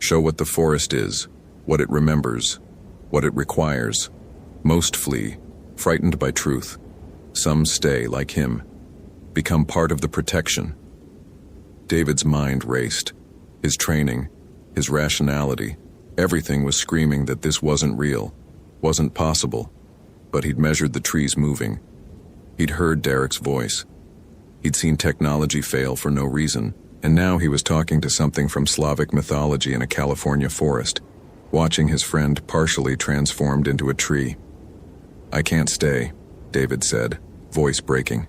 Show what the forest is, what it remembers, what it requires. Most flee, frightened by truth. Some stay, like him, become part of the protection. David's mind raced. His training, his rationality, everything was screaming that this wasn't real, wasn't possible. But he'd measured the trees moving. He'd heard Derek's voice. He'd seen technology fail for no reason. And now he was talking to something from Slavic mythology in a California forest, watching his friend partially transformed into a tree. I can't stay, David said, voice breaking.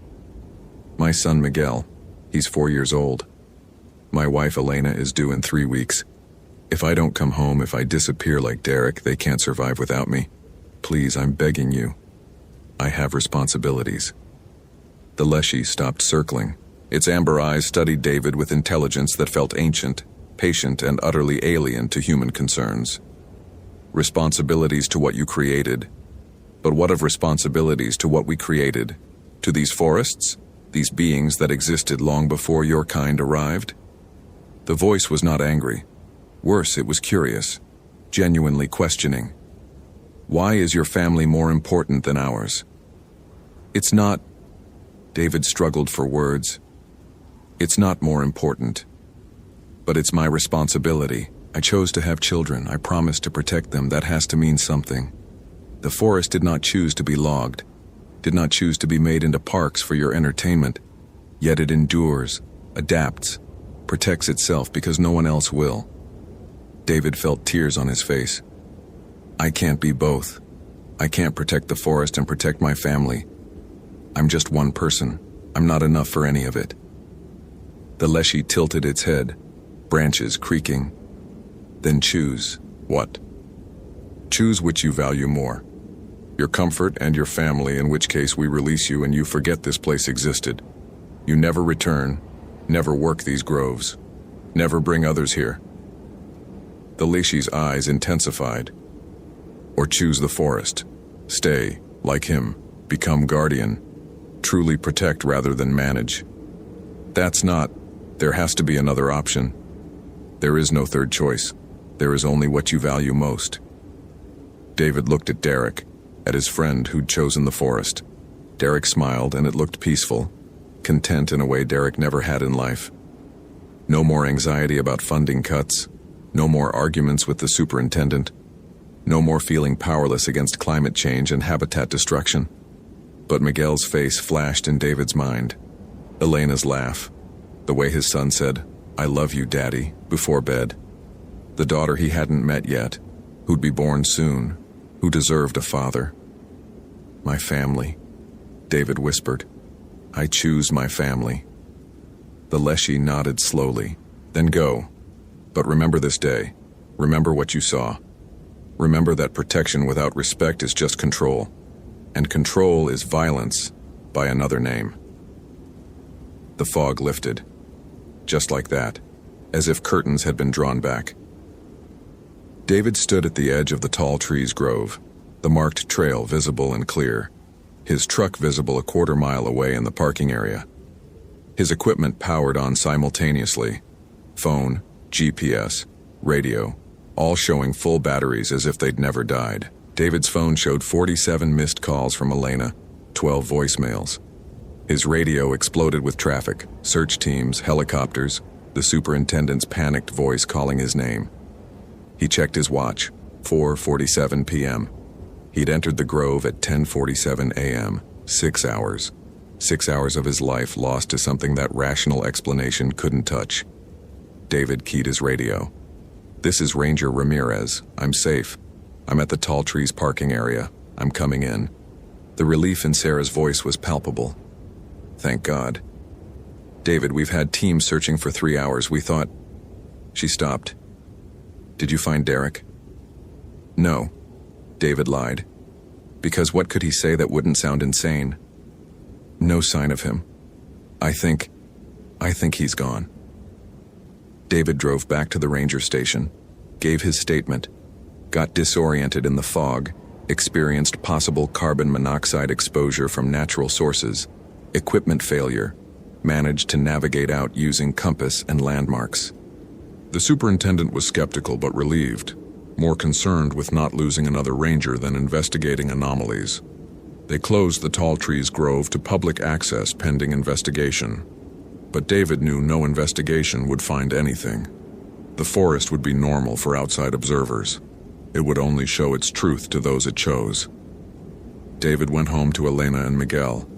My son Miguel, he's 4 years old. My wife Elena is due in 3 weeks. If I don't come home, if I disappear like Derek, they can't survive without me. Please, I'm begging you. I have responsibilities. The Leshy stopped circling. Its amber eyes studied David with intelligence that felt ancient, patient, and utterly alien to human concerns. Responsibilities to what you created. But what of responsibilities to what we created? To these forests? These beings that existed long before your kind arrived? The voice was not angry. Worse, it was curious, genuinely questioning. Why is your family more important than ours? It's not... David struggled for words. It's not more important. But it's my responsibility. I chose to have children. I promised to protect them. That has to mean something. The forest did not choose to be logged, did not choose to be made into parks for your entertainment. Yet it endures, adapts, protects itself because no one else will. David felt tears on his face. I can't be both. I can't protect the forest and protect my family. I'm just one person. I'm not enough for any of it. The Leshy tilted its head, branches creaking. Then choose. What? Choose which you value more. Your comfort and your family, in which case we release you and you forget this place existed. You never return, never work these groves, never bring others here. The Leshy's eyes intensified. Or choose the forest. Stay, like him, become guardian. Truly protect rather than manage. That's not... There has to be another option. There is no third choice. There is only what you value most. David looked at Derek, at his friend who'd chosen the forest. Derek smiled, and it looked peaceful, content in a way Derek never had in life. No more anxiety about funding cuts, no more arguments with the superintendent, no more feeling powerless against climate change and habitat destruction. But Miguel's face flashed in David's mind. Elena's laugh, the way his son said, "I love you, Daddy," before bed. The daughter he hadn't met yet, who'd be born soon, who deserved a father. "My family," David whispered. "I choose my family." The Leshy nodded slowly. "Then go. But remember this day. Remember what you saw. Remember that protection without respect is just control. And control is violence by another name." The fog lifted. Just like that, as if curtains had been drawn back. David stood at the edge of the tall trees grove, the marked trail visible and clear, his truck visible a quarter-mile away in the parking area. His equipment powered on simultaneously, phone, GPS, radio, all showing full batteries as if they'd never died. David's phone showed 47 missed calls from Elena, 12 voicemails. His radio exploded with traffic, search teams, helicopters, the superintendent's panicked voice calling his name. He checked his watch, 4:47 p.m. He'd entered the grove at 10:47 a.m., 6 hours. 6 hours of his life lost to something that rational explanation couldn't touch. David keyed his radio. "This is Ranger Ramirez. I'm safe. I'm at the tall trees parking area. I'm coming in." The relief in Sarah's voice was palpable. "Thank God." "David, we've had teams searching for 3 hours. We thought..." She stopped. "Did you find Derek?" "No," David lied. Because what could he say that wouldn't sound insane? "No sign of him. I think he's gone." David drove back to the ranger station, gave his statement, got disoriented in the fog, experienced possible carbon monoxide exposure from natural sources, equipment failure, managed to navigate out using compass and landmarks. The superintendent was skeptical but relieved, more concerned with not losing another ranger than investigating anomalies. They closed the tall trees grove to public access pending investigation. But David knew no investigation would find anything. The forest would be normal for outside observers. It would only show its truth to those it chose. David went home to Elena and Miguel.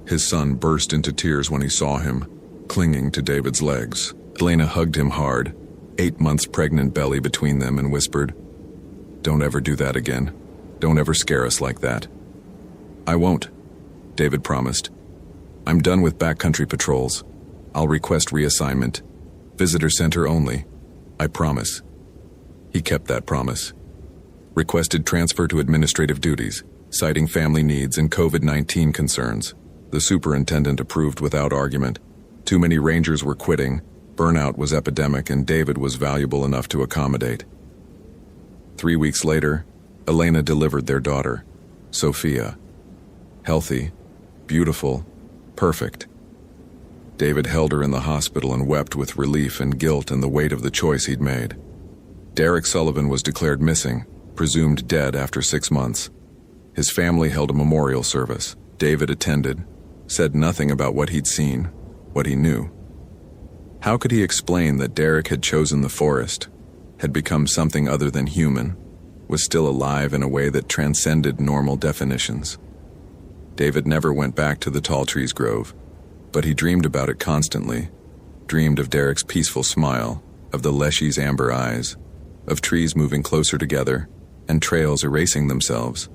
His son burst into tears when he saw him, clinging to David's legs. Elena hugged him hard, 8 months pregnant belly between them, and whispered, "Don't ever do that again. Don't ever scare us like that." "I won't," David promised. "I'm done with backcountry patrols. I'll request reassignment. Visitor center only. I promise." He kept that promise. Requested transfer to administrative duties, citing family needs and COVID-19 concerns. The superintendent approved without argument. Too many rangers were quitting, burnout was epidemic, and David was valuable enough to accommodate. 3 weeks later, Elena delivered their daughter, Sophia. Healthy, beautiful, perfect. David held her in the hospital and wept with relief and guilt and the weight of the choice he'd made. Derek Sullivan was declared missing, presumed dead after 6 months. His family held a memorial service. David attended, said nothing about what he'd seen, what he knew. How could he explain that Derek had chosen the forest, had become something other than human, was still alive in a way that transcended normal definitions? David never went back to the tall trees grove, but he dreamed about it constantly, dreamed of Derek's peaceful smile, of the Leshy's amber eyes, of trees moving closer together, and trails erasing themselves,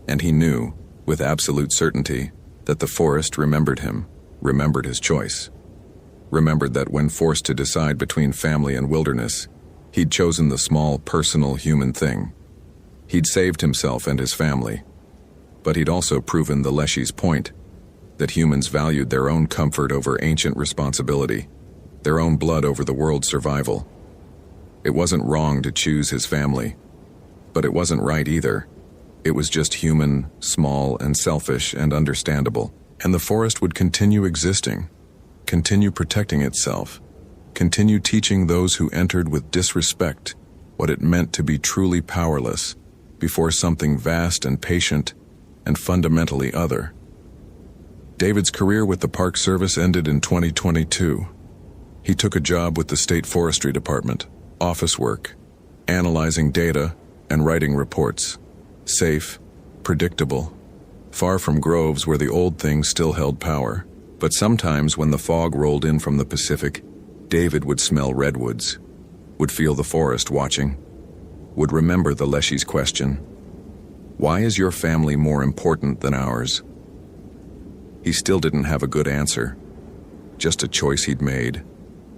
and he knew, with absolute certainty, that the forest remembered him, remembered his choice, remembered that when forced to decide between family and wilderness, he'd chosen the small, personal, human thing. He'd saved himself and his family, but he'd also proven the Leshy's point, that humans valued their own comfort over ancient responsibility, their own blood over the world's survival. It wasn't wrong to choose his family, but it wasn't right either. It was just human, small, and selfish, and understandable. And the forest would continue existing, continue protecting itself, continue teaching those who entered with disrespect what it meant to be truly powerless, before something vast and patient and fundamentally other. David's career with the Park Service ended in 2022. He took a job with the State Forestry Department, office work, analyzing data and writing reports. Safe, predictable, far from groves where the old things still held power. But sometimes when the fog rolled in from the Pacific, David would smell redwoods, would feel the forest watching, would remember the Leshy's question, "Why is your family more important than ours?" He still didn't have a good answer, just a choice he'd made,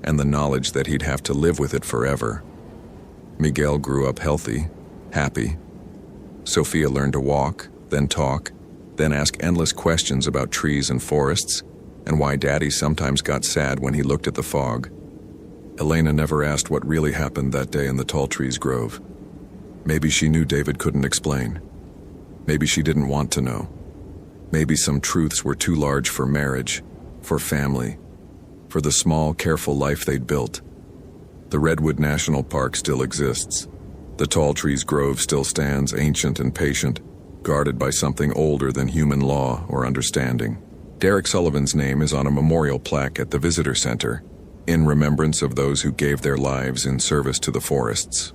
and the knowledge that he'd have to live with it forever. Miguel grew up healthy, happy. Sophia learned to walk, then talk, then ask endless questions about trees and forests, and why Daddy sometimes got sad when he looked at the fog. Elena never asked what really happened that day in the tall trees grove. Maybe she knew David couldn't explain. Maybe she didn't want to know. Maybe some truths were too large for marriage, for family, for the small, careful life they'd built. The Redwood National Park still exists. The tall trees grove still stands ancient and patient, guarded by something older than human law or understanding. Derek Sullivan's name is on a memorial plaque at the Visitor Center, in remembrance of those who gave their lives in service to the forests.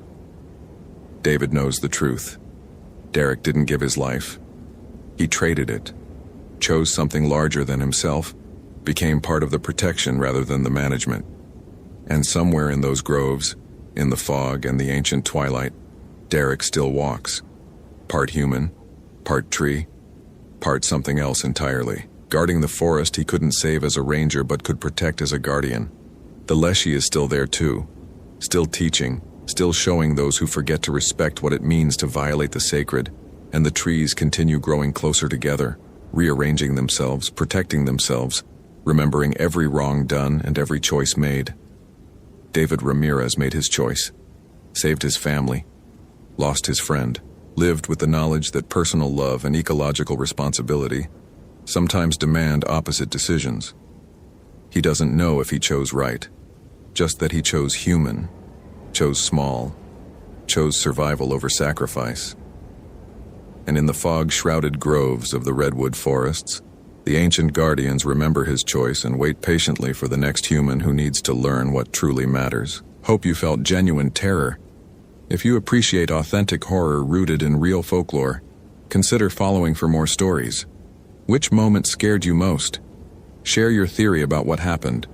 David knows the truth. Derek didn't give his life. He traded it, chose something larger than himself, became part of the protection rather than the management. And somewhere in those groves, in the fog and the ancient twilight, Derek still walks. Part human, part tree, part something else entirely. Guarding the forest he couldn't save as a ranger but could protect as a guardian. The Leshy is still there too, still teaching, still showing those who forget to respect what it means to violate the sacred, and the trees continue growing closer together, rearranging themselves, protecting themselves, remembering every wrong done and every choice made. David Ramirez made his choice, saved his family, lost his friend, lived with the knowledge that personal love and ecological responsibility sometimes demand opposite decisions. He doesn't know if he chose right, just that he chose human, chose small, chose survival over sacrifice. And in the fog-shrouded groves of the redwood forests, the ancient guardians remember his choice and wait patiently for the next human who needs to learn what truly matters. Hope you felt genuine terror. If you appreciate authentic horror rooted in real folklore, consider following for more stories. Which moment scared you most? Share your theory about what happened.